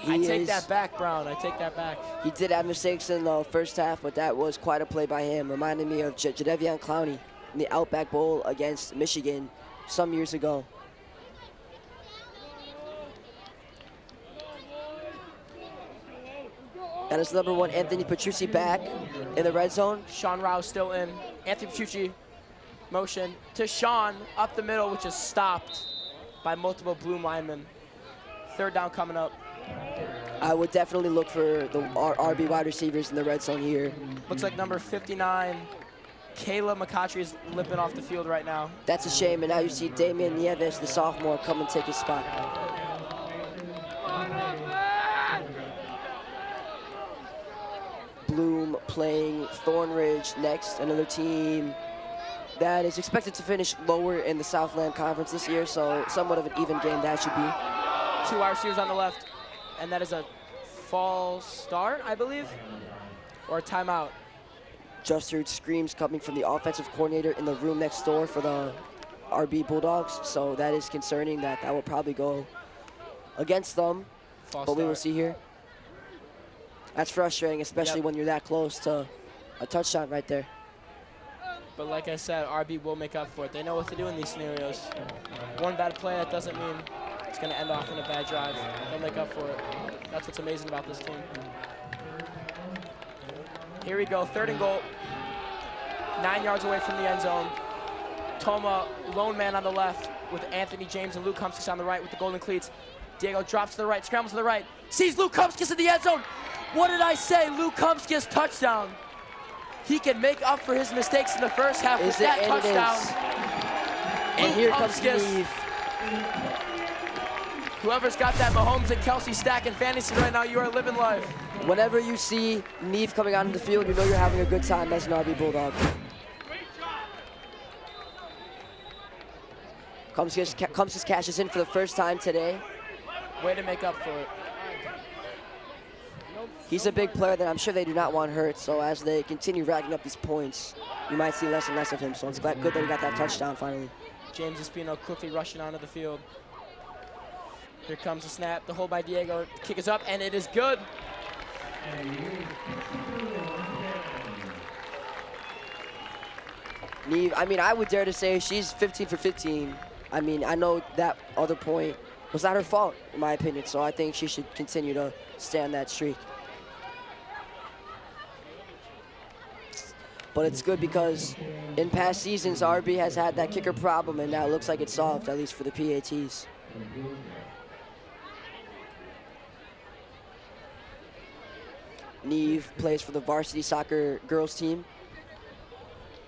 I take that back, Brown. I take that back. He did have mistakes in the first half, but that was quite a play by him. Reminded me of Jadeveon Clowney in the Outback Bowl against Michigan some years ago. That is number 1, Anthony Petrucci, back in the red zone. Sean Rao still in. Anthony Petrucci, motion to Sean, up the middle, which is stopped by multiple Bloom linemen. 3rd down coming up. I would definitely look for the RB wide receivers in the red zone here. Looks like number 59, Kayla McCautry, is limping off the field right now. That's a shame, and now you see Damian Nieves, the sophomore, come and take his spot. Bloom playing Thornridge next, another team that is expected to finish lower in the Southland Conference this year, so somewhat of an even game that should be. 2 wide receivers on the left, and that is a false start, I believe, or a timeout. Just heard screams coming from the offensive coordinator in the room next door for the RB Bulldogs, so that is concerning that will probably go against them, but we will see here. That's frustrating, especially when you're that close to a touchdown right there. But like I said, RB will make up for it. They know what to do in these scenarios. One bad play, that doesn't mean it's going to end off in a bad drive. They'll make up for it. That's what's amazing about this team. Here we go, 3rd and goal. 9 yards away from the end zone. Toma, lone man on the left with Anthony James and Luke Kumskis on the right with the golden cleats. Diego drops to the right, scrambles to the right, sees Luke Kumskis in the end zone. What did I say? Luke Kumskis touchdown. He can make up for his mistakes in the first half with that touchdown. And here comes Neve. Whoever's got that Mahomes and Kelsey stack in fantasy right now, you are living life. Whenever you see Neve coming onto the field, you know you're having a good time as an RB Bulldog. Kumskis cashes in for the first time today. Way to make up for it. He's a big player that I'm sure they do not want hurt, so as they continue racking up these points, you might see less and less of him, so it's good that he got that touchdown finally. James Espino quickly rushing onto the field. Here comes the snap, the hold by Diego, the kick is up, and it is good. Neve, I mean, I would dare to say she's 15 for 15. I mean, I know that other point was not her fault, in my opinion, so I think she should continue to stay on that streak. But it's good because in past seasons, RB has had that kicker problem, and now it looks like it's solved, at least for the PATs. Neve plays for the varsity soccer girls team.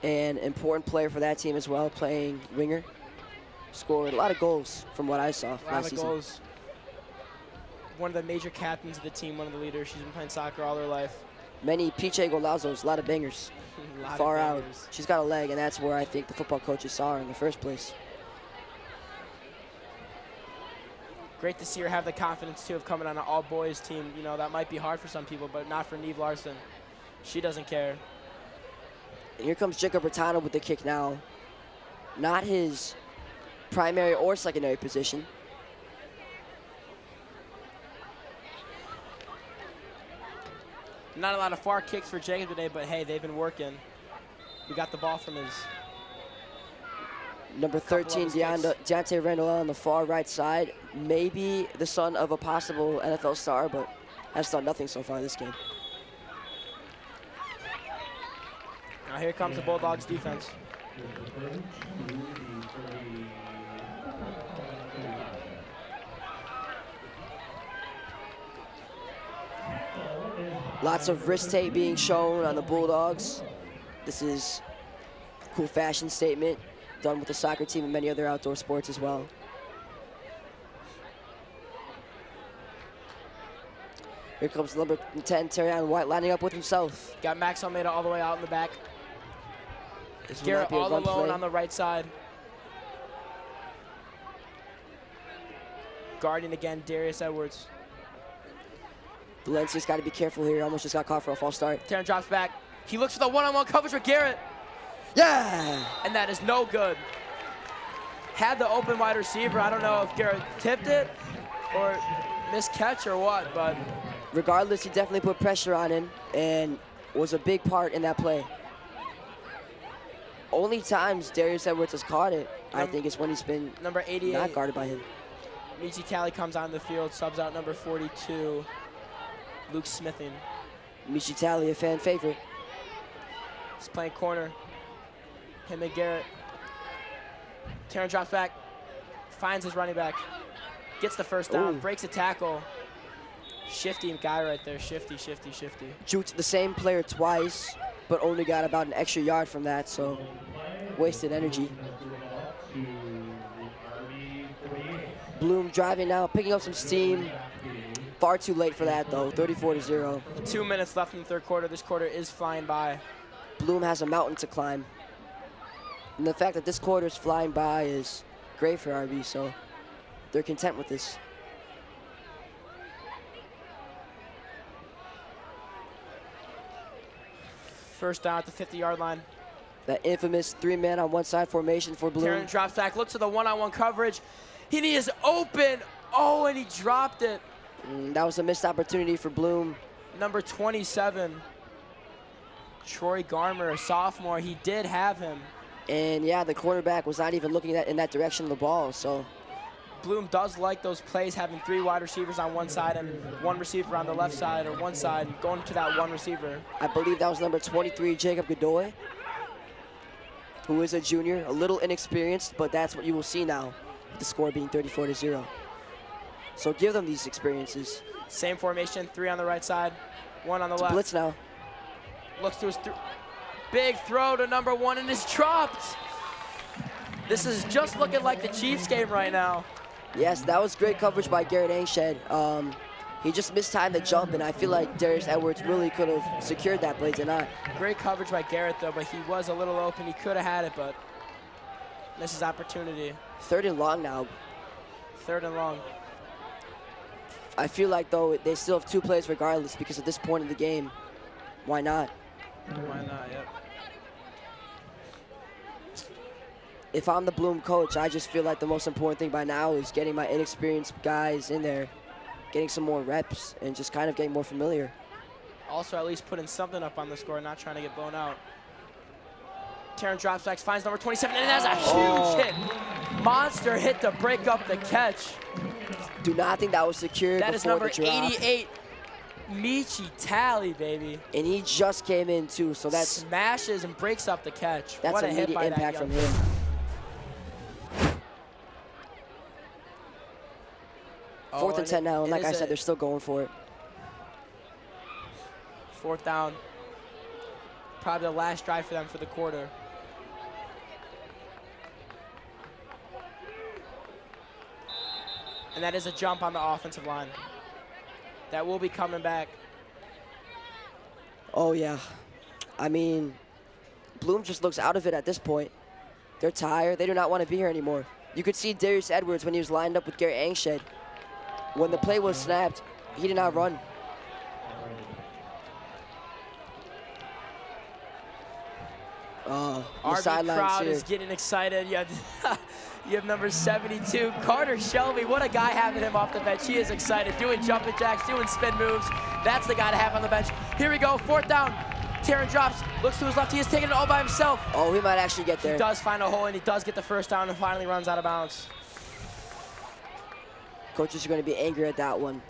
An important player for that team as well, playing winger. Scored a lot of goals from what I saw last season. Goals. One of the major captains of the team, one of the leaders. She's been playing soccer all her life. Many piche golazos, a lot of bangers. Far out. She's got a leg, and that's where I think the football coaches saw her in the first place. Great to see her have the confidence, too, of coming on an all-boys team. You know, that might be hard for some people, but not for Neve Larson. She doesn't care. And here comes Jacob Bertano with the kick now. Not his primary or secondary position. Not a lot of far kicks for Jacob today, but hey, they've been working. We got the ball from his number 13, Deontay Randall on the far right side. Maybe the son of a possible NFL star, but has done nothing so far this game. Now here comes the Bulldogs defense. Lots of wrist tape being shown on the Bulldogs. This is a cool fashion statement done with the soccer team and many other outdoor sports as well. Here comes number 10, Terrion White, lining up with himself. Got Max Almeida all the way out in the back. Garrett all alone on the right side. Guarding again, Darius Edwards. Valencia's got to be careful here. Almost just got caught for a false start. Terrion drops back. He looks for the one-on-one coverage with Garrett. Yeah! And that is no good. Had the open wide receiver. I don't know if Garrett tipped it or missed catch or what, but regardless, he definitely put pressure on him and was a big part in that play. Only times Darius Edwards has caught it, I think, is when he's been number 88 not guarded by him. Michi Talley comes on the field, subs out number 42, Luke Smithing. Michi Talley, a fan favorite. He's playing corner. Him and Garrett. Terrion drops back, finds his running back, gets the first down, breaks a tackle. Shifty guy right there, shifty. Juked the same player twice, but only got about an extra yard from that, so wasted energy. Bloom driving now, picking up some steam. Far too late for that, though, 34-0. 2 minutes left in the third quarter. This quarter is flying by. Bloom has a mountain to climb. And the fact that this quarter is flying by is great for RB, so they're content with this. First down at the 50-yard line. That infamous three-man on one side formation for Bloom. Terrion drops back, looks to the one-on-one coverage. He is open. Oh, and he dropped it. That was a missed opportunity for Bloom. Number 27, Troy Garmer, a sophomore. He did have him. And yeah, the quarterback was not even looking in that direction of the ball, so. Bloom does like those plays, having 3 wide receivers on one side and 1 receiver on the left side or one side, going to that 1 receiver. I believe that was number 23, Jacob Godoy, who is a junior, a little inexperienced, but that's what you will see now, with the score being 34-0. So give them these experiences. Same formation, 3 on the right side, 1 on the left. Blitz now. Looks to his big throw to number 1 and is dropped. This is just looking like the Chiefs game right now. Yes, that was great coverage by Garrett Angshed. He just mistimed the jump, and I feel like Darius Edwards really could have secured that play tonight. Great coverage by Garrett, though, but he was a little open. He could have had it, but misses opportunity. 3rd and long now. 3rd and long. I feel like, though, they still have 2 plays regardless because at this point in the game, why not? Why not, yep. If I'm the Bloom coach, I just feel like the most important thing by now is getting my inexperienced guys in there, getting some more reps, and just kind of getting more familiar. Also, at least putting something up on the score, not trying to get blown out. Taryn drops back, finds number 27, and that's a huge hit. Monster hit to break up the catch. Do not think that was secured That is before number the drop. 88, Michi Tally, baby. And he just came in too, so that's smashes and breaks up the catch. That's what a hit immediate by impact that from young him. man. Fourth and 10 now, and it like I is said, they're still going for it. 4th down. Probably the last drive for them for the quarter. And that is a jump on the offensive line. That will be coming back. Oh, yeah. I mean, Bloom just looks out of it at this point. They're tired. They do not want to be here anymore. You could see Darius Edwards when he was lined up with Garrett Angshed. When the play was snapped, he did not run. The RB sidelines crowd here. is getting excited. You have number 72, Carter Shelby. What a guy having him off the bench. He is excited, doing jumping jacks, doing spin moves. That's the guy to have on the bench. Here we go, 4th down. Taryn drops, looks to his left. He is taking it all by himself. Oh, he might actually get there. He does find a hole, and he does get the first down and finally runs out of bounds. Coaches are going to be angry at that one.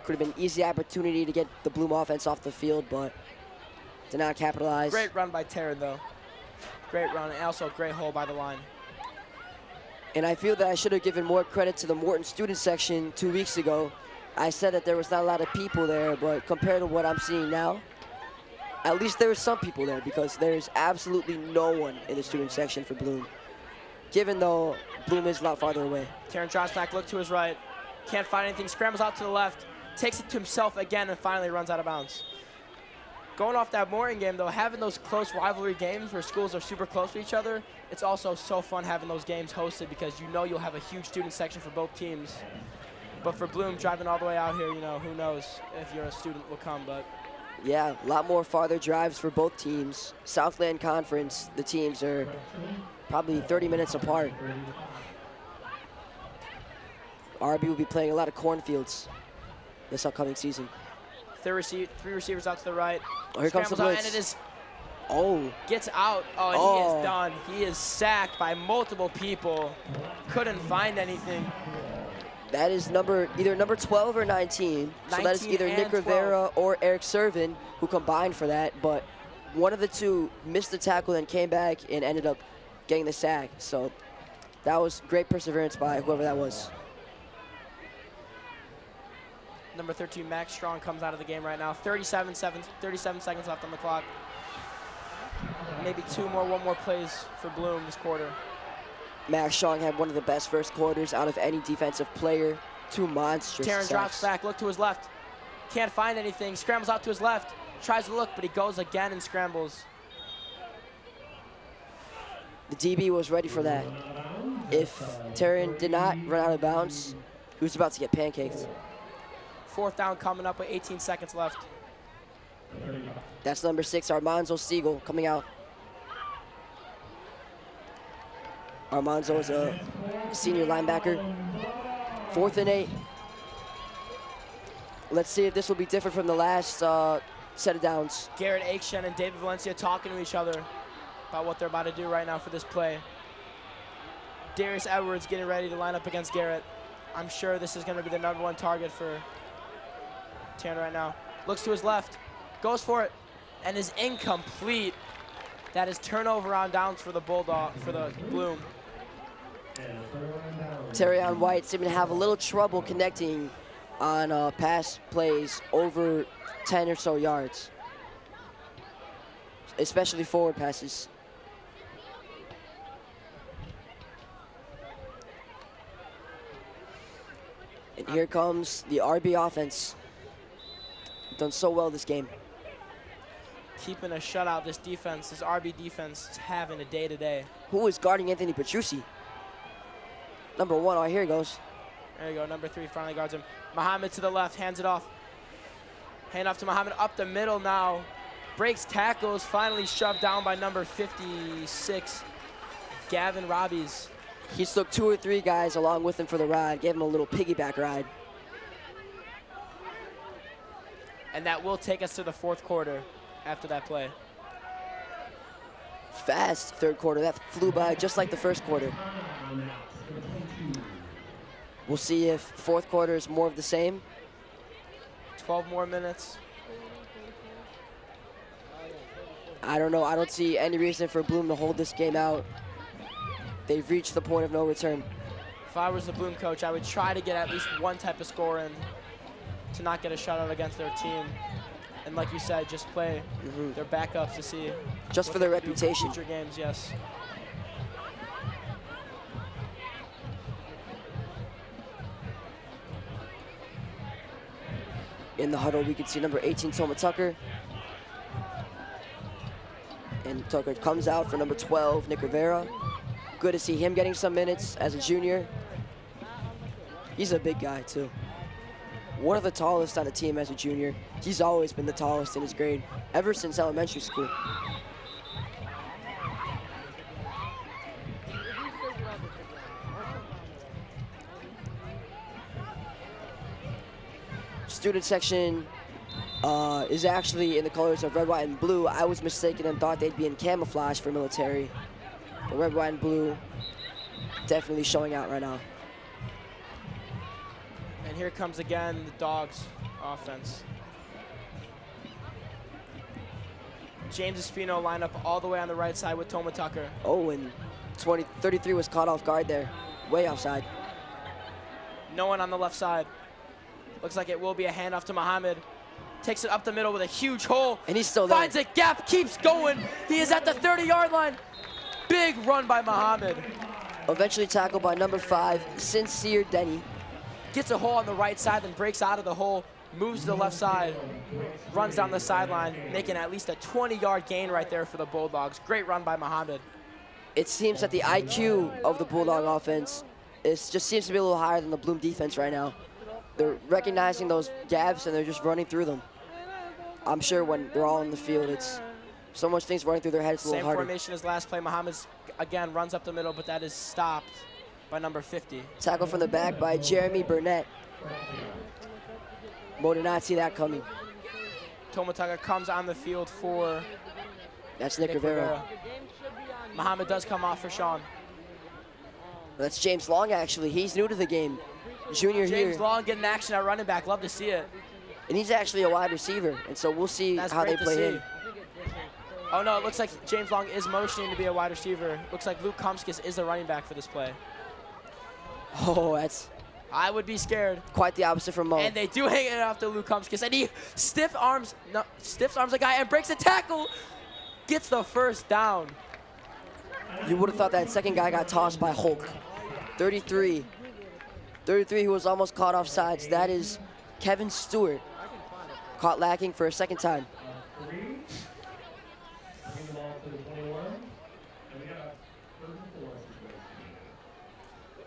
Could have been an easy opportunity to get the Bloom offense off the field, but did not capitalize. Great run by Taryn, though. Great run, and also a great hole by the line. And I feel that I should have given more credit to the Morton student section 2 weeks ago. I said that there was not a lot of people there, but compared to what I'm seeing now, at least there were some people there because there's absolutely no one in the student section for Bloom. Given though Bloom is a lot farther away. Taryn drops back, look to his right. Can't find anything, scrambles out to the left, takes it to himself again, and finally runs out of bounds. Going off that Morton game, though, having those close rivalry games where schools are super close to each other, it's also so fun having those games hosted because you know you'll have a huge student section for both teams. But for Bloom, driving all the way out here, you know, who knows if you're a student will come, but. Yeah, a lot more farther drives for both teams. Southland Conference, the teams are probably 30 minutes apart. RB will be playing a lot of cornfields this upcoming season. Three receivers out to the right. Oh, here comes the Scrambles out, blitz. and it is Oh. gets out. Oh, and he is done. He is sacked by multiple people. Couldn't find anything. That is either number 12 or 19. So that is 19 either and Nick 12. Rivera or Eric Servin who combined for that, but one of the two missed the tackle and came back and ended up getting the sack. So that was great perseverance by whoever that was. Number 13, Max Strong, comes out of the game right now. 37 seconds left on the clock. Maybe one more plays for Bloom this quarter. Max Strong had one of the best first quarters out of any defensive player. 2 monstrous Taryn sacks. drops back, look to his left. Can't find anything, scrambles out to his left. Tries to look, but he goes again and scrambles. The DB was ready for that. If Taryn did not run out of bounds, he was about to get pancaked. 4th down coming up with 18 seconds left. That's number 6, Armanzo Siegel, coming out. Armanzo is a senior linebacker. 4th and 8. Let's see if this will be different from the last set of downs. Garrett Akshen and David Valencia talking to each other about what they're about to do right now for this play. Darius Edwards getting ready to line up against Garrett. I'm sure this is going to be the #1 target for Taryn right now. Looks to his left, goes for it, and is incomplete. That is turnover on downs for the Bloom. Terrion White seemed to have a little trouble connecting on pass plays over 10 or so yards, especially forward passes. And here comes the RB offense. Done so well this game. Keeping a shutout, this defense, this RB defense is having a day today. Who is guarding Anthony Petrucci? Number 1, oh, here he goes. There you go, number 3 finally guards him. Muhammad to the left, hands it off. Hand off to Muhammad, up the middle now. Breaks tackles, finally shoved down by number 56, Gavin Robbies. He took 2 or 3 guys along with him for the ride, gave him a little piggyback ride. And that will take us to the 4th quarter after that play. fast third quarter. That flew by just like the first quarter. We'll see if fourth quarter is more of the same. 12 more minutes. I don't know. I don't see any reason for Bloom to hold this game out. They've reached the point of no return. If I was the Bloom coach, I would try to get at least one type of score in to not get a shutout against their team. And like you said, just play their backups to see. Just for their reputation. Future games, yes. In the huddle, we can see number 18, Toma Tucker. And Tucker comes out for number 12, Nick Rivera. Good to see him getting some minutes as a junior. He's a big guy, too. One of the tallest on the team as a junior. He's always been the tallest in his grade, ever since elementary school. Student section is actually in the colors of red, white, and blue. I was mistaken and thought they'd be in camouflage for military. But red, white, and blue definitely showing out right now. And here comes again the Dogs offense. James Espino line up all the way on the right side with Toma Tucker. Oh, and 33 was caught off guard there. Way offside. No one on the left side. Looks like it will be a handoff to Muhammad. Takes it up the middle with a huge hole. And he's still there. Finds a gap, keeps going. He is at the 30-yard line. Big run by Muhammad. Eventually tackled by number 5, Sincere Denny. Gets a hole on the right side, then breaks out of the hole, moves to the left side, runs down the sideline, making at least a 20-yard gain right there for the Bulldogs. Great run by Muhammad. It seems that the IQ of the Bulldog offense just seems to be a little higher than the Bloom defense right now. They're recognizing those gaps and they're just running through them. I'm sure when they're all in the field, it's so much things running through their heads, a little Same harder. formation as last play. Muhammad's again runs up the middle, but that is stopped by number 50. Tackle from the back by Jeremy Burnett. Mo did not see that coming. Toma Tucker comes on the field for That's Nick Rivera. Muhammad does come off for Sean. That's James Long, actually. He's new to the game. Junior here. James Long getting action at running back. Love to see it. And he's actually a wide receiver, and so we'll see how they play him. Oh, no, it looks like James Long is motioning to be a wide receiver. Looks like Luke Kumskis is the running back for this play. Oh, that's... I would be scared. Quite the opposite from Mo. And they do hang it off to Luke Kumskis, and he stiffs arms the guy and breaks a tackle. Gets the first down. You would have thought that second guy got tossed by Hulk. 33. 33 who was almost caught off sides. That is Kevin Stewart. Caught lacking for a second time.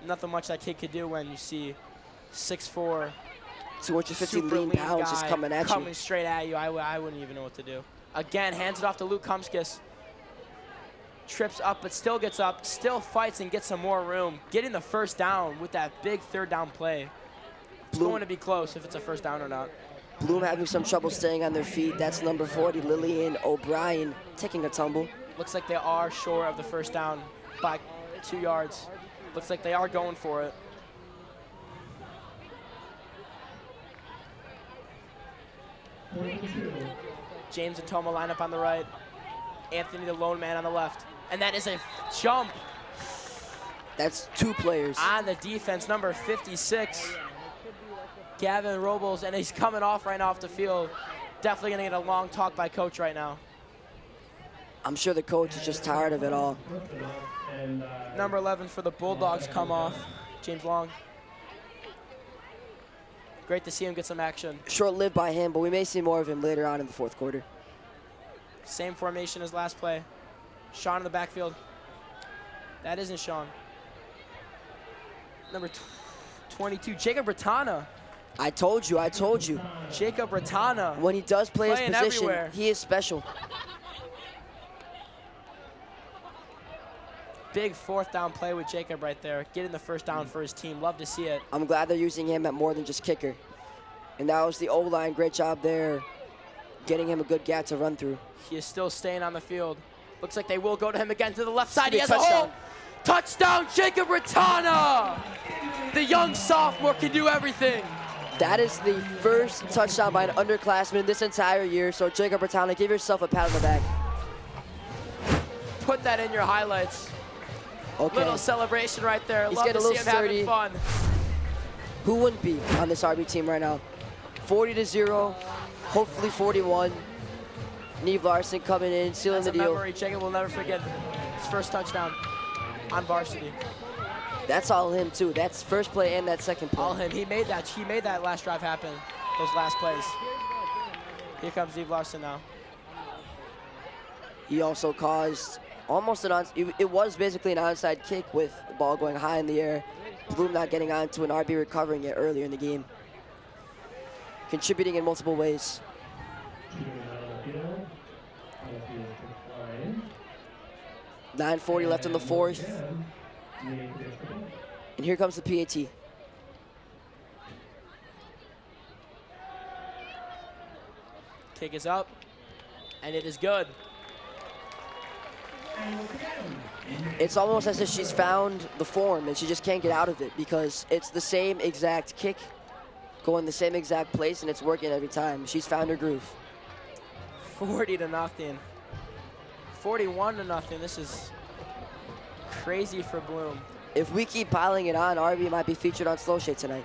Nothing much that kid could do when you see 6'4", 250 lean pounds just coming at you. Coming straight at you. I wouldn't even know what to do. Again, hands it off to Luke Kumskis. Trips up, but still gets up, still fights and gets some more room. Getting the first down with that big third down play. It's going to be close if it's a first down or not. Bloom having some trouble staying on their feet. That's number 40, Lillian O'Brien, taking a tumble. Looks like they are short of the first down by 2 yards. Looks like they are going for it. James and Toma line up on the right. Anthony, the lone man, on the left. And that is a jump. That's 2 players. On the defense, number 56, Gavin Robles, and he's coming off right now off the field. Definitely going to get a long talk by coach right now. I'm sure the coach is just tired of it all. Number 11 for the Bulldogs come off, James Long. Great to see him get some action. Short-lived by him, but we may see more of him later on in the fourth quarter. Same formation as last play. Sean in the backfield. That isn't Sean. Number 22, Jacob Bratana. I told you. Jacob Bratana. When he does play his position, everywhere. He is special. Big fourth down play with Jacob right there, getting the first down for his team. Love to see it. I'm glad they're using him at more than just kicker. And that was the O-line. Great job there, getting him a good gap to run through. He is still staying on the field. Looks like they will go to him again to the left side. He has Touchdown. a hole. Touchdown, Jacob Ratana. The young sophomore can do everything. That is the first touchdown by an underclassman this entire year. So Jacob Ratana, give yourself a pat on the back. Put that in your highlights. Okay. Little celebration right there. He's Love getting to a see him little having sturdy. fun. Who wouldn't be on this RB team right now? 40-0, hopefully 41. Neve Larson coming in, sealing That's the a deal. memory Jacob will never forget. His first touchdown on varsity. That's all him too. That's first play and that second play. All him. He made that last drive happen. Those last plays. Here comes Neve Larson now. He also caused almost it was basically an onside kick with the ball going high in the air. Bloom not getting onto an RB recovering it earlier in the game. Contributing in multiple ways. 9:40 left in the fourth. And here comes the PAT. Kick is up, and it is good. It's almost as if she's found the form and she just can't get out of it because it's the same exact kick, going the same exact place, and it's working every time. She's found her groove. 40-0. 41-0. This is crazy for Bloom. If we keep piling it on, RB might be featured on Slow Shade tonight.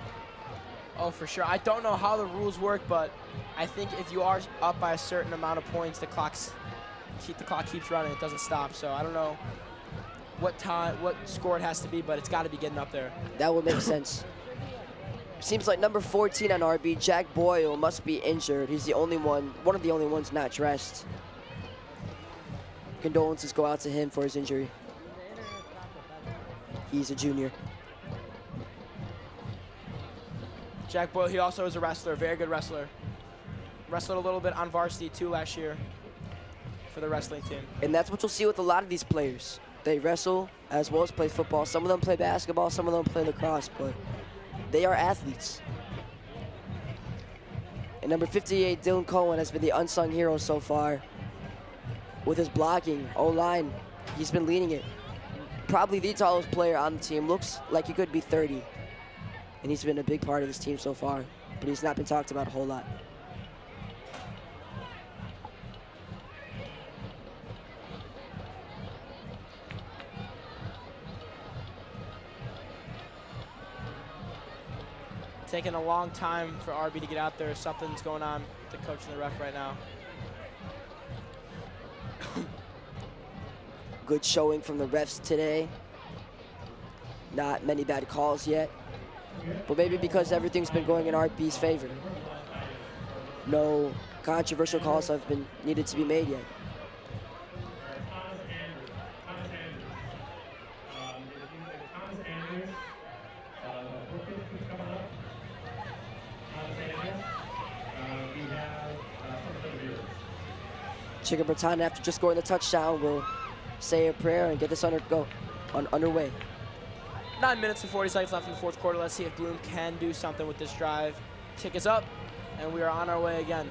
Oh, for sure. I don't know how the rules work, but I think if you are up by a certain amount of points, the clock keeps running. It doesn't stop. So I don't know what score it has to be, but it's got to be getting up there. That would make sense. Seems like number 14 on RB, Jack Boyle, must be injured. He's the only one of the only ones not dressed. Condolences go out to him for his injury. He's a junior. Jack Boyle, he also is a wrestler, very good wrestler. Wrestled a little bit on varsity too last year for the wrestling team. And that's what you'll see with a lot of these players. They wrestle as well as play football. Some of them play basketball, some of them play lacrosse, but they are athletes. And number 58, Dylan Cohen, has been the unsung hero so far. With his blocking, O-line, he's been leading it. Probably the tallest player on the team. Looks like he could be 30. And he's been a big part of this team so far, but he's not been talked about a whole lot. Taking a long time for RB to get out there. Something's going on with the coach and the ref right now. Good showing from the refs today. Not many bad calls yet, but maybe because everything's been going in RB's favor. No controversial calls have been needed to be made yet. Jacob Ratana, after just scoring the touchdown, will say a prayer and get this underway. 9 minutes and 40 seconds left in the fourth quarter. Let's see if Bloom can do something with this drive. Kick is up, and we are on our way again.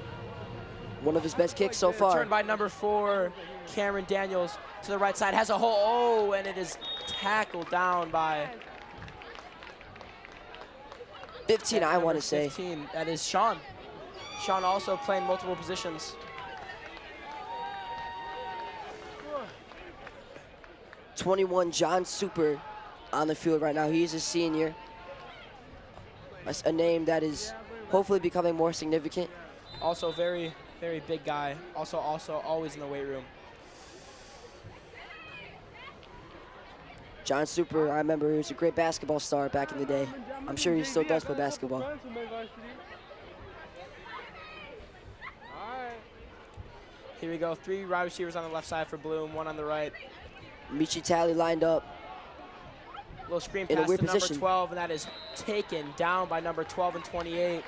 One of his best kicks so far. Returned by number 4, Cameron Daniels, to the right side. Has a hole, oh, and it is tackled down by 15, I want to say. 15, that is Sean. Sean also playing multiple positions. #21, John Super, on the field right now. He's a senior. A name that is hopefully becoming more significant. Also very, very big guy. Also always in the weight room. John Super, I remember he was a great basketball star back in the day. I'm sure he still does play basketball. Here we go, 3 wide receivers on the left side for Bloom, 1 on the right. Michi Talley lined up. Little screen in a pass weird to number position. 12, and that is taken down by number 12 and 28.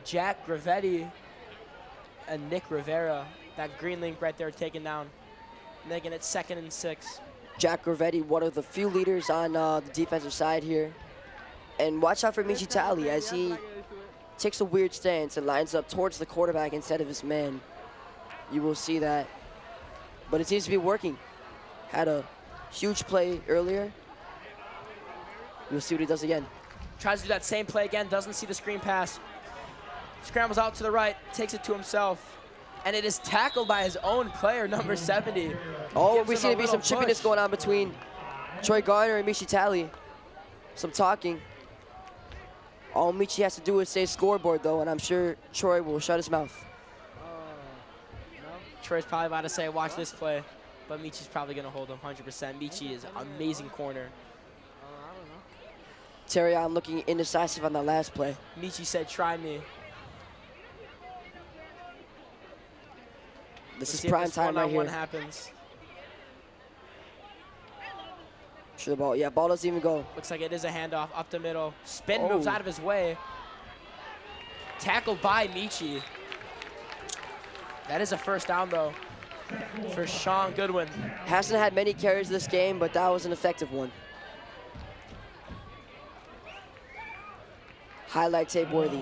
Jack Gravetti and Nick Rivera. That green link right there taken down, making it 2nd and 6. Jack Gravetti, one of the few leaders on the defensive side here. And watch out for Michi Talley as he takes a weird stance and lines up towards the quarterback instead of his man. You will see that but it seems to be working. Had a huge play earlier. We'll see what he does again. Tries to do that same play again, doesn't see the screen pass. Scrambles out to the right, takes it to himself. And it is tackled by his own player, number 70. Oh, we seem to be some chippiness going on between Troy Garner and Michi Talley. Some talking. All Michi has to do is say scoreboard, though, and I'm sure Troy will shut his mouth. Troy's probably about to say, watch this play. But Michi's probably going to hold him 100%. Michi is an amazing corner. Terrion looking indecisive on that last play. Michi said, try me. This is prime time right here. One happens. Sure, the ball. Yeah, ball doesn't even go. Looks like it is a handoff up the middle. Spin moves out of his way. Tackled by Michi. That is a first down, though, for Sean Goodwin. Hasn't had many carries this game, but that was an effective one. Highlight tape worthy.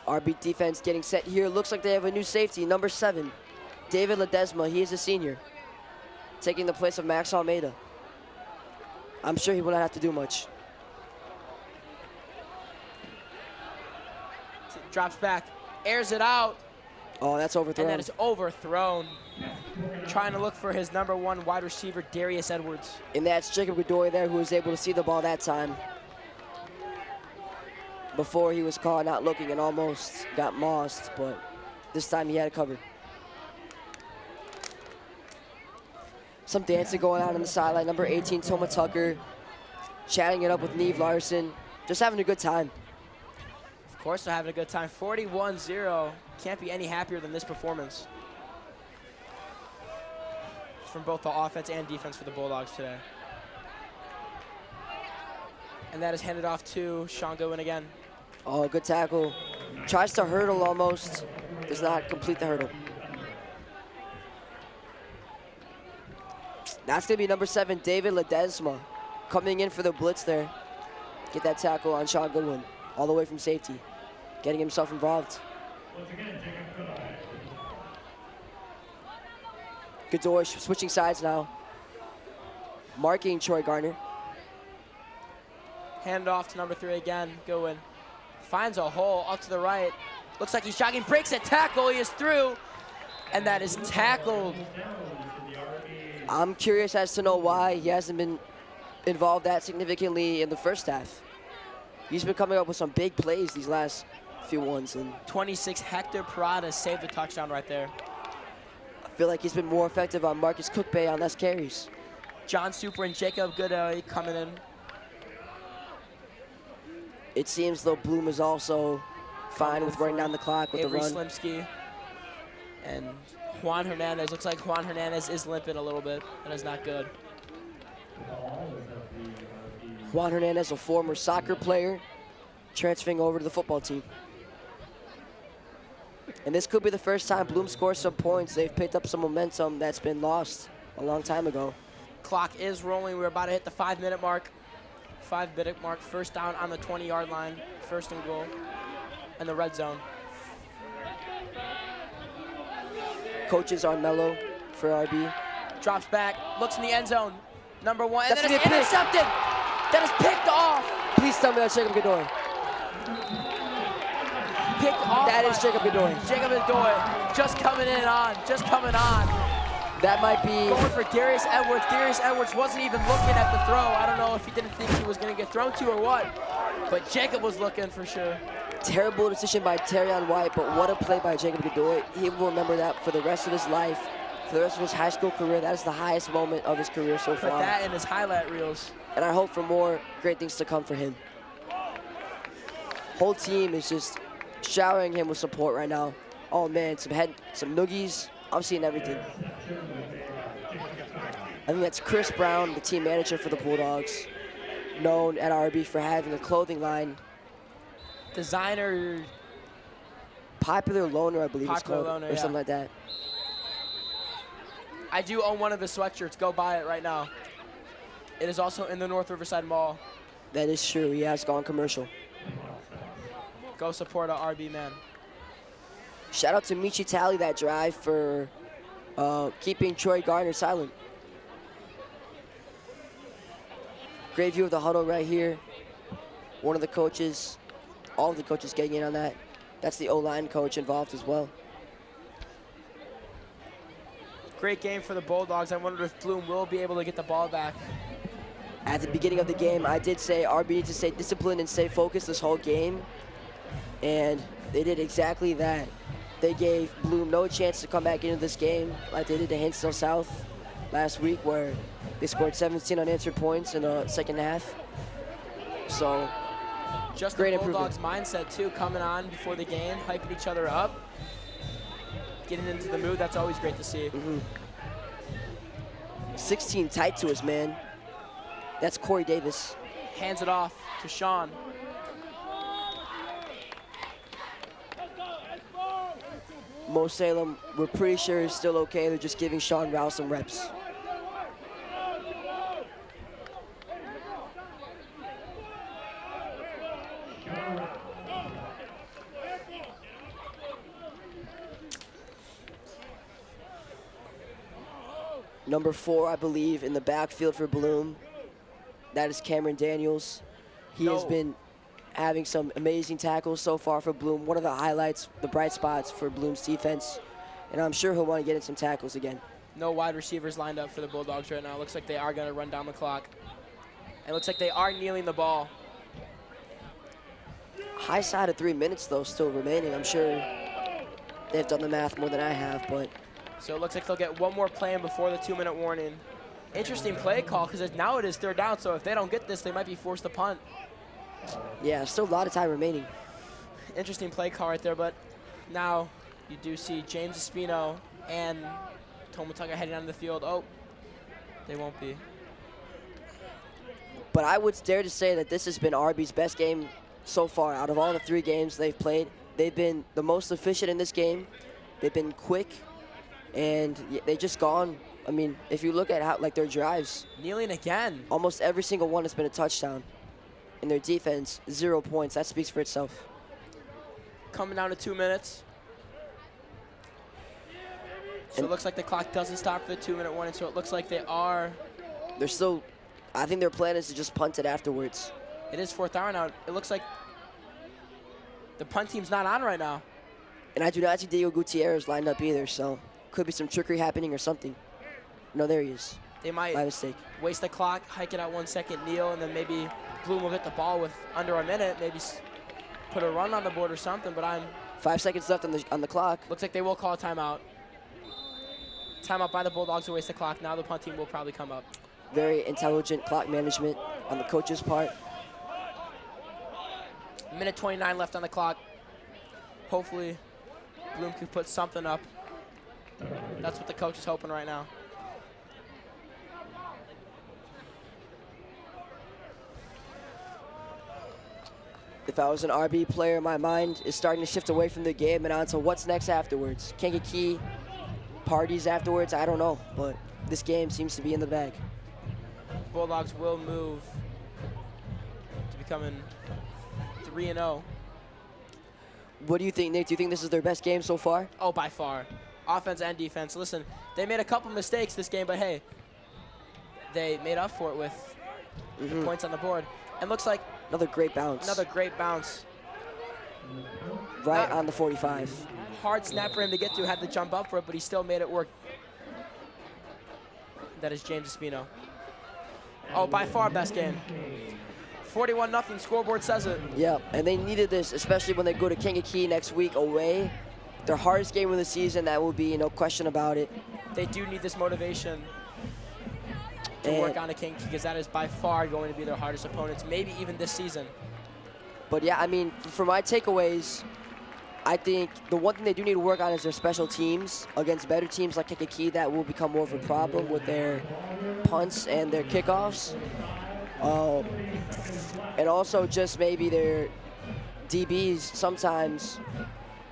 RB defense getting set here. Looks like they have a new safety, number 7, David Ledesma. He is a senior, taking the place of Max Almeida. I'm sure he will not have to do much. Drops back, airs it out. Oh, that's overthrown. And that is overthrown. Trying to look for his number 1 wide receiver, Darius Edwards. And that's Jacob Godoy there, who was able to see the ball that time. Before he was caught not looking and almost got mossed, but this time he had it covered. Some dancing going on the sideline. Number 18, Toma Tucker, chatting it up with Neve Larson, just having a good time. Of course they're having a good time. 41-0. Can't be any happier than this performance from both the offense and defense for the Bulldogs today. And that is handed off to Sean Goodwin again. Oh, good tackle. Tries to hurdle almost. Does not complete the hurdle. That's going to be number 7, David Ledesma, coming in for the blitz there. Get that tackle on Sean Goodwin, all the way from safety, getting himself involved. Godoy switching sides now, marking Troy Garner. Hand off to number 3 again, Goodwin. Finds a hole up to the right. Looks like he's jogging, breaks a tackle, he is through. And that is tackled. I'm curious as to know why he hasn't been involved that significantly in the first half. He's been coming up with some big plays these last few ones. And 26, Hector Parada saved the touchdown right there. I feel like he's been more effective on Marcus Cookbay on less carries. John Super and Jacob Godoy coming in. It seems though Bloom is also fine with running down the clock with Avery the run. Slimsky and Juan Hernandez. Looks like Juan Hernandez is limping a little bit. That is not good. Juan Hernandez, a former soccer player, transferring over to the football team. And this could be the first time Bloom scores some points. They've picked up some momentum that's been lost a long time ago. Clock is rolling. We're about to hit the 5-minute mark. 5-minute mark. First down on the 20-yard line. First and goal. And the red zone. Coaches are mellow for RB. Drops back. Looks in the end zone. Number 1. That's and then it's intercepted. That is picked off. Please tell me that's Jacob Godoy. Picked off. That is Jacob Godoy. Jacob Godoy just coming in on. Just coming on. That might be going for Darius Edwards. Darius Edwards wasn't even looking at the throw. I don't know if he didn't think he was going to get thrown to or what. But Jacob was looking for sure. Terrible decision by Terrion White, but what a play by Jacob Godoy. He will remember that for the rest of his life, for the rest of his high school career. That is the highest moment of his career so far. Put that in his highlight reels. And I hope for more great things to come for him. Whole team is just showering him with support right now. Oh man, some noogies. I'm seeing everything. I think that's Chris Brown, the team manager for the Bulldogs, known at RB for having a clothing line. Designer. Popular Loner, I believe it's called, Loner, or something like that. I do own one of the sweatshirts. Go buy it right now. It is also in the North Riverside Mall. That is true. He has gone commercial. Go support our RB man. Shout out to Michi Talley that drive for keeping Troy Gardner silent. Great view of the huddle right here. One of the coaches, all of the coaches getting in on that. That's the O-line coach involved as well. Great game for the Bulldogs. I wonder if Bloom will be able to get the ball back. At the beginning of the game, I did say RB needs to stay disciplined and stay focused this whole game. And they did exactly that. They gave Bloom no chance to come back into this game like they did to Hinsdale South last week, where they scored 17 unanswered points in the second half. So, just great the Bulldogs mindset too, coming on before the game, hyping each other up, getting into the mood. That's always great to see. 16 tight to us, man. That's Corey Davis. Hands it off to Sean. Mo Salem, we're pretty sure is still okay. They're just giving Sean Rouse some reps. Number 4, I believe, in the backfield for Bloom. That is Cameron Daniels. He has been having some amazing tackles so far for Bloom. One of the highlights, the bright spots for Bloom's defense. And I'm sure he'll want to get in some tackles again. No wide receivers lined up for the Bulldogs right now. Looks like they are going to run down the clock. It looks like they are kneeling the ball. High side of 3 minutes, though, still remaining. I'm sure they've done the math more than I have, but... So it looks like they'll get one more play in before the 2-minute warning. Interesting play call, because now it is 3rd down, so if they don't get this, they might be forced to punt. Yeah, still a lot of time remaining. Interesting play call right there, but now you do see James Espino and Tomatuga heading onto the field. Oh, they won't be. But I would dare to say that this has been RB's best game so far. Out of all the 3 games they've played, they've been the most efficient in this game. They've been quick, and they've just gone. I mean, if you look at how their drives. Kneeling again. Almost every single one has been a touchdown. In their defense, 0 points. That speaks for itself. Coming down to 2 minutes. So it looks like the clock doesn't stop for the 2-minute warning, so it looks like they are. They're still, I think their plan is to just punt it afterwards. It is 4th hour now. It looks like the punt team's not on right now. And I do not see Diego Gutierrez lined up either, so could be some trickery happening or something. No, there he is. They might My mistake. Waste the clock, hike it out 1 second, kneel, and then maybe Bloom will get the ball with under a minute, maybe put a run on the board or something, but 5 seconds left on the clock. Looks like they will call a timeout. Timeout by the Bulldogs to waste the clock. Now the punt team will probably come up. Very intelligent clock management on the coach's part. Minute 29 left on the clock. Hopefully, Bloom can put something up. That's what the coach is hoping right now. If I was an RB player, my mind is starting to shift away from the game and onto what's next afterwards. Kankakee, parties afterwards, I don't know, but this game seems to be in the bag. Bulldogs will move to becoming 3-0. What do you think, Nick? Do you think this is their best game so far? Oh, by far. Offense and defense. Listen, they made a couple mistakes this game, but hey, they made up for it with the points on the board. And looks like another great bounce. Another great bounce. Right on the 45. Hard snap for him to get to, had to jump up for it, but he still made it work. That is James Espino. Oh, by far best game. 41-0, scoreboard says it. Yeah, and they needed this, especially when they go to Kankakee next week away. Their hardest game of the season, that will be no question about it. They do need this motivation to work on a Kankakee, because that is by far going to be their hardest opponents, maybe even this season. But yeah, I mean, for my takeaways, I think the one thing they do need to work on is their special teams. Against better teams like Kankakee, that will become more of a problem with their punts and their kickoffs. And also just maybe their DBs sometimes.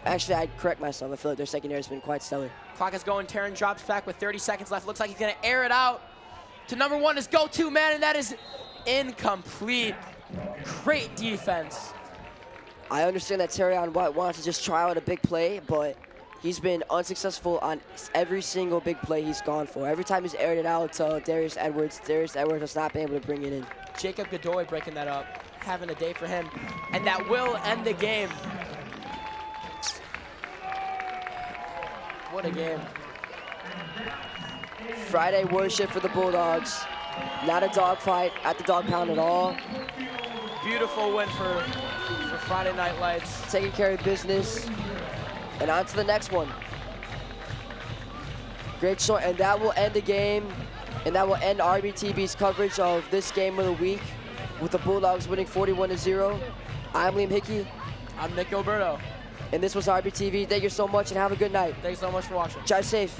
Actually, I'd correct myself. I feel like their secondary has been quite stellar. Clock is going. Terran drops back with 30 seconds left. Looks like he's going to air it out to number 1, his go-to man, and that is incomplete. Great defense. I understand that Terrion White wants to just try out a big play, but he's been unsuccessful on every single big play he's gone for. Every time he's aired it out to Darius Edwards has not been able to bring it in. Jacob Godoy breaking that up, having a day for him, and that will end the game. What a game. Friday worship for the Bulldogs. Not a dogfight at the dog pound at all. Beautiful win for Friday Night Lights. Taking care of business. And on to the next one. Great shot, and that will end the game. And that will end RBTV's coverage of this game of the week with the Bulldogs winning 41-0. I'm Liam Hickey. I'm Nick Gilberto. And this was RBTV. Thank you so much and have a good night. Thanks so much for watching. Drive safe.